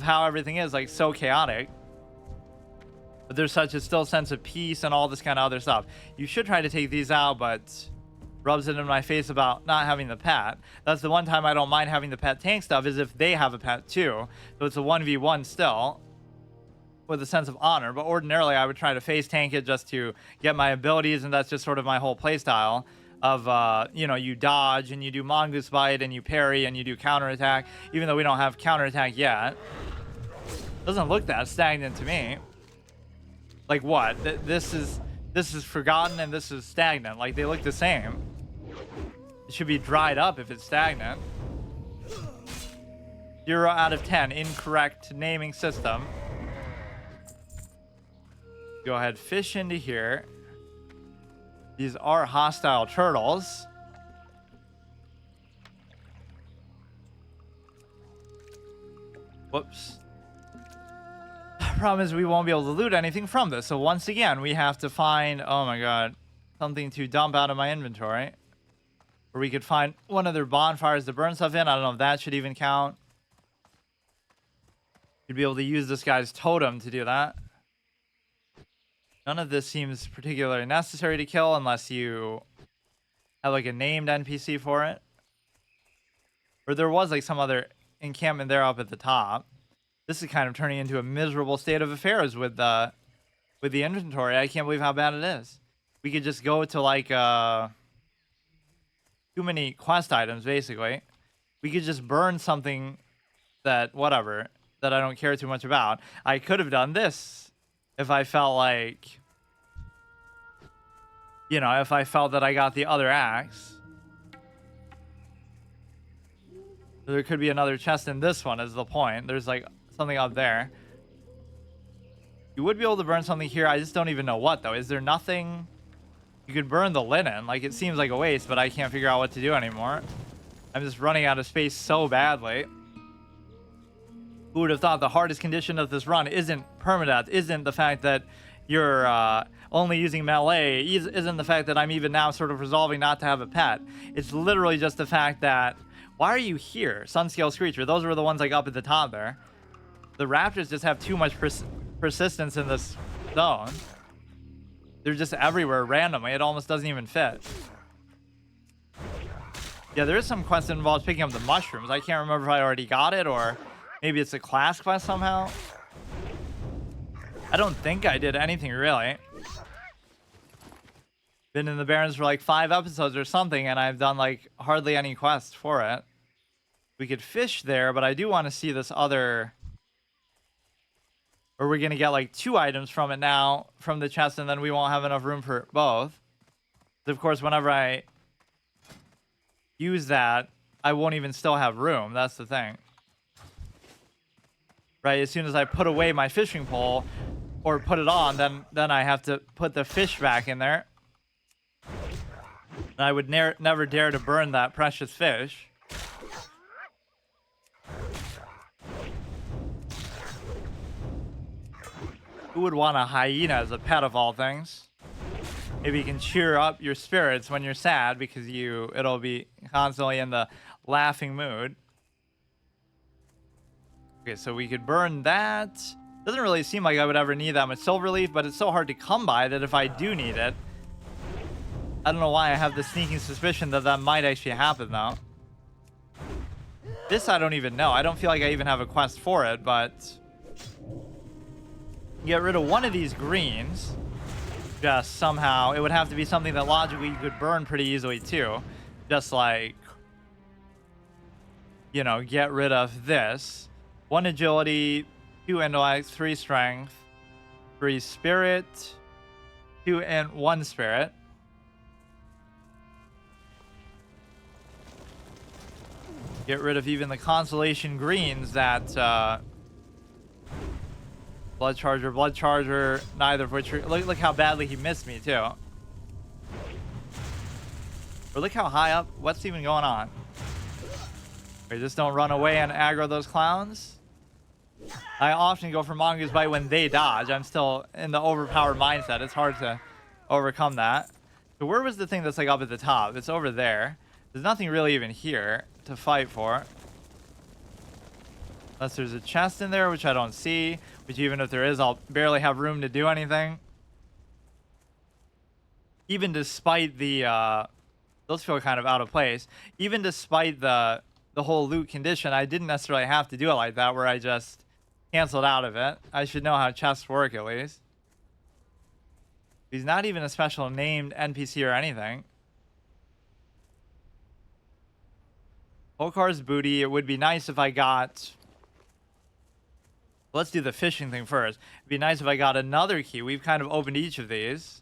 how everything is, like, so chaotic. But there's such a still sense of peace and all this kind of other stuff. You should try to take these out, but rubs it in my face about not having the pet. That's the one time I don't mind having the pet tank stuff, is if they have a pet too. So it's a 1v1 still, with a sense of honor. But ordinarily I would try to face tank it just to get my abilities, and that's just sort of my whole playstyle of you know, you dodge and you do mongoose bite and you parry and you do counterattack, even though we don't have counterattack yet. Doesn't look that stagnant to me. Like, what? This is forgotten and this is stagnant. Like, they look the same. It should be dried up if it's stagnant. 0 out of 10, incorrect naming system. Go ahead, fish into here. These are hostile turtles. Whoops. Problem is we won't be able to loot anything from this. So once again, we have to find, oh my god, something to dump out of my inventory. Or we could find one of their bonfires to burn stuff in. I don't know if that should even count. You'd be able to use this guy's totem to do that. None of this seems particularly necessary to kill unless you have like a named NPC for it. Or there was like some other encampment there up at the top. This is kind of turning into a miserable state of affairs with the inventory. I can't believe how bad it is. we could just go to like too many quest items basically. We could just burn something that whatever that I don't care too much about. I could have done this if I felt like, you know, if I felt that I got the other axe. There could be another chest in this one is the point. There's like something up there. You would be able to burn something here. I just don't even know what though. Is there nothing? You could burn the linen. Like it seems like a waste, but I can't figure out what to do anymore. I'm just running out of space so badly. Who would have thought the hardest condition of this run isn't permadeath, isn't the fact that you're only using melee, isn't the fact that I'm even now sort of resolving not to have a pet. It's literally just the fact that, why are you here? Sunscale Screecher, those were the ones like up at the top there. The raptors just have too much persistence in this zone. They're just everywhere randomly. It almost doesn't even fit. Yeah, there is some quest that involves picking up the mushrooms. I can't remember if I already got it or maybe it's a class quest somehow. I don't think I did anything really. Been in the Barrens for like 5 episodes or something, and I've done like hardly any quests for it. We could fish there, but I do want to see this other... Or we're going to get like 2 items from it now, from the chest, and then we won't have enough room for both. Of course, whenever I use that, I won't even still have room. That's the thing. Right, as soon as I put away my fishing pole, or put it on, then I have to put the fish back in there. And I would never dare to burn that precious fish. Who would want a hyena as a pet of all things? Maybe you can cheer up your spirits when you're sad because it'll be constantly in the laughing mood. Okay, so we could burn that. Doesn't really seem like I would ever need that much silver leaf, but it's so hard to come by that if I do need it, I don't know why I have the sneaking suspicion that that might actually happen though. This I don't even know. I don't feel like I even have a quest for it, but get rid of one of these greens. Just somehow, it would have to be something that logically you could burn pretty easily too. Just like, you know, get rid of this. 1 agility, 2 intellect, 3 strength, 3 spirit, 2 and 1 spirit. Get rid of even the constellation greens that blood charger, neither of which look how badly he missed me too. Or look how high up. What's even going on? Okay, just don't run away and aggro those clowns. I often go for Mongoose Bite when they dodge. I'm still in the overpowered mindset. It's hard to overcome that. So where was the thing that's like up at the top? It's over there. There's nothing really even here to fight for. Unless there's a chest in there, which I don't see. Which even if there is, I'll barely have room to do anything. Even despite the... those feel kind of out of place. Even despite the whole loot condition, I didn't necessarily have to do it like that, where I just canceled out of it. I should know how chests work at least. He's not even a special named NPC or anything. Holkar's booty. It would be nice if I got... Let's do the fishing thing first. It'd be nice if I got another key. We've kind of opened each of these.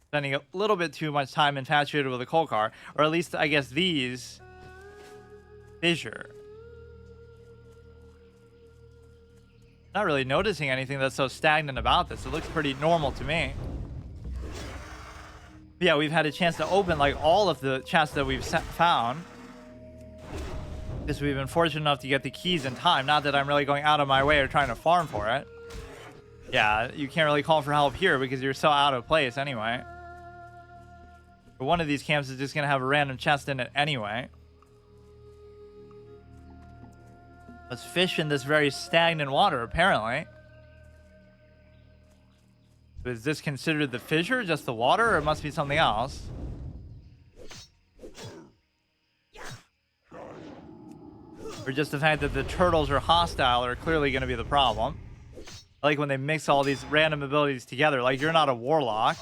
Spending a little bit too much time infatuated with a coal car. Or at least, I guess, these... Fissure. Not really noticing anything that's so stagnant about this. It looks pretty normal to me. But yeah, we've had a chance to open like all of the chests that we've found. Because we've been fortunate enough to get the keys in time. Not that I'm really going out of my way or trying to farm for it. Yeah, you can't really call for help here because you're so out of place anyway. But one of these camps is just going to have a random chest in it anyway. Let's fish in this very stagnant water, apparently. But is this considered the fissure, just the water, or it must be something else? Or just the fact that the turtles are hostile are clearly going to be the problem. I like when they mix all these random abilities together. Like, you're not a warlock.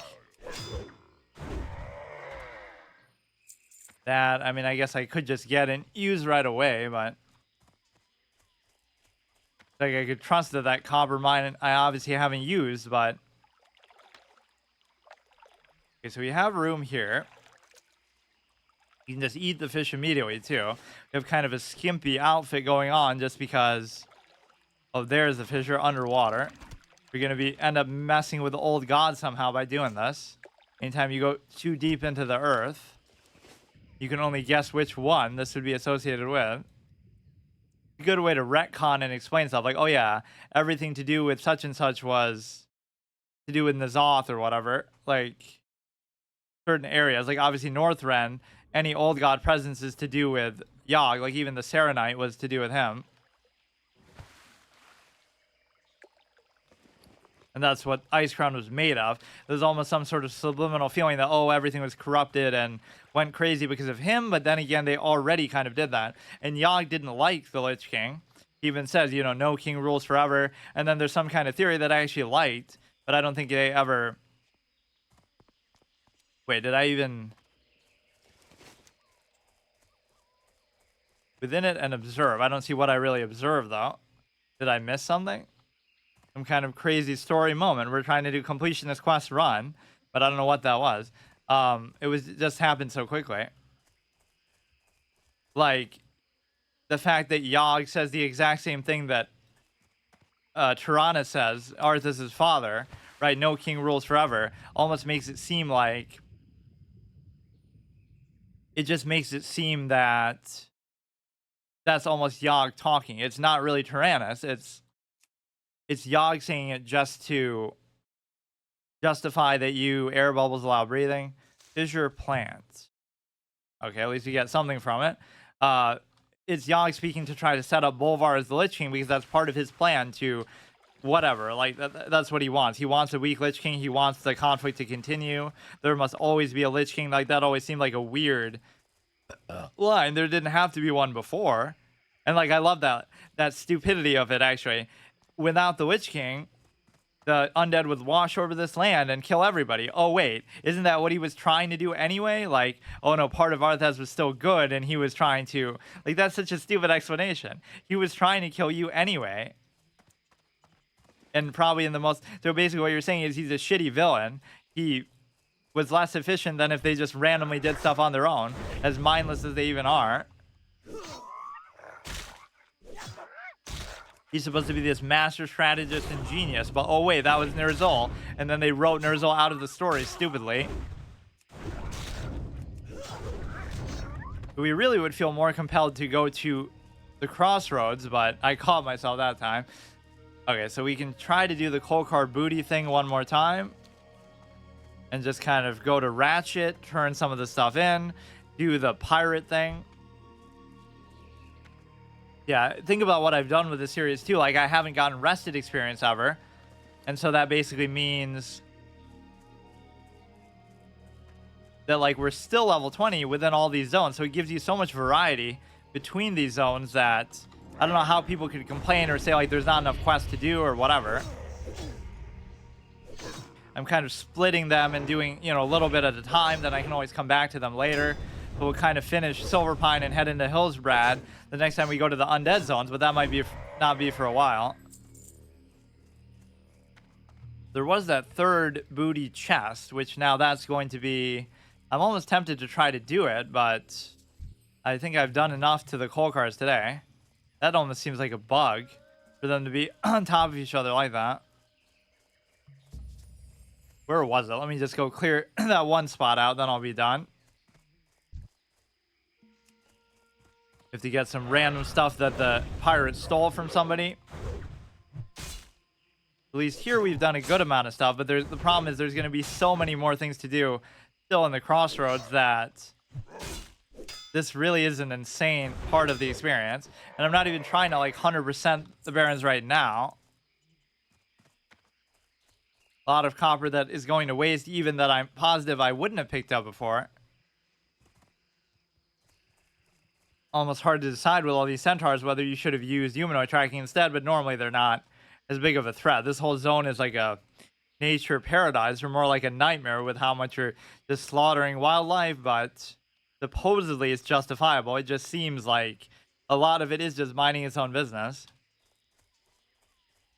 That, I mean, I guess I could just get and use right away, but like I could trust that copper mine I obviously haven't used, but okay, so we have room here. You can just eat the fish immediately too. We have kind of a skimpy outfit going on just because there's the fish are underwater. You're gonna end up messing with the old god somehow by doing this. Anytime you go too deep into the earth, you can only guess which one this would be associated with. A good way to retcon and explain stuff like, oh yeah, everything to do with such and such was to do with Nazoth or whatever. Like certain areas, like obviously Northrend, any old god presence is to do with Yogg. Like even the Serenite was to do with him. And that's what Ice Crown was made of. There's almost some sort of subliminal feeling that, oh, everything was corrupted and went crazy because of him. But then again, they already kind of did that. And Yogg didn't like the Lich King. He even says, you know, no king rules forever. And then there's some kind of theory that I actually liked, but I don't think they ever... Wait, did I even... Within it and observe. I don't see what I really observed, though. Did I miss something? Some kind of crazy story moment. We're trying to do completionist quest run, but I don't know what that was. It just happened so quickly. Like the fact that Yogg says the exact same thing that Tirana says, Arthas' father, right? No king rules forever, almost makes it seem like it just makes it seem that that's almost Yogg talking. It's not really Tyrannus. It's Yogg saying it just to justify that you air bubbles allow breathing. Fissure plant. Okay, at least you get something from it. It's Yogg speaking to try to set up Bolvar as the Lich King because that's part of his plan to whatever. Like that's what he wants. He wants a weak Lich King. He wants the conflict to continue. There must always be a Lich King. Like that always seemed like a weird line. There didn't have to be one before. And like I love that stupidity of it actually. Without the Lich King, the undead would wash over this land and kill everybody. Oh, wait. Isn't that what he was trying to do anyway? Like, oh no, part of Arthas was still good and he was trying to... Like, that's such a stupid explanation. He was trying to kill you anyway. And probably in the most... So basically what you're saying is he's a shitty villain. He was less efficient than if they just randomly did stuff on their own, as mindless as they even are. He's supposed to be this master strategist and genius, but oh wait, that was Ner'zhul, and then they wrote Ner'zhul out of the story stupidly. We really would feel more compelled to go to the crossroads, but I caught myself that time. Okay, so we can try to do the Kolkar booty thing one more time. And just kind of go to Ratchet, turn some of the stuff in, do the pirate thing. Yeah, think about what I've done with this series too. Like, I haven't gotten rested experience ever. And so that basically means that, like, we're still level 20 within all these zones. So it gives you so much variety between these zones that I don't know how people could complain or say, like, there's not enough quests to do or whatever. I'm kind of splitting them and doing, you know, a little bit at a time. Then I can always come back to them later. But we'll kind of finish Silverpine and head into Hillsbrad the next time we go to the undead zones, but that might not be for a while. There was that third booty chest, which now that's going to be... I'm almost tempted to try to do it, but I think I've done enough to the Kolkars today. That almost seems like a bug for them to be on top of each other like that. Where was it? Let me just go clear that one spot out, then I'll be done. If to get some random stuff that the pirates stole from somebody. At least here we've done a good amount of stuff, but the problem is there's going to be so many more things to do still in the crossroads that this really is an insane part of the experience. And I'm not even trying to like 100% the Barrens right now. A lot of copper that is going to waste, even that I'm positive I wouldn't have picked up before. Almost hard to decide with all these centaurs whether you should have used humanoid tracking instead, but normally they're not as big of a threat. This whole zone is like a nature paradise, or more like a nightmare with how much you're just slaughtering wildlife, but supposedly it's justifiable. It just seems like a lot of it is just minding its own business.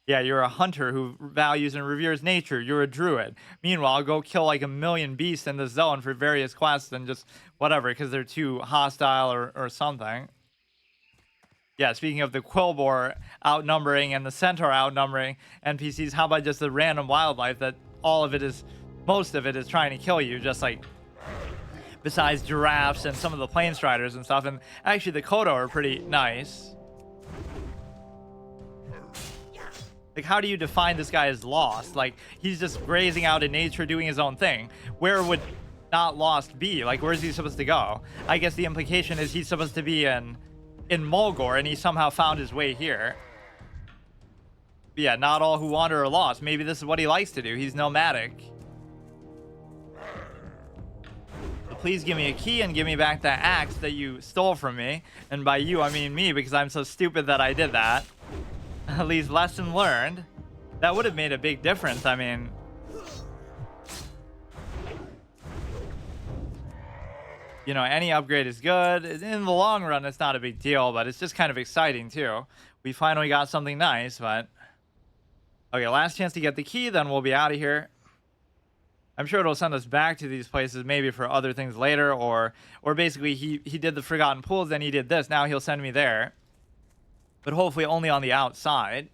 Yeah, you're a hunter who values and reveres nature. You're a druid. Meanwhile, I'll go kill like a million beasts in the zone for various quests and just whatever because they're too hostile or something. Yeah, speaking of the Quillboar outnumbering and the Centaur outnumbering NPCs, how about just the random wildlife that most of it is trying to kill you, just like besides giraffes and some of the plainstriders and stuff. And actually the Kodo are pretty nice. Like, how do you define this guy as lost? Like, he's just grazing out in nature, doing his own thing. Where would not lost be? Like, where's he supposed to go? I guess the implication is he's supposed to be in Mulgore, and he somehow found his way here. But yeah, not all who wander are lost. Maybe this is what he likes to do. He's nomadic. So please give me a key and give me back that axe that you stole from me. And by you, I mean me, because I'm so stupid that I did that. At least lesson learned. That would have made a big difference. I mean, you know, any upgrade is good. In the long run, it's not a big deal, but it's just kind of exciting too. We finally got something nice, but okay, last chance to get the key, then we'll be out of here. I'm sure it'll send us back to these places, maybe for other things later, or basically he did the Forgotten Pools, then he did this. Now he'll send me there. But hopefully only on the outside.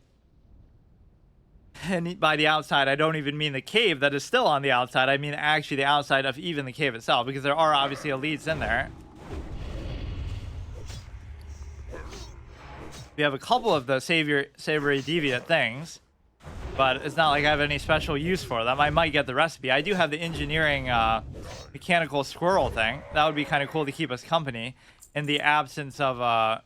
And by the outside, I don't even mean the cave that is still on the outside. I mean actually the outside of even the cave itself, because there are obviously elites in there. We have a couple of the savory deviant things, but it's not like I have any special use for them. I might get the recipe. I do have the engineering mechanical squirrel thing. That would be kind of cool to keep us company in the absence of...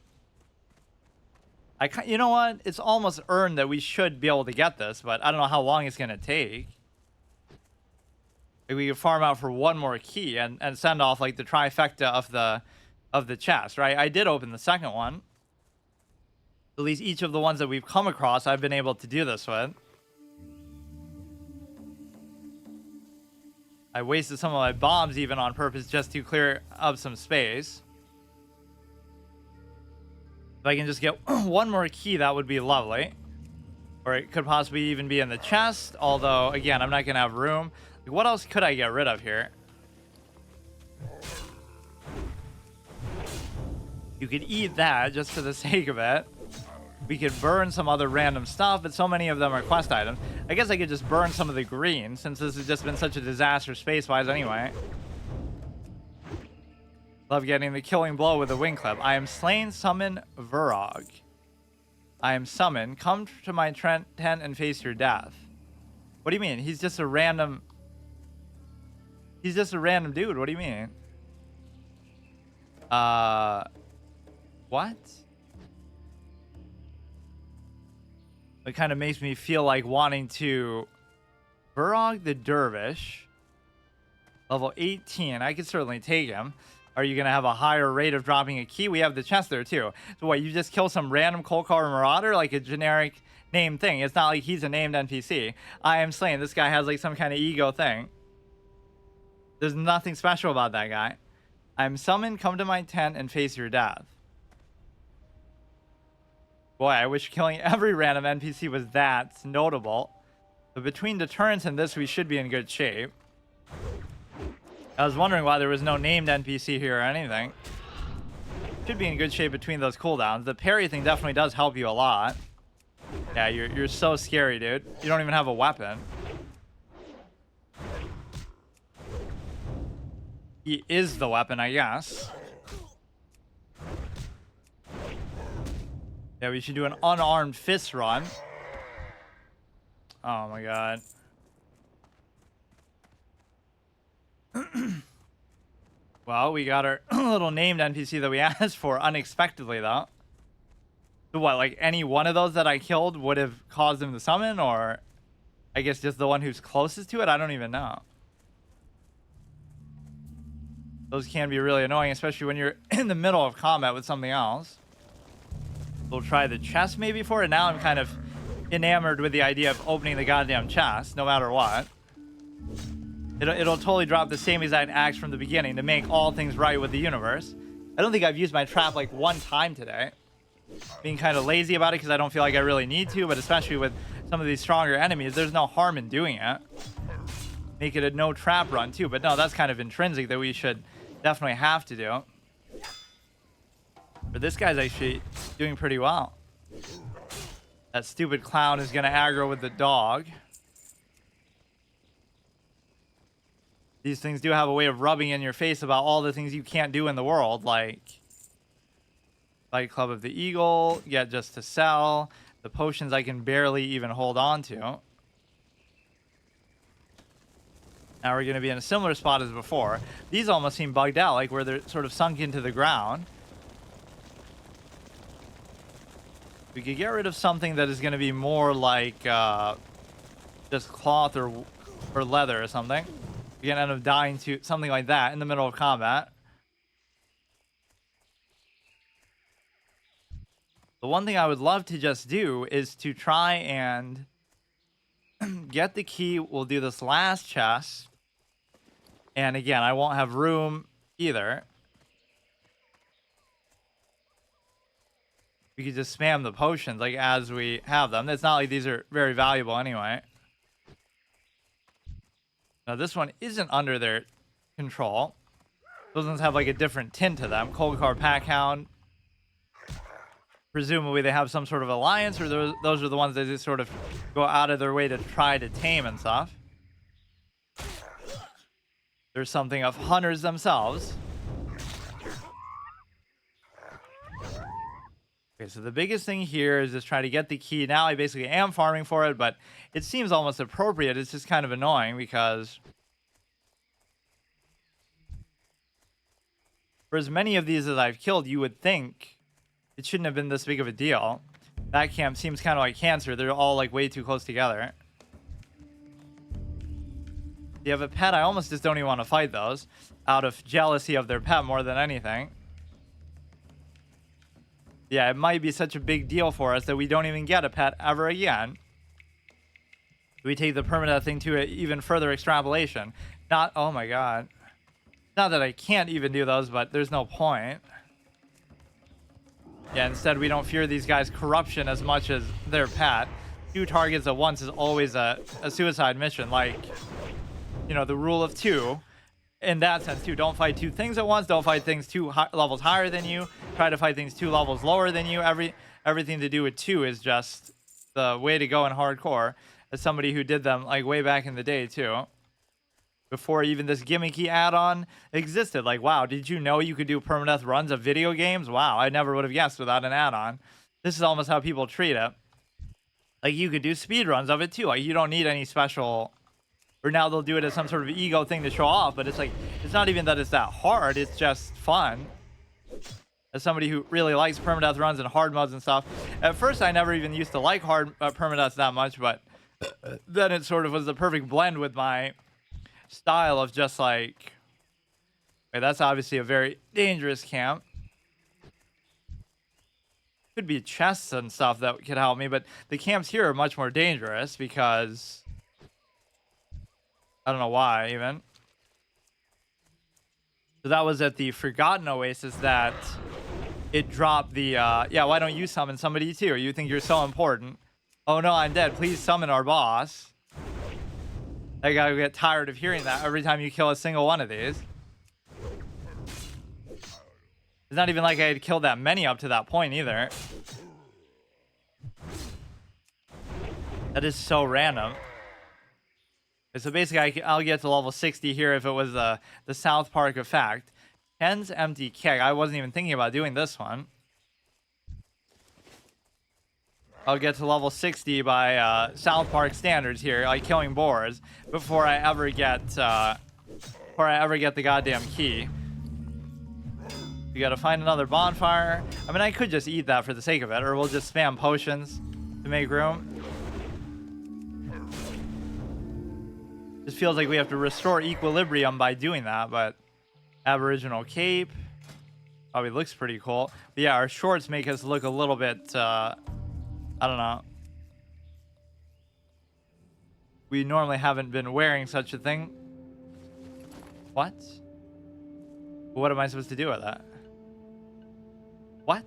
you know what? It's almost earned that we should be able to get this, but I don't know how long it's going to take. Like we could farm out for one more key and send off like the trifecta of the chest, right? I did open the second one. At least each of the ones that we've come across, I've been able to do this with. I wasted some of my bombs even on purpose just to clear up some space. If I can just get one more key, that would be lovely. Or it could possibly even be in the chest. Although, again, I'm not going to have room. Like, what else could I get rid of here? You could eat that just for the sake of it. We could burn some other random stuff, but so many of them are quest items. I guess I could just burn some of the green, since this has just been such a disaster space-wise anyway. Love getting the killing blow with a wing clip. I am slain, summon Verog. I am summoned. Come to my tent and face your death. What do you mean? He's just a random... He's just a random dude. What do you mean? What? It kind of makes me feel like wanting to... Verog the Dervish. Level 18. I could certainly take him. Are you going to have a higher rate of dropping a key? We have the chest there, too. So what, you just kill some random Kolkar Marauder? Like a generic name thing. It's not like he's a named NPC. I am slain. This guy has like some kind of ego thing. There's nothing special about that guy. I'm summoned. Come to my tent and face your death. Boy, I wish killing every random NPC was that notable. But between deterrence and this, we should be in good shape. I was wondering why there was no named NPC here or anything. Should be in good shape between those cooldowns. The parry thing definitely does help you a lot. Yeah, you're so scary, dude. You don't even have a weapon. He is the weapon, I guess. Yeah, we should do an unarmed fist run. Oh my god. Well, we got our little named NPC that we asked for unexpectedly, though. So what, like any one of those that I killed would have caused him to summon, or I guess just the one who's closest to it? I don't even know. Those can be really annoying, especially when you're in the middle of combat with something else. We'll try the chest maybe for it. Now I'm kind of enamored with the idea of opening the goddamn chest, no matter what. It'll totally drop the same exact axe from the beginning to make all things right with the universe. I don't think I've used my trap like one time today. Being kind of lazy about it because I don't feel like I really need to, but especially with some of these stronger enemies, there's no harm in doing it. Make it a no trap run too, but no, that's kind of intrinsic that we should definitely have to do. But this guy's actually doing pretty well. That stupid clown is going to aggro with the dog. These things do have a way of rubbing in your face about all the things you can't do in the world, like Fight Club of the Eagle, get just to sell, the potions I can barely even hold on to. Now we're going to be in a similar spot as before. These almost seem bugged out, like where they're sort of sunk into the ground. We could get rid of something that is going to be more like just cloth or leather or something. You're gonna end up dying to something like that in the middle of combat. The one thing I would love to just do is to try and get the key. We'll do this last chest. And again, I won't have room either. We could just spam the potions like as we have them. It's not like these are very valuable anyway. Now this one isn't under their control. Those ones have like a different tint to them. Coldcar Packhound. Presumably they have some sort of alliance, or those are the ones that just sort of go out of their way to try to tame and stuff. There's something of hunters themselves. Okay, so the biggest thing here is just try to get the key. Now I basically am farming for it, but it seems almost appropriate. It's just kind of annoying because for as many of these as I've killed, you would think it shouldn't have been this big of a deal. That camp seems kind of like cancer. They're all like way too close together. If you have a pet, I almost just don't even want to fight those out of jealousy of their pet more than anything. Yeah, it might be such a big deal for us that we don't even get a pet ever again. We take the permanent thing to an even further extrapolation. Not, oh my god. Not that I can't even do those, but there's no point. Yeah, instead we don't fear these guys' corruption as much as their pet. 2 targets at once is always a suicide mission. Like, you know, the rule of 2. In that sense, too. Don't fight 2 things at once. Don't fight things 2 levels higher than you. Try to fight things 2 levels lower than you. Everything to do with 2 is just the way to go in hardcore. As somebody who did them like way back in the day, too. Before even this gimmicky add-on existed. Like, wow, did you know you could do permadeath runs of video games? Wow, I never would have guessed without an add-on. This is almost how people treat it. Like, you could do speed runs of it, too. Like, you don't need any special... Or now they'll do it as some sort of ego thing to show off, but it's like, it's not even that it's that hard, it's just fun. As somebody who really likes permadeath runs and hard modes and stuff, at first I never even used to like hard permadeath that much, but then it sort of was the perfect blend with my style of just like, okay, that's obviously a very dangerous camp. Could be chests and stuff that could help me, but the camps here are much more dangerous because... I don't know why, even. So that was at the Forgotten Oasis that it dropped the, yeah, why don't you summon somebody too? You think you're so important. Oh no, I'm dead. Please summon our boss. I gotta get tired of hearing that every time you kill a single one of these. It's not even like I had killed that many up to that point either. That is so random. So basically, I'll get to level 60 here if it was the South Park effect. Ken's empty keg. I wasn't even thinking about doing this one. I'll get to level 60 by South Park standards here, like killing boars, before I ever get the goddamn key. We gotta find another bonfire. I mean, I could just eat that for the sake of it, or we'll just spam potions to make room. Just feels like we have to restore equilibrium by doing that, but Aboriginal cape probably looks pretty cool. But yeah, our shorts make us look a little bit, I don't know. We normally haven't been wearing such a thing. What? What am I supposed to do with that? What?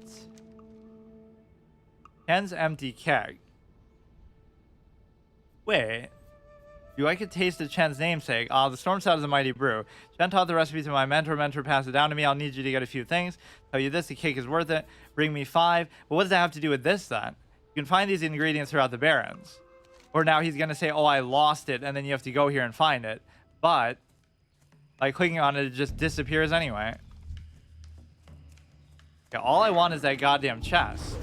Ken's empty keg. Wait. I could taste the Chen's namesake. Ah, the storm side is a mighty brew. Chen taught the recipe to my mentor. Mentor passed it down to me. I'll need you to get a few things. Tell you this, the cake is worth it. Bring me 5. But what does that have to do with this then? You can find these ingredients throughout the Barrens. Or now he's going to say, oh, I lost it, and then you have to go here and find it. But by clicking on it, it just disappears anyway. Yeah, all I want is that goddamn chest.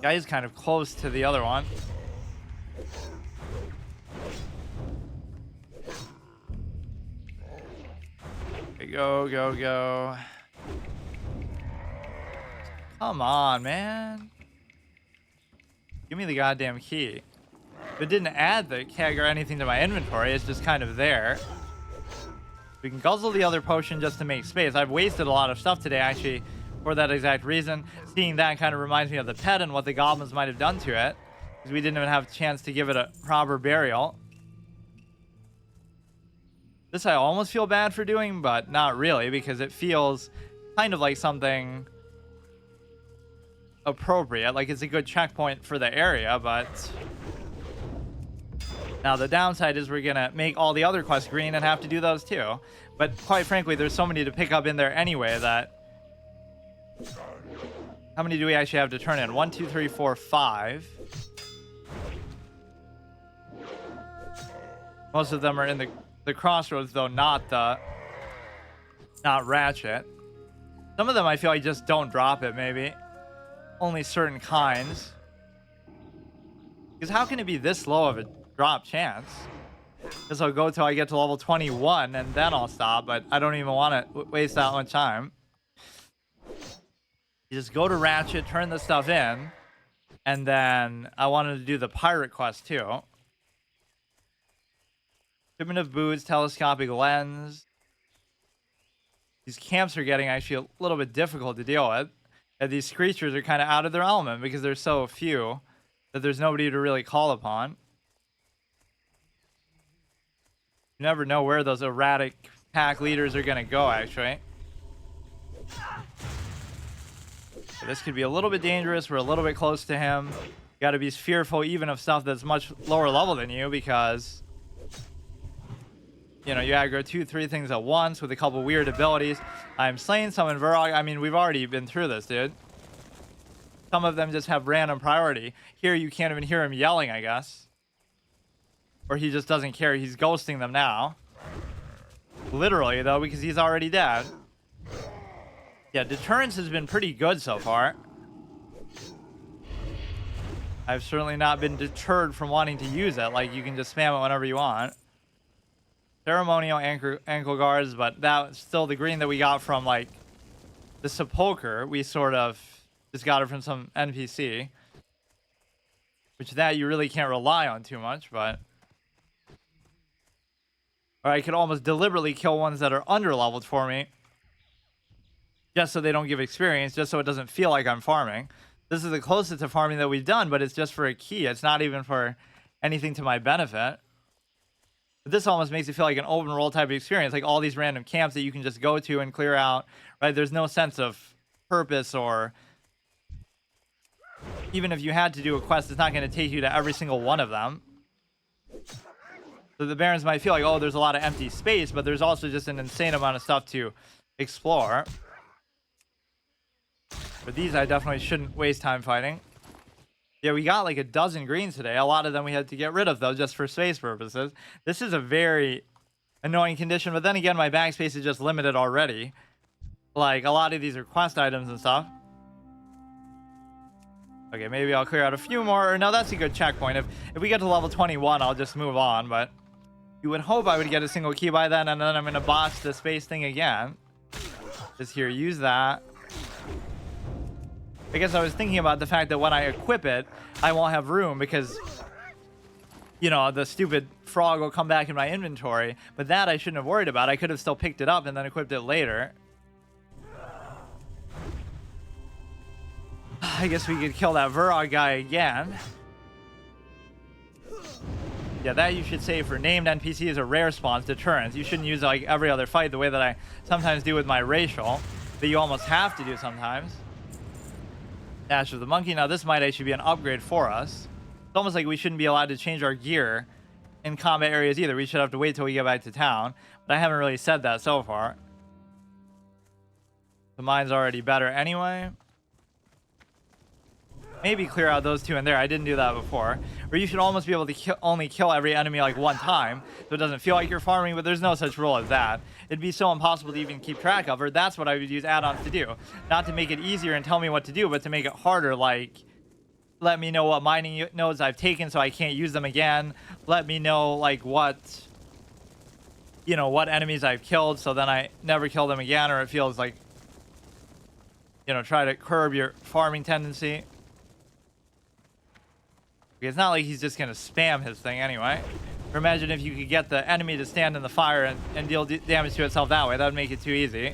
Guy is kind of close to the other one. Okay, go, go, go. Come on, man. Give me the goddamn key. It didn't add the keg or anything to my inventory. It's just kind of there. We can guzzle the other potion just to make space. I've wasted a lot of stuff today, actually, for that exact reason. Seeing that kind of reminds me of the pet and what the goblins might have done to it, because we didn't even have a chance to give it a proper burial. This I almost feel bad for doing, but not really, because it feels kind of like something appropriate. Like it's a good checkpoint for the area, but now the downside is we're gonna make all the other quests green and have to do those too. But quite frankly, there's so many to pick up in there anyway that... How many do we actually have to turn in? 1, 2, 3, 4, 5. Most of them are in the crossroads, though, not Ratchet. Some of them I feel like just don't drop it, maybe. Only certain kinds. Because how can it be this low of a drop chance? Guess I'll go till I get to level 21 and then I'll stop, but I don't even want to waste that much time. You just go to Ratchet, turn the stuff in, and then I wanted to do the pirate quest too. Shipment of boots, telescopic lens. These camps are getting actually a little bit difficult to deal with. And these creatures are kind of out of their element because there's so few that there's nobody to really call upon. You never know where those erratic pack leaders are going to go, actually. So this could be a little bit dangerous. We're a little bit close to him. You got to be fearful even of stuff that's much lower level than you because... You know, you aggro 2, 3 things at once with a couple weird abilities. I'm slaying some in Varrock. I mean, we've already been through this, dude. Some of them just have random priority. Here, you can't even hear him yelling, I guess. Or he just doesn't care. He's ghosting them now. Literally, though, because he's already dead. Yeah, deterrence has been pretty good so far. I've certainly not been deterred from wanting to use it. Like, you can just spam it whenever you want. Ceremonial ankle guards, but that's still the green that we got from, like, the sepulcher. We sort of just got it from some NPC. Which that you really can't rely on too much, but... Or I could almost deliberately kill ones that are under-leveled for me. Just so they don't give experience, just so it doesn't feel like I'm farming. This is the closest to farming that we've done, but it's just for a key. It's not even for anything to my benefit. But this almost makes it feel like an open world type of experience, like all these random camps that you can just go to and clear out, right? There's no sense of purpose, or even if you had to do a quest, it's not going to take you to every single one of them. So the Barrens might feel like, oh, there's a lot of empty space, but there's also just an insane amount of stuff to explore. But these I definitely shouldn't waste time fighting. Yeah, we got like a dozen greens today. A lot of them we had to get rid of, though, just for space purposes. This is a very annoying condition, but then again, my backspace is just limited already. Like, a lot of these are quest items and stuff. Okay, maybe I'll clear out a few more. Or no, that's a good checkpoint. If we get to level 21, I'll just move on, but you would hope I would get a single key by then, and then I'm going to botch the space thing again. Just here, use that. I guess I was thinking about the fact that when I equip it, I won't have room because, you know, the stupid frog will come back in my inventory. But that I shouldn't have worried about. I could have still picked it up and then equipped it later. I guess we could kill that Varrock guy again. Yeah, that you should say for named NPCs or rare spawns, deterrence. You shouldn't use like every other fight the way that I sometimes do with my racial, that you almost have to do sometimes. Dash of the monkey. Now this might actually be an upgrade for us. It's almost like we shouldn't be allowed to change our gear in combat areas either. We should have to wait till we get back to town. But I haven't really said that so far. The mine's already better anyway. Maybe clear out those two in there. I didn't do that before. Or you should almost be able to only kill every enemy like one time, so it doesn't feel like you're farming, but there's no such rule as that. It'd be so impossible to even keep track of, or that's what I would use add-ons to do. Not to make it easier and tell me what to do, but to make it harder, like let me know what mining nodes I've taken so I can't use them again. Let me know like what, you know, what enemies I've killed so then I never kill them again, or it feels like, you know, try to curb your farming tendency. It's not like he's just going to spam his thing anyway. Or imagine if you could get the enemy to stand in the fire and deal damage to itself that way. That would make it too easy.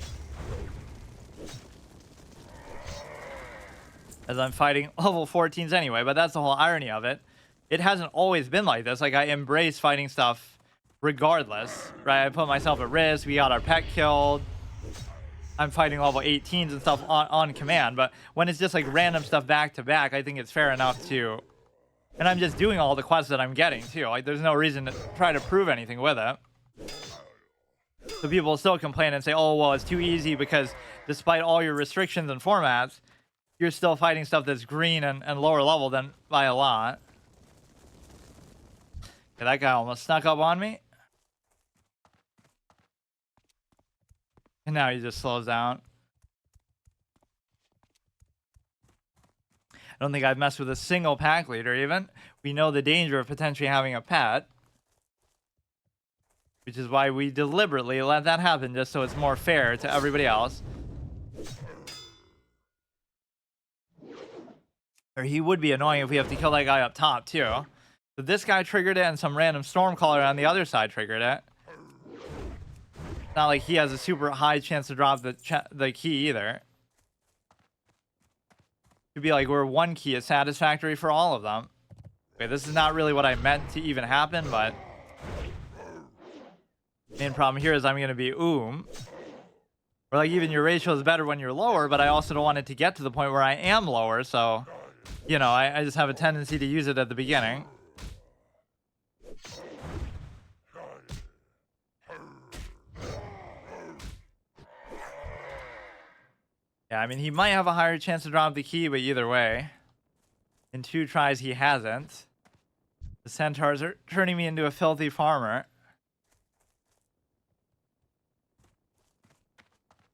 As I'm fighting level 14s anyway, but that's the whole irony of it. It hasn't always been like this. Like, I embrace fighting stuff regardless, right? I put myself at risk. We got our pet killed. I'm fighting level 18s and stuff on command. But when it's just like random stuff back to back, I think it's fair enough to... And I'm just doing all the quests that I'm getting, too. Like, there's no reason to try to prove anything with it. So people still complain and say, oh, well, it's too easy because despite all your restrictions and formats, you're still fighting stuff that's green and lower level than by a lot. Okay, that guy almost snuck up on me. And now he just slows down. I don't think I've messed with a single pack leader even. We know the danger of potentially having a pet. Which is why we deliberately let that happen, just so it's more fair to everybody else. Or he would be annoying if we have to kill that guy up top too. So this guy triggered it and some random stormcaller on the other side triggered it. It's not like he has a super high chance to drop the key either. To be like, where one key is satisfactory for all of them. Okay, this is not really what I meant to even happen, but main problem here is I'm going to be Or like, even your ratio is better when you're lower, but I also don't want it to get to the point where I am lower, so, you know, I just have a tendency to use it at the beginning. Yeah, I mean, he might have a higher chance to drop the key, but either way, in 2 tries, he hasn't. The centaurs are turning me into a filthy farmer.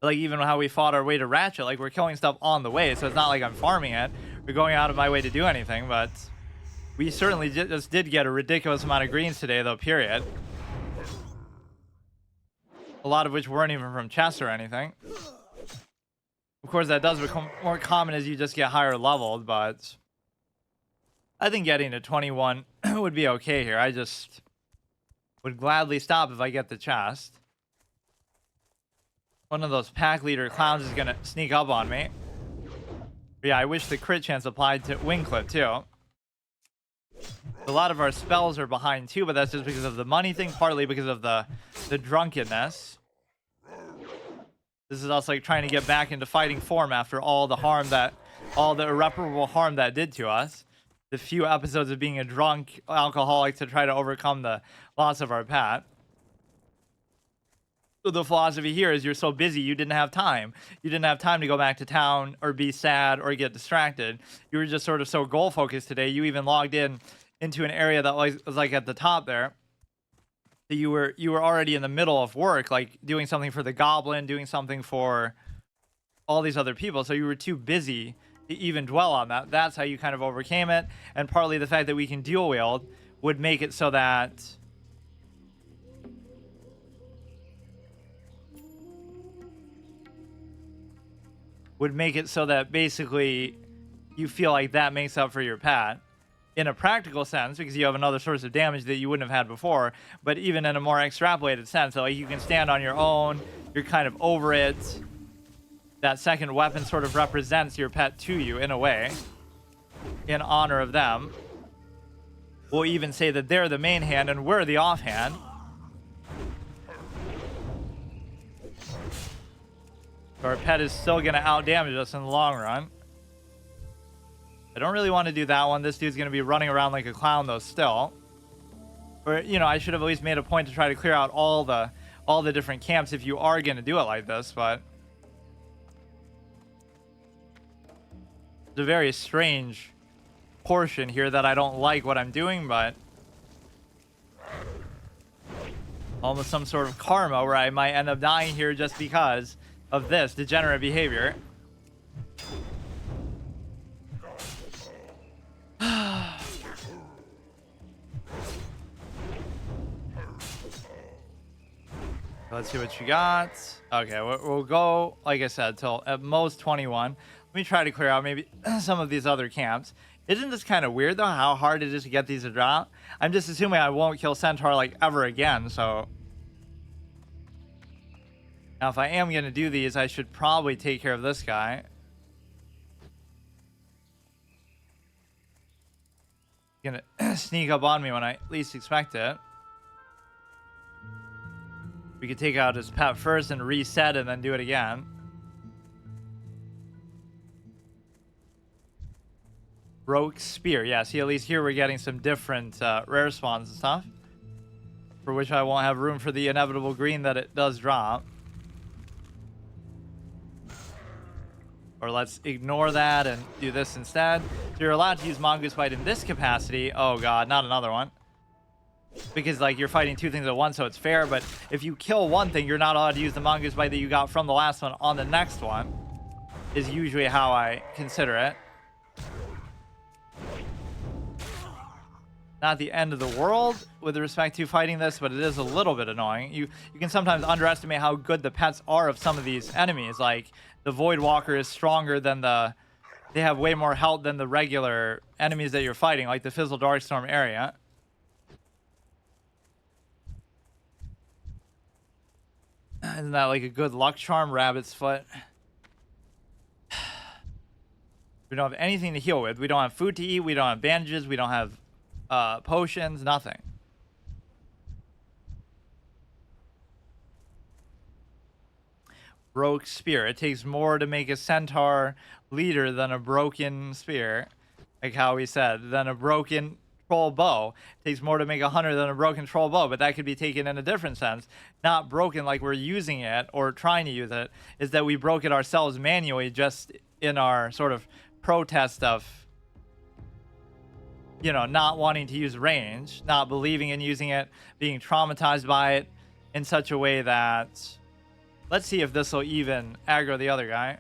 Like, even how we fought our way to Ratchet, like, we're killing stuff on the way, so it's not like I'm farming it. We're going out of my way to do anything, but we certainly just did get a ridiculous amount of greens today, though, period. A lot of which weren't even from chests or anything. Of course, that does become more common as you just get higher leveled, but I think getting to 21 would be okay here. I just would gladly stop if I get the chest. One of those pack leader clowns is going to sneak up on me. But yeah, I wish the crit chance applied to wing clip too. A lot of our spells are behind too, but that's just because of the money thing, partly because of the drunkenness. This is us like trying to get back into fighting form after all the irreparable harm that did to us. The few episodes of being a drunk alcoholic to try to overcome the loss of our pet. So the philosophy here is you're so busy you didn't have time. You didn't have time to go back to town or be sad or get distracted. You were just sort of so goal focused today. You even logged into an area that was like at the top there. You were already in the middle of work, like doing something for the goblin, doing something for all these other people. So you were too busy to even dwell on that. That's how you kind of overcame it. And partly the fact that we can dual wield would make it so that basically you feel like that makes up for your pet. In a practical sense, because you have another source of damage that you wouldn't have had before, but even in a more extrapolated sense, so like you can stand on your own, you're kind of over it. That second weapon sort of represents your pet to you in a way, in honor of them. we'll even say that they're the main hand and we're the offhand. So our pet is still going to outdamage us in the long run. I don't really want to do that one. This dude's going to be running around like a clown though still. Or, you know, I should have at least made a point to try to clear out all the different camps if you are going to do it like this, but it's a very strange portion here that I don't like what I'm doing, but almost some sort of karma where I might end up dying here just because of this degenerate behavior. Let's see what you got. Okay, we'll go, like I said, till at most 21. Let me try to clear out maybe some of these other camps. Isn't this kind of weird, though, how hard it is to get these to drop? I'm just assuming I won't kill Centaur, like, ever again, so... Now, if I am going to do these, I should probably take care of this guy. He's going to sneak up on me when I least expect it. We could take out his pet first and reset and then do it again. Broke spear. Yeah, see, at least here we're getting some different rare spawns and stuff. For which I won't have room for the inevitable green that it does drop. Or let's ignore that and do this instead. So you're allowed to use Mongoose Bite in this capacity. Oh god, not another one. Because, like, you're fighting two things at once, so it's fair. But if you kill one thing, you're not allowed to use the Mongoose Bite that you got from the last one on the next one. Is usually how I consider it. Not the end of the world with respect to fighting this, but it is a little bit annoying. You can sometimes underestimate how good the pets are of some of these enemies. Like, the Void Walker is stronger than the... They have way more health than the regular enemies that you're fighting, like the Fizzle Darkstorm area. Isn't that like a good luck charm? Rabbit's Foot. We don't have anything to heal with. We don't have food to eat. We don't have bandages. We don't have potions. Nothing. Broke spear. It takes more to make a centaur leader than a broken spear. Like how we said. Than a broken troll bow. It takes more to make a hunter than a broken troll bow, but that could be taken in a different sense. Not broken like we're using it or trying to use it, is that we broke it ourselves manually just in our sort of protest of, you know, not wanting to use range, not believing in using it, being traumatized by it in such a way that... Let's see if this will even aggro the other guy.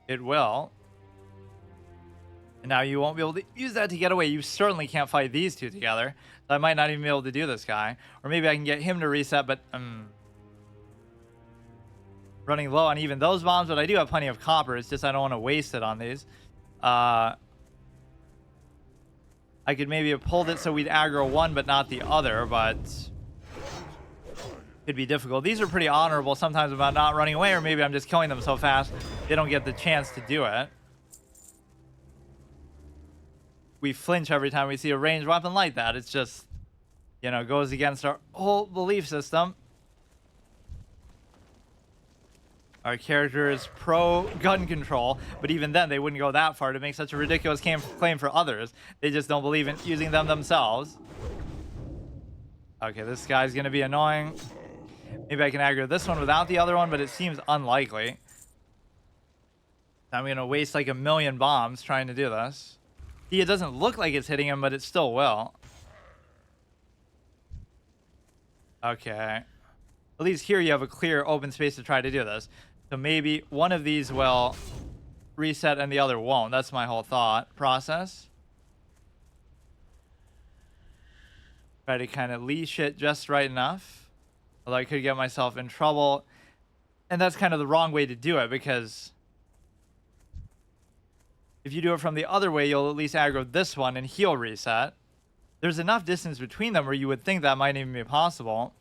It will. And now you won't be able to use that to get away. You certainly can't fight these two together. So I might not even be able to do this guy. Or maybe I can get him to reset, but... running low on even those bombs, but I do have plenty of copper. It's just I don't want to waste it on these. I could maybe have pulled it so we'd aggro one, but not the other, but... Could be difficult. These are pretty honorable sometimes about not running away, or maybe I'm just killing them so fast they don't get the chance to do it. We flinch every time we see a ranged weapon like that. It's just, you know, goes against our whole belief system. Our character is pro gun control, but even then they wouldn't go that far to make such a ridiculous claim for others. They just don't believe in using them themselves. Okay, this guy's gonna be annoying. Maybe I can aggro this one without the other one, but it seems unlikely. I'm gonna waste like 1,000,000 bombs trying to do this. See, it doesn't look like it's hitting him, but it still will. Okay. At least here you have a clear open space to try to do this. So maybe one of these will reset and the other won't. That's my whole thought process. Try to kind of leash it just right enough. Although I could get myself in trouble. And that's kind of the wrong way to do it, because if you do it from the other way, you'll at least aggro this one and heal reset. There's enough distance between them where you would think that might even be possible.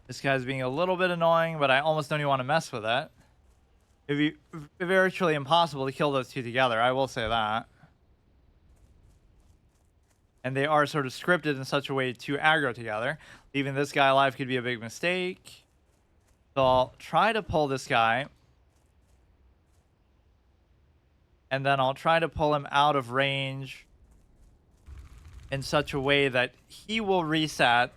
This guy's being a little bit annoying, but I almost don't even want to mess with it. It'd be virtually impossible to kill those two together. I will say that. And they are sort of scripted in such a way to aggro together. Leaving this guy alive could be a big mistake. So I'll try to pull this guy. And then I'll try to pull him out of range in such a way that he will reset.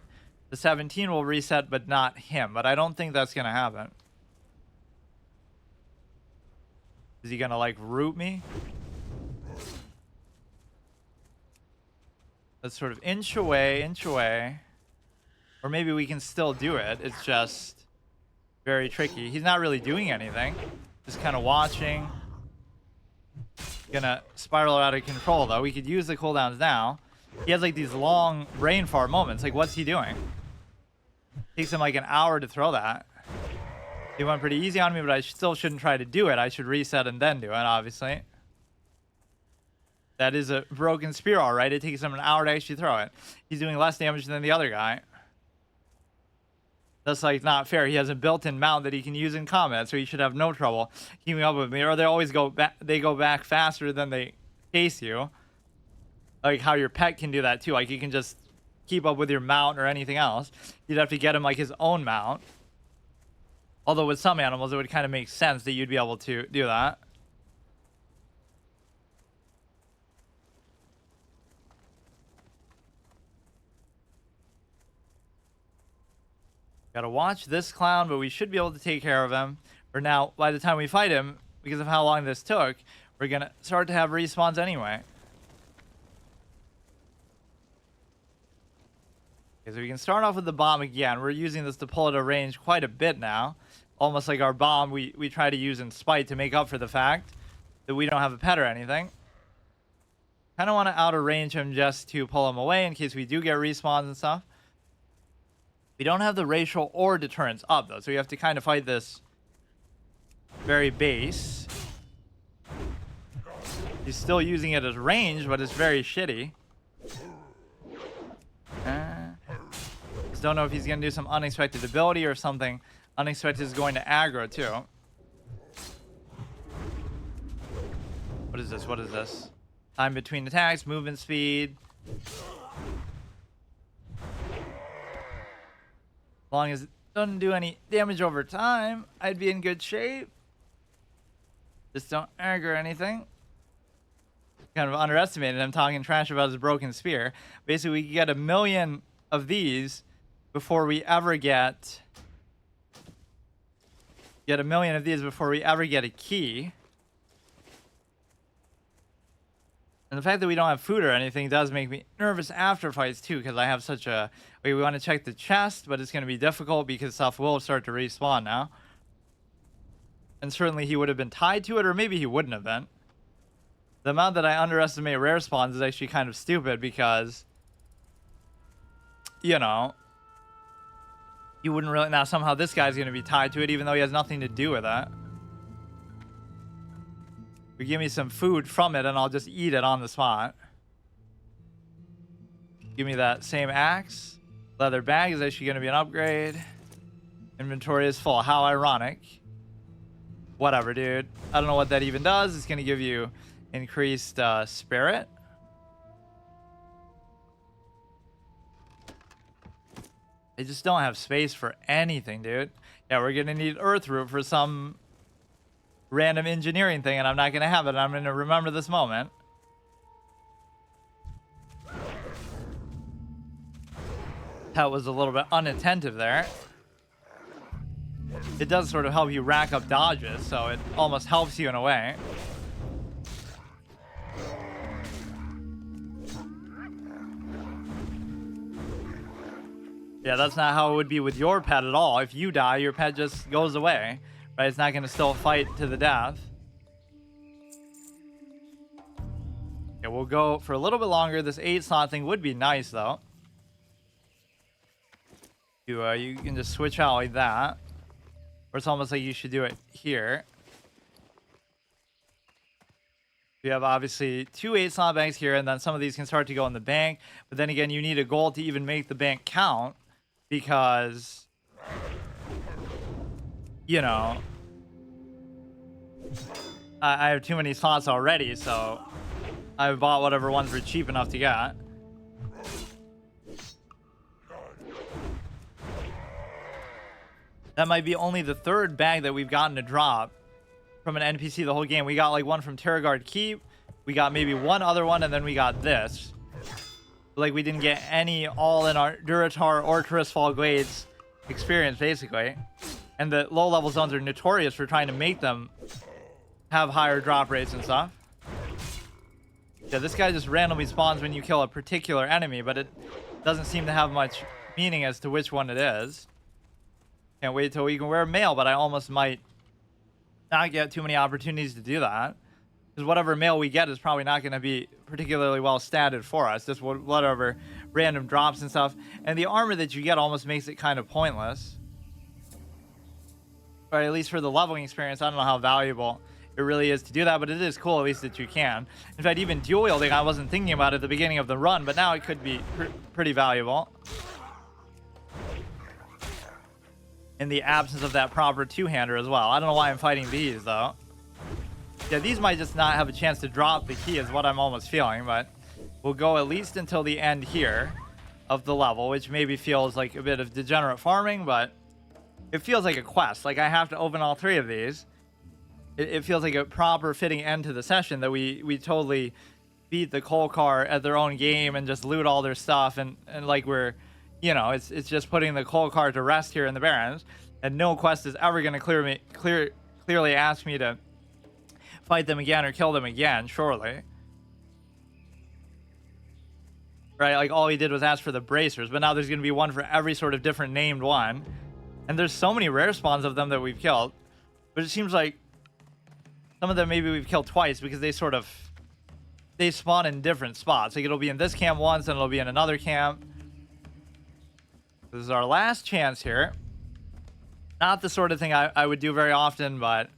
The 17 will reset, but not him. But I don't think that's going to happen. Is he going to, like, root me? Let's sort of inch away, inch away. Or maybe we can still do it. It's just very tricky. He's not really doing anything. Just kind of watching. Gonna spiral out of control, though. We could use the cooldowns now. He has, like, these long brain fart moments. Like, what's he doing? Takes him, like, an hour to throw that. He went pretty easy on me, but I still shouldn't try to do it. I should reset and then do it, obviously. That is a broken spear, all right. It takes him an hour to actually throw it. He's doing less damage than the other guy. That's, like, not fair. He has a built-in mount that he can use in combat, so he should have no trouble keeping up with me. Or they always go back. They go back faster than they chase you. Like how your pet can do that too. Like you can just keep up with your mount or anything else. You'd have to get him like his own mount. Although with some animals, it would kind of make sense that you'd be able to do that. Gotta watch this clown, but we should be able to take care of him. For now, by the time we fight him, because of how long this took, we're gonna start to have respawns anyway. Okay, so we can start off with the bomb again. We're using this to pull at a range quite a bit now. Almost like our bomb we try to use in spite to make up for the fact that we don't have a pet or anything. Kind of want to outer range him just to pull him away in case we do get respawns and stuff. We don't have the racial or deterrence up, though, so we have to kind of fight this very base. He's still using it as range, but it's very shitty. Just don't know if he's going to do some unexpected ability or something unexpected is going to aggro, too. What is this? What is this? Time between attacks, movement speed. As long as it doesn't do any damage over time, I'd be in good shape. Just don't aggro anything. Kind of underestimated him talking trash about his broken spear. Basically, we can get 1 million of these before we ever get 1 million of these before we ever get a key. And the fact that we don't have food or anything does make me nervous after fights too, because I have such a... we want to check the chest, but it's going to be difficult because stuff will start to respawn now. And certainly he would have been tied to it, or maybe he wouldn't have been. The amount that I underestimate rare spawns is actually kind of stupid because, you know, you wouldn't really... now somehow this guy's going to be tied to it even though he has nothing to do with that. Give me some food from it and I'll just eat it on the spot. Give me that same axe. Leather bag is actually going to be an upgrade. Inventory is full. How ironic. Whatever, dude. I don't know what that even does. It's going to give you increased spirit. I just don't have space for anything, dude. Yeah, we're going to need earth root for some random engineering thing, and I'm not going to have it. I'm going to remember this moment. That was a little bit unattentive there. It does sort of help you rack up dodges, so it almost helps you in a way. Yeah, that's not how it would be with your pet at all. If you die, your pet just goes away. Right, it's not going to still fight to the death. Okay, we'll go for a little bit longer. This 8-slot thing would be nice, though. You can just switch out like that. Or it's almost like you should do it here. You have obviously 2 8-slot banks here, and then some of these can start to go in the bank. But then again, you need a gold to even make the bank count. Because... you know, I have too many slots already, so I bought whatever ones were cheap enough to get. That might be only the third bag that we've gotten to drop from an NPC the whole game. We got like one from Terragard Keep. We got maybe one other one, and then we got this. Like, we didn't get any all in our Duratar or Tirisfal Glades experience, basically. And the low-level zones are notorious for trying to make them have higher drop rates and stuff. Yeah, this guy just randomly spawns when you kill a particular enemy, but it doesn't seem to have much meaning as to which one it is. Can't wait till we can wear mail, but I almost might not get too many opportunities to do that. Because whatever mail we get is probably not going to be particularly well statted for us. Just whatever random drops and stuff. And the armor that you get almost makes it kind of pointless. Or at least for the leveling experience, I don't know how valuable it really is to do that, but it is cool at least that you can. In fact, even dual wielding, I wasn't thinking about at the beginning of the run, but now it could be pretty valuable. In the absence of that proper two-hander as well. I don't know why I'm fighting these, though. Yeah, these might just not have a chance to drop the key is what I'm almost feeling, but we'll go at least until the end here of the level, which maybe feels like a bit of degenerate farming, but it feels like a quest. Like, I have to open all three of these. It feels like a proper fitting end to the session that we totally beat the coal car at their own game and just loot all their stuff, and like we're, you know, it's just putting the coal car to rest here in the Barrens, and no quest is ever going to clearly ask me to fight them again or kill them again, surely. Right, like all he did was ask for the bracers, but now there's going to be one for every sort of different named one. And there's so many rare spawns of them that we've killed. But it seems like some of them maybe we've killed twice because they spawn in different spots. Like, it'll be in this camp once, and it'll be in another camp. This is our last chance here. Not the sort of thing I would do very often, but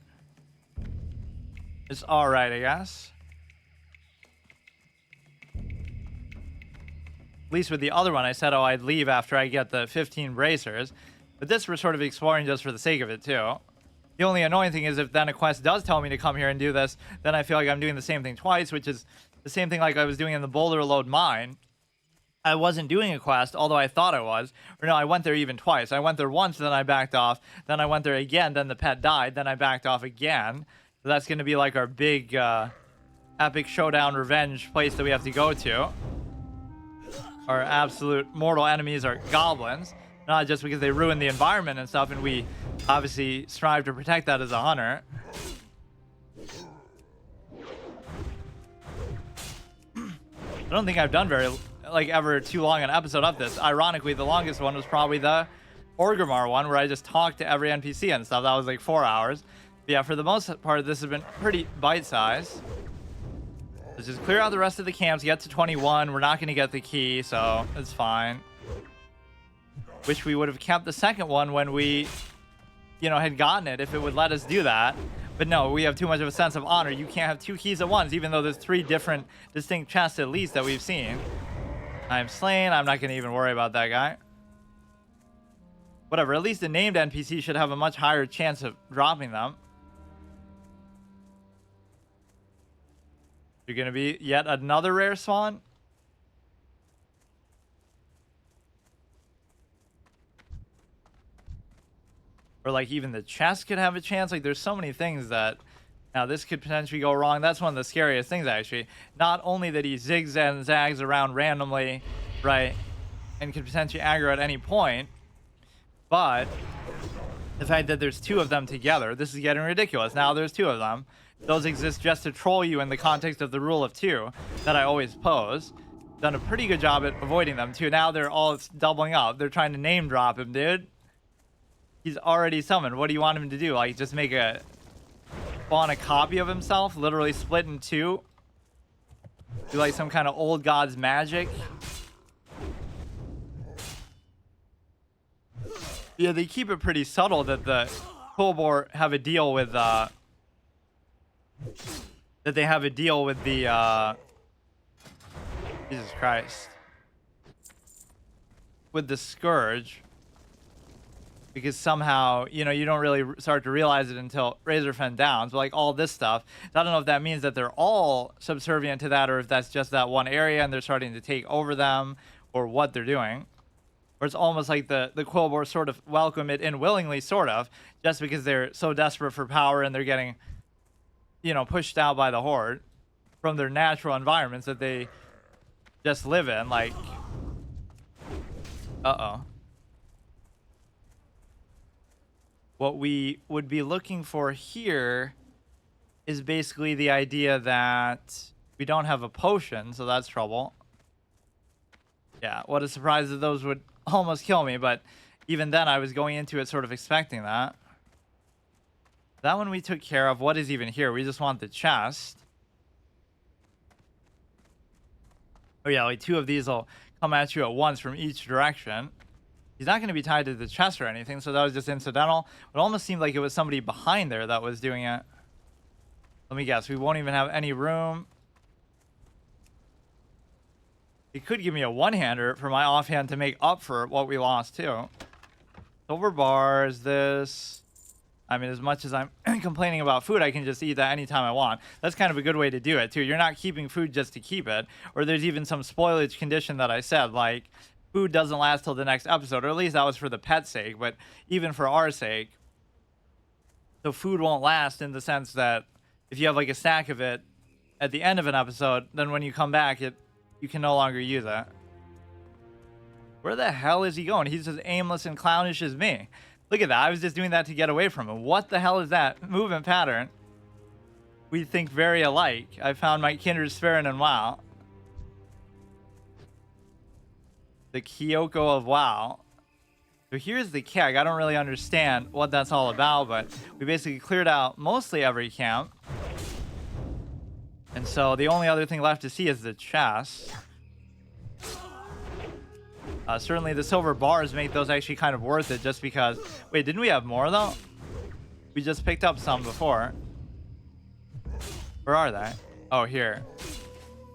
it's alright, I guess. At least with the other one, I said, oh, I'd leave after I get the 15 bracers. But this we're sort of exploring just for the sake of it, too. The only annoying thing is if then a quest does tell me to come here and do this, then I feel like I'm doing the same thing twice, which is the same thing like I was doing in the Boulder Load Mine. I wasn't doing a quest, although I thought I was. Or no, I went there even twice. I went there once, then I backed off. Then I went there again, then the pet died. Then I backed off again. So that's going to be like our big epic showdown revenge place that we have to go to. Our absolute mortal enemies are goblins. Not just because they ruin the environment and stuff, and we obviously strive to protect that as a hunter. I don't think I've done ever too long an episode of this. Ironically, the longest one was probably the Orgrimmar one, where I just talked to every NPC and stuff. That was like 4 hours. But yeah, for the most part, this has been pretty bite-sized. Let's just clear out the rest of the camps, get to 21. We're not going to get the key, so it's fine. Wish we would have kept the second one when we, you know, had gotten it, if it would let us do that. But no, we have too much of a sense of honor. You can't have 2 keys at once, even though there's 3 different distinct chests at least that we've seen. I'm slain. I'm not going to even worry about that guy. Whatever, at least a named NPC should have a much higher chance of dropping them. You're going to be yet another rare spawn? Or like even the chest could have a chance. Like, there's so many things that now this could potentially go wrong. That's one of the scariest things, actually. Not only that he zigs and zags around randomly, right, and could potentially aggro at any point, but the fact that there's 2 of them together. This is getting ridiculous. Now there's 2 of them. Those exist just to troll you in the context of the rule of 2 that I always pose. Done a pretty good job at avoiding them, too. Now they're all doubling up. They're trying to name drop him, dude. He's already summoned. What do you want him to do? Like, just make a copy of himself? Literally split in 2? Do like some kind of old god's magic? Yeah, they keep it pretty subtle that the Kolbor have a deal with, that they have a deal with the, Jesus Christ. With the Scourge. because somehow, you know, you don't really start to realize it until Razorfen downs. But like all this stuff, I don't know if that means that they're all subservient to that, or if that's just that one area and they're starting to take over them, or what they're doing. Or it's almost like the Quillbor sort of welcome it in willingly, sort of, just because they're so desperate for power and they're getting, you know, pushed out by the Horde from their natural environments that they just live in. Like, what we would be looking for here is basically the idea that we don't have a potion, so that's trouble. Yeah, what a surprise that those would almost kill me, but even then I was going into it sort of expecting that. That one we took care of. What is even here? We just want the chest. Oh yeah, like 2 of these will come at you at once from each direction. He's not going to be tied to the chest or anything, so that was just incidental. It almost seemed like it was somebody behind there that was doing it. Let me guess, we won't even have any room. It could give me a one-hander for my offhand to make up for what we lost too. Silver bars, this. I mean, as much as I'm complaining about food, I can just eat that anytime I want. That's kind of a good way to do it too. You're not keeping food just to keep it. Or there's even some spoilage condition that I said, like food doesn't last till the next episode, or at least that was for the pet's sake, but even for our sake. So food won't last in the sense that if you have like a stack of it at the end of an episode, then when you come back, you can no longer use it. Where the hell is he going? He's as aimless and clownish as me. Look at that. I was just doing that to get away from him. What the hell is that movement pattern? We think very alike. I found my kindred spirit in WoW. The Kyoko of WoW. So here's the keg. I don't really understand what that's all about, but we basically cleared out mostly every camp. And so the only other thing left to see is the chest. Certainly the silver bars make those actually kind of worth it, just because... Wait, didn't we have more though? We just picked up some before. Where are they? Oh, here.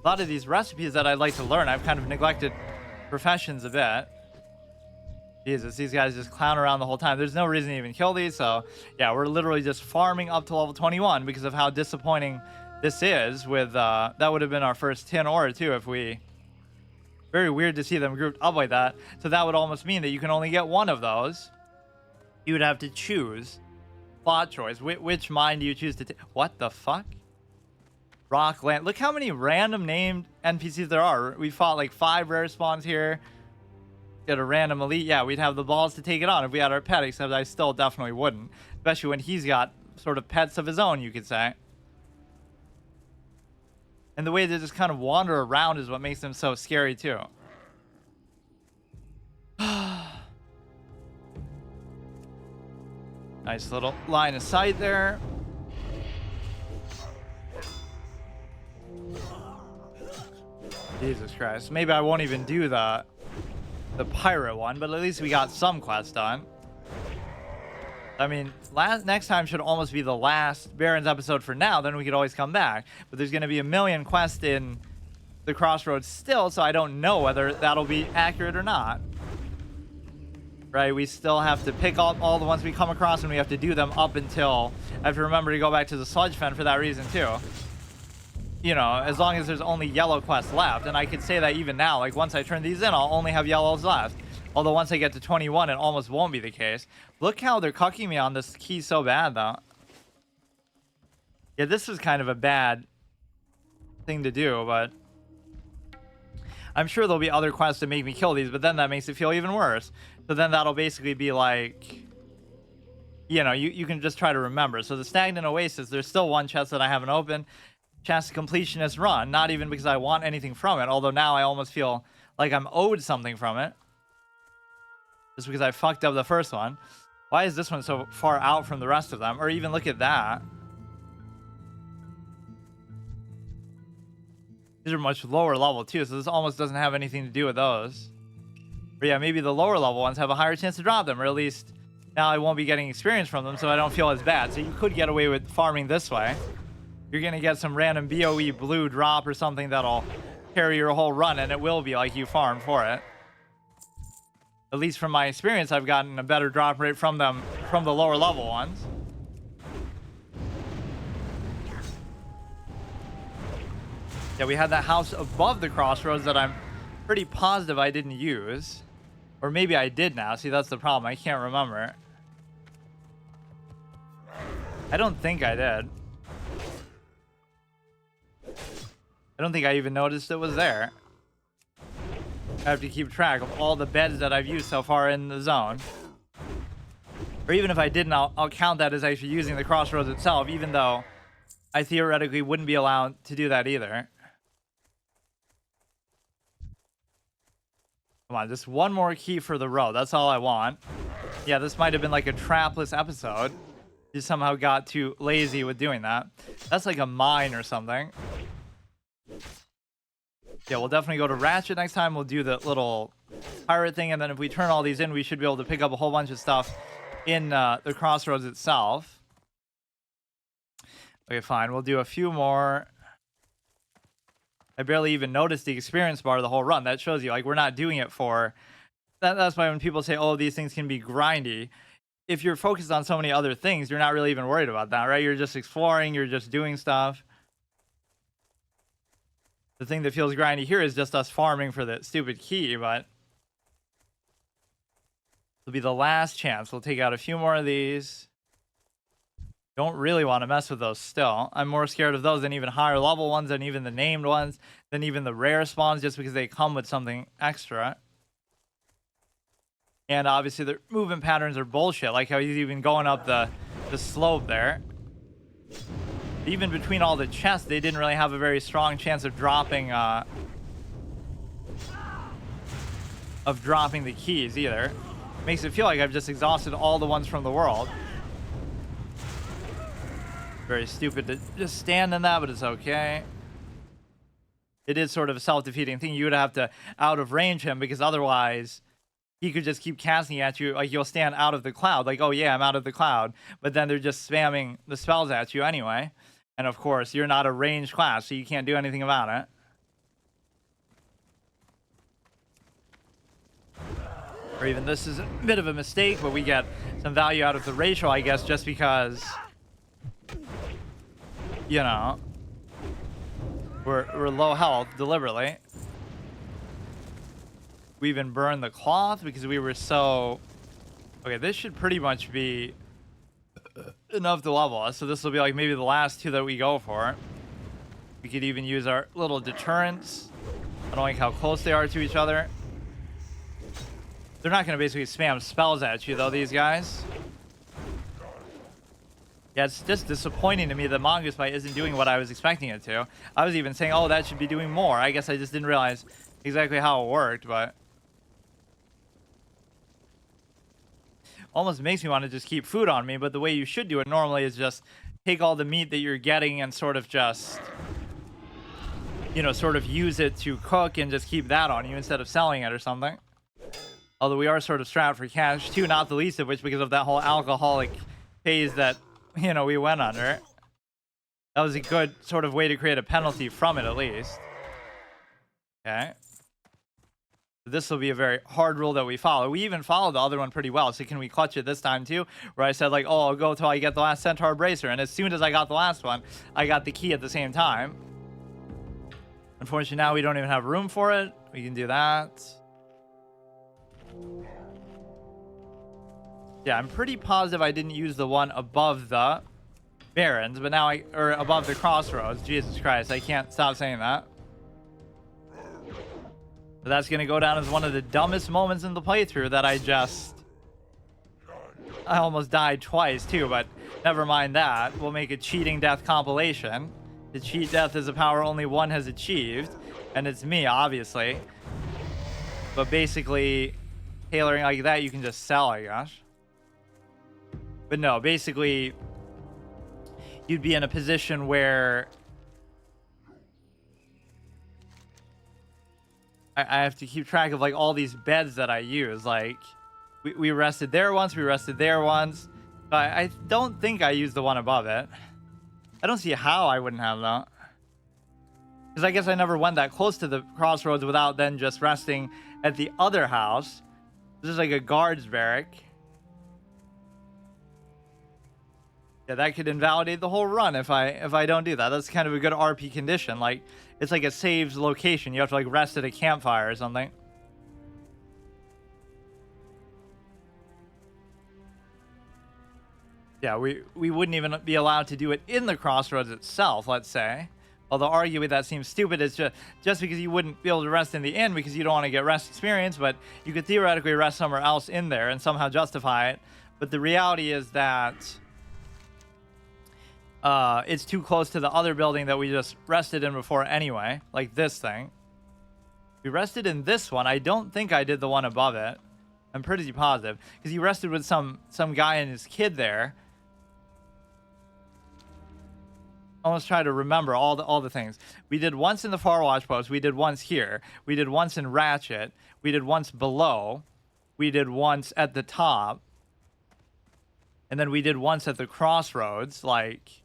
A lot of these recipes that I'd like to learn, I've kind of neglected professions a bit. Jesus, these guys just clown around the whole time. There's no reason to even kill these, so yeah, we're literally just farming up to level 21 because of how disappointing this is with, that would have been our first tin ore too if we... Very weird to see them grouped up like that. So that would almost mean that you can only get one of those. You would have to choose. Plot choice. Which mine do you choose to take? What the fuck? Rock land. Look how many random named NPCs there are. We fought like 5 rare spawns here. Get a random elite. Yeah, we'd have the balls to take it on if we had our pet, except I still definitely wouldn't. Especially when he's got sort of pets of his own, you could say. And the way they just kind of wander around is what makes them so scary too. Nice little line of sight there. Jesus Christ. Maybe I won't even do the pirate one, but at least we got some quests done. I mean, next time should almost be the last Barons episode for now. Then we could always come back. But there's going to be a million quests in the Crossroads still, so I don't know whether that'll be accurate or not. Right? We still have to pick up all the ones we come across, and we have to do them up until... I have to remember to go back to the Sludge Fen for that reason, too. You know, as long as there's only yellow quests left. And I could say that even now. Like, once I turn these in, I'll only have yellows left. Although once I get to 21, it almost won't be the case. Look how they're cucking me on this key so bad, though. Yeah, this was kind of a bad thing to do, but... I'm sure there'll be other quests to make me kill these, but then that makes it feel even worse. So then that'll basically be like... You know, you can just try to remember. So the Stagnant Oasis, there's still one chest that I haven't opened. Chest Completionist Run. Not even because I want anything from it, although now I almost feel like I'm owed something from it. Just because I fucked up the first one. Why is this one so far out from the rest of them? Or even look at that. These are much lower level too, so this almost doesn't have anything to do with those. But yeah, maybe the lower level ones have a higher chance to drop them, or at least now I won't be getting experience from them, so I don't feel as bad. So you could get away with farming this way. You're gonna get some random BOE blue drop or something that'll carry your whole run, and it will be like you farmed for it. At least from my experience, I've gotten a better drop rate from them, from the lower level ones. Yeah, we had that house above the crossroads that I'm pretty positive I didn't use. Or maybe I did now. See, that's the problem. I can't remember. I don't think I did. I don't think I even noticed it was there. I have to keep track of all the beds that I've used so far in the zone. Or even if I didn't, I'll count that as actually using the crossroads itself, even though I theoretically wouldn't be allowed to do that either. Come on, just one more key for the road. That's all I want. Yeah, this might have been like a trapless episode. Just somehow got too lazy with doing that. That's like a mine or something. Yeah, we'll definitely go to Ratchet next time. We'll do the little pirate thing, and then if we turn all these in, we should be able to pick up a whole bunch of stuff in the crossroads itself. Okay, fine. We'll do a few more. I barely even noticed the experience bar the whole run. That shows you, like, we're not doing it for... That's why when people say, oh, these things can be grindy, if you're focused on so many other things, you're not really even worried about that, right? You're just exploring, you're just doing stuff. The thing that feels grindy here is just us farming for the stupid key, but it'll be the last chance. We'll take out a few more of these. Don't really want to mess with those still. I'm more scared of those than even higher level ones, than even the named ones, than even the rare spawns, just because they come with something extra. And obviously the movement patterns are bullshit, like how he's even going up the slope there. Even between all the chests, they didn't really have a very strong chance of dropping the keys either. Makes it feel like I've just exhausted all the ones from the world. Very stupid to just stand in that, but it's okay. It is sort of a self-defeating thing. You would have to out of range him, because otherwise he could just keep casting at you. Like, you'll stand out of the cloud, like, oh yeah, I'm out of the cloud, but then they're just spamming the spells at you anyway. And of course, you're not a ranged class, so you can't do anything about it. Or even this is a bit of a mistake, but we get some value out of the ratio, I guess, just because, you know, we're low health deliberately. We even burned the cloth because we were so... Okay, this should pretty much be enough to level us. So this will be like maybe the last two that we go for. We could even use our little deterrents. I don't like how close they are to each other. They're not going to basically spam spells at you, though, these guys. Yeah, it's just disappointing to me that Mongoose Bite isn't doing what I was expecting it to. I was even saying, oh, that should be doing more. I guess I just didn't realize exactly how it worked, but... Almost makes me want to just keep food on me, but the way you should do it normally is just take all the meat that you're getting and sort of just, you know, sort of use it to cook and just keep that on you instead of selling it or something. Although we are sort of strapped for cash too, not the least of which because of that whole alcoholic phase that, you know, we went under. That was a good sort of way to create a penalty from it, at least. Okay. This will be a very hard rule that we follow. We even followed the other one pretty well. So can we clutch it this time too? Where I said, like, oh, I'll go until I get the last centaur bracer. And as soon as I got the last one, I got the key at the same time. Unfortunately, now we don't even have room for it. We can do that. Yeah, I'm pretty positive I didn't use the one above the barrens, but now or above the crossroads. Jesus Christ, I can't stop saying that. But that's going to go down as one of the dumbest moments in the playthrough that I almost died twice too, but never mind that. We'll make a cheating death compilation. The cheat death is a power only one has achieved, and it's me, obviously. But basically, tailoring like that, you can just sell, I guess. But no, basically, you'd be in a position where I have to keep track of like all these beds that I use. Like we rested there once, we rested there once. But I don't think I used the one above it. I don't see how I wouldn't have though. Because I guess I never went that close to the crossroads without then just resting at the other house. This is like a guards barrack. Yeah, that could invalidate the whole run if I don't do that. That's kind of a good RP condition. Like, it's like a saved location. You have to like rest at a campfire or something. Yeah, we wouldn't even be allowed to do it in the crossroads itself, let's say. Although arguably that seems stupid. It's just because you wouldn't be able to rest in the inn because you don't want to get rest experience, but you could theoretically rest somewhere else in there and somehow justify it. But the reality is that it's too close to the other building that we just rested in before anyway, like this thing. We rested in this one. I don't think I did the one above it. I'm pretty positive because you rested with some guy and his kid there. Almost try to remember all the things we did once in the Far Watch post. We did once here. We did once in Ratchet. We did once below. We did once at the top, and then we did once at the crossroads. Like,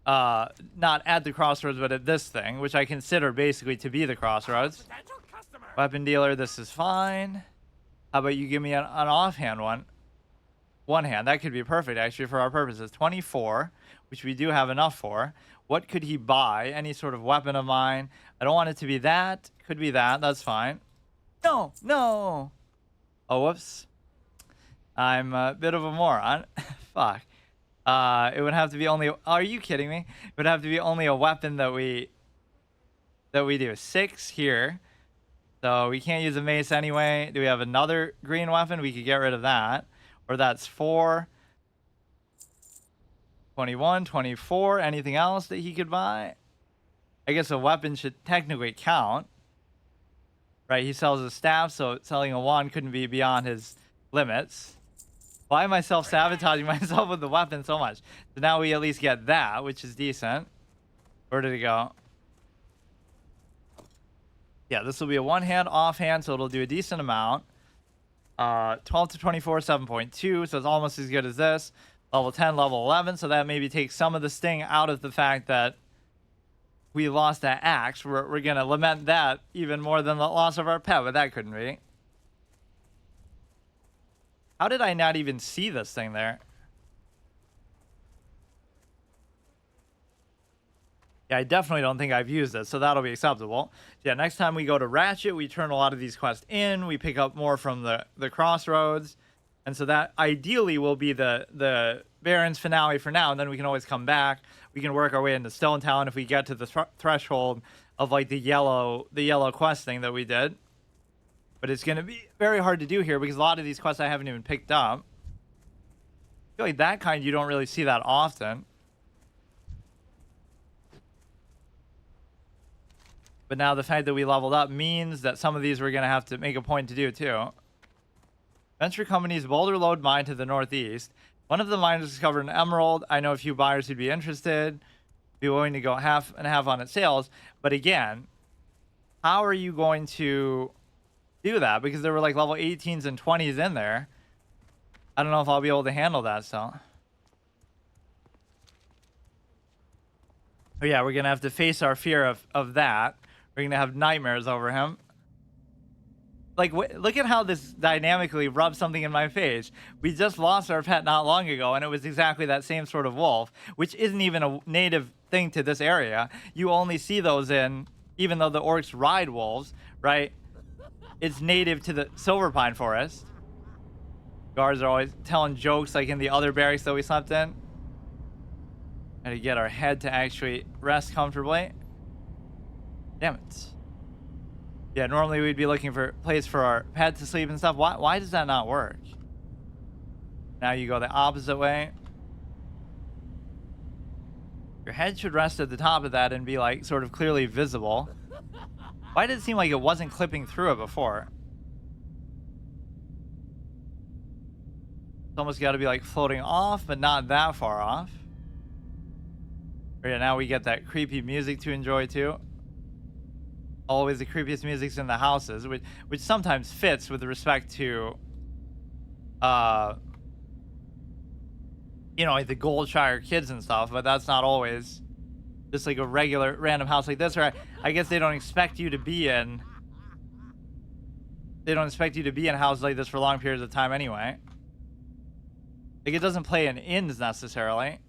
not at the crossroads, but at this thing, which I consider basically to be the crossroads. Weapon dealer, this is fine. How about you give me an offhand one? One hand, that could be perfect actually for our purposes. 24, which we do have enough for. What could he buy? Any sort of weapon of mine. I don't want it to be that. Could be that. That's fine. No. Oh, whoops. I'm a bit of a moron. Fuck. It would have to be only. Are you kidding me? It would have to be only a weapon that we do. 6 here. So we can't use a mace anyway. Do we have another green weapon? We could get rid of that. Or that's 4. 21, 24. Anything else that he could buy? I guess a weapon should technically count. Right, he sells a staff, so selling a wand couldn't be beyond his limits. Why am I self-sabotaging myself with the weapon so much? So now we at least get that, which is decent. Where did it go? Yeah, this will be a one-hand, offhand, so it'll do a decent amount. 12 to 24, 7.2, so it's almost as good as this. Level 10, level 11, so that maybe takes some of the sting out of the fact that we lost that axe. We're going to lament that even more than the loss of our pet, but that couldn't be. How did I not even see this thing there? Yeah, I definitely don't think I've used it, so that'll be acceptable. Yeah, next time we go to Ratchet, we turn a lot of these quests in. We pick up more from the crossroads. And so that ideally will be the Baron's finale for now, and then we can always come back. We can work our way into Stone Town if we get to the threshold of like the yellow quest thing that we did. But it's going to be very hard to do here because a lot of these quests I haven't even picked up. I feel like that kind you don't really see that often. But now the fact that we leveled up means that some of these we're going to have to make a point to do too. Venture Company's Boulder Lode mine to the northeast. One of the miners discovered an emerald. I know a few buyers who'd be interested. Be willing to go half and half on its sales. But again, how are you going to do that? Because there were like level 18s and 20s in there. I don't know if I'll be able to handle that still. But yeah, we're going to have to face our fear of that. We're going to have nightmares over him. Like, look at how this dynamically rubs something in my face. We just lost our pet not long ago, and it was exactly that same sort of wolf, which isn't even a native thing to this area. You only see those in, even though the orcs ride wolves, right? It's native to the Silverpine Forest. Guards are always telling jokes like in the other barracks that we slept in. Got to get our head to actually rest comfortably. Damn it. Yeah, normally we'd be looking for a place for our pet to sleep and stuff. Why does that not work? Now you go the opposite way. Your head should rest at the top of that and be like sort of clearly visible. Why did it seem like it wasn't clipping through it before? It's almost got to be like floating off, but not that far off. Yeah, now we get that creepy music to enjoy too. Always the creepiest music's in the houses, which sometimes fits with respect to, you know, like the Goldshire kids and stuff, but that's not always just like a regular random house like this, or I guess they don't expect you to be in They don't expect you to be in houses like this for long periods of time anyway. Like, it doesn't play in inns necessarily.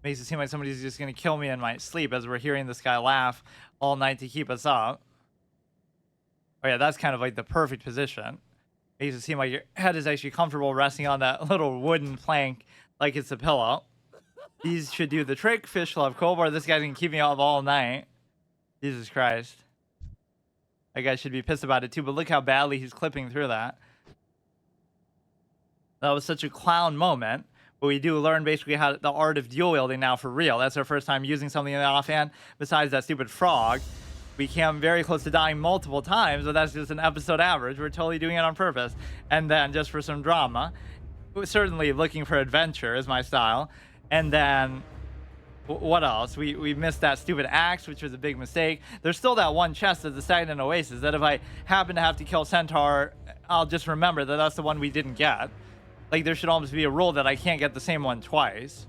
Makes it seem like somebody's just gonna kill me in my sleep as we're hearing this guy laugh all night to keep us up. Oh yeah, that's kind of like the perfect position. Makes it seem like your head is actually comfortable resting on that little wooden plank like it's a pillow. These should do the trick. Fish love Cobra. This guy's gonna keep me up all night. Jesus Christ. That guy should be pissed about it too, but look how badly he's clipping through that. That was such a clown moment. But we do learn basically how the art of dual wielding now for real. That's our first time using something in the offhand besides that stupid frog. We came very close to dying multiple times, but that's just an episode average. We're totally doing it on purpose. And then just for some drama. We're certainly looking for adventure is my style. And then what else? We missed that stupid axe, which was a big mistake. There's still that one chest at the stagnant oasis that if I happen to have to kill centaur, I'll just remember that that's the one we didn't get. Like, there should almost be a rule that I can't get the same one twice.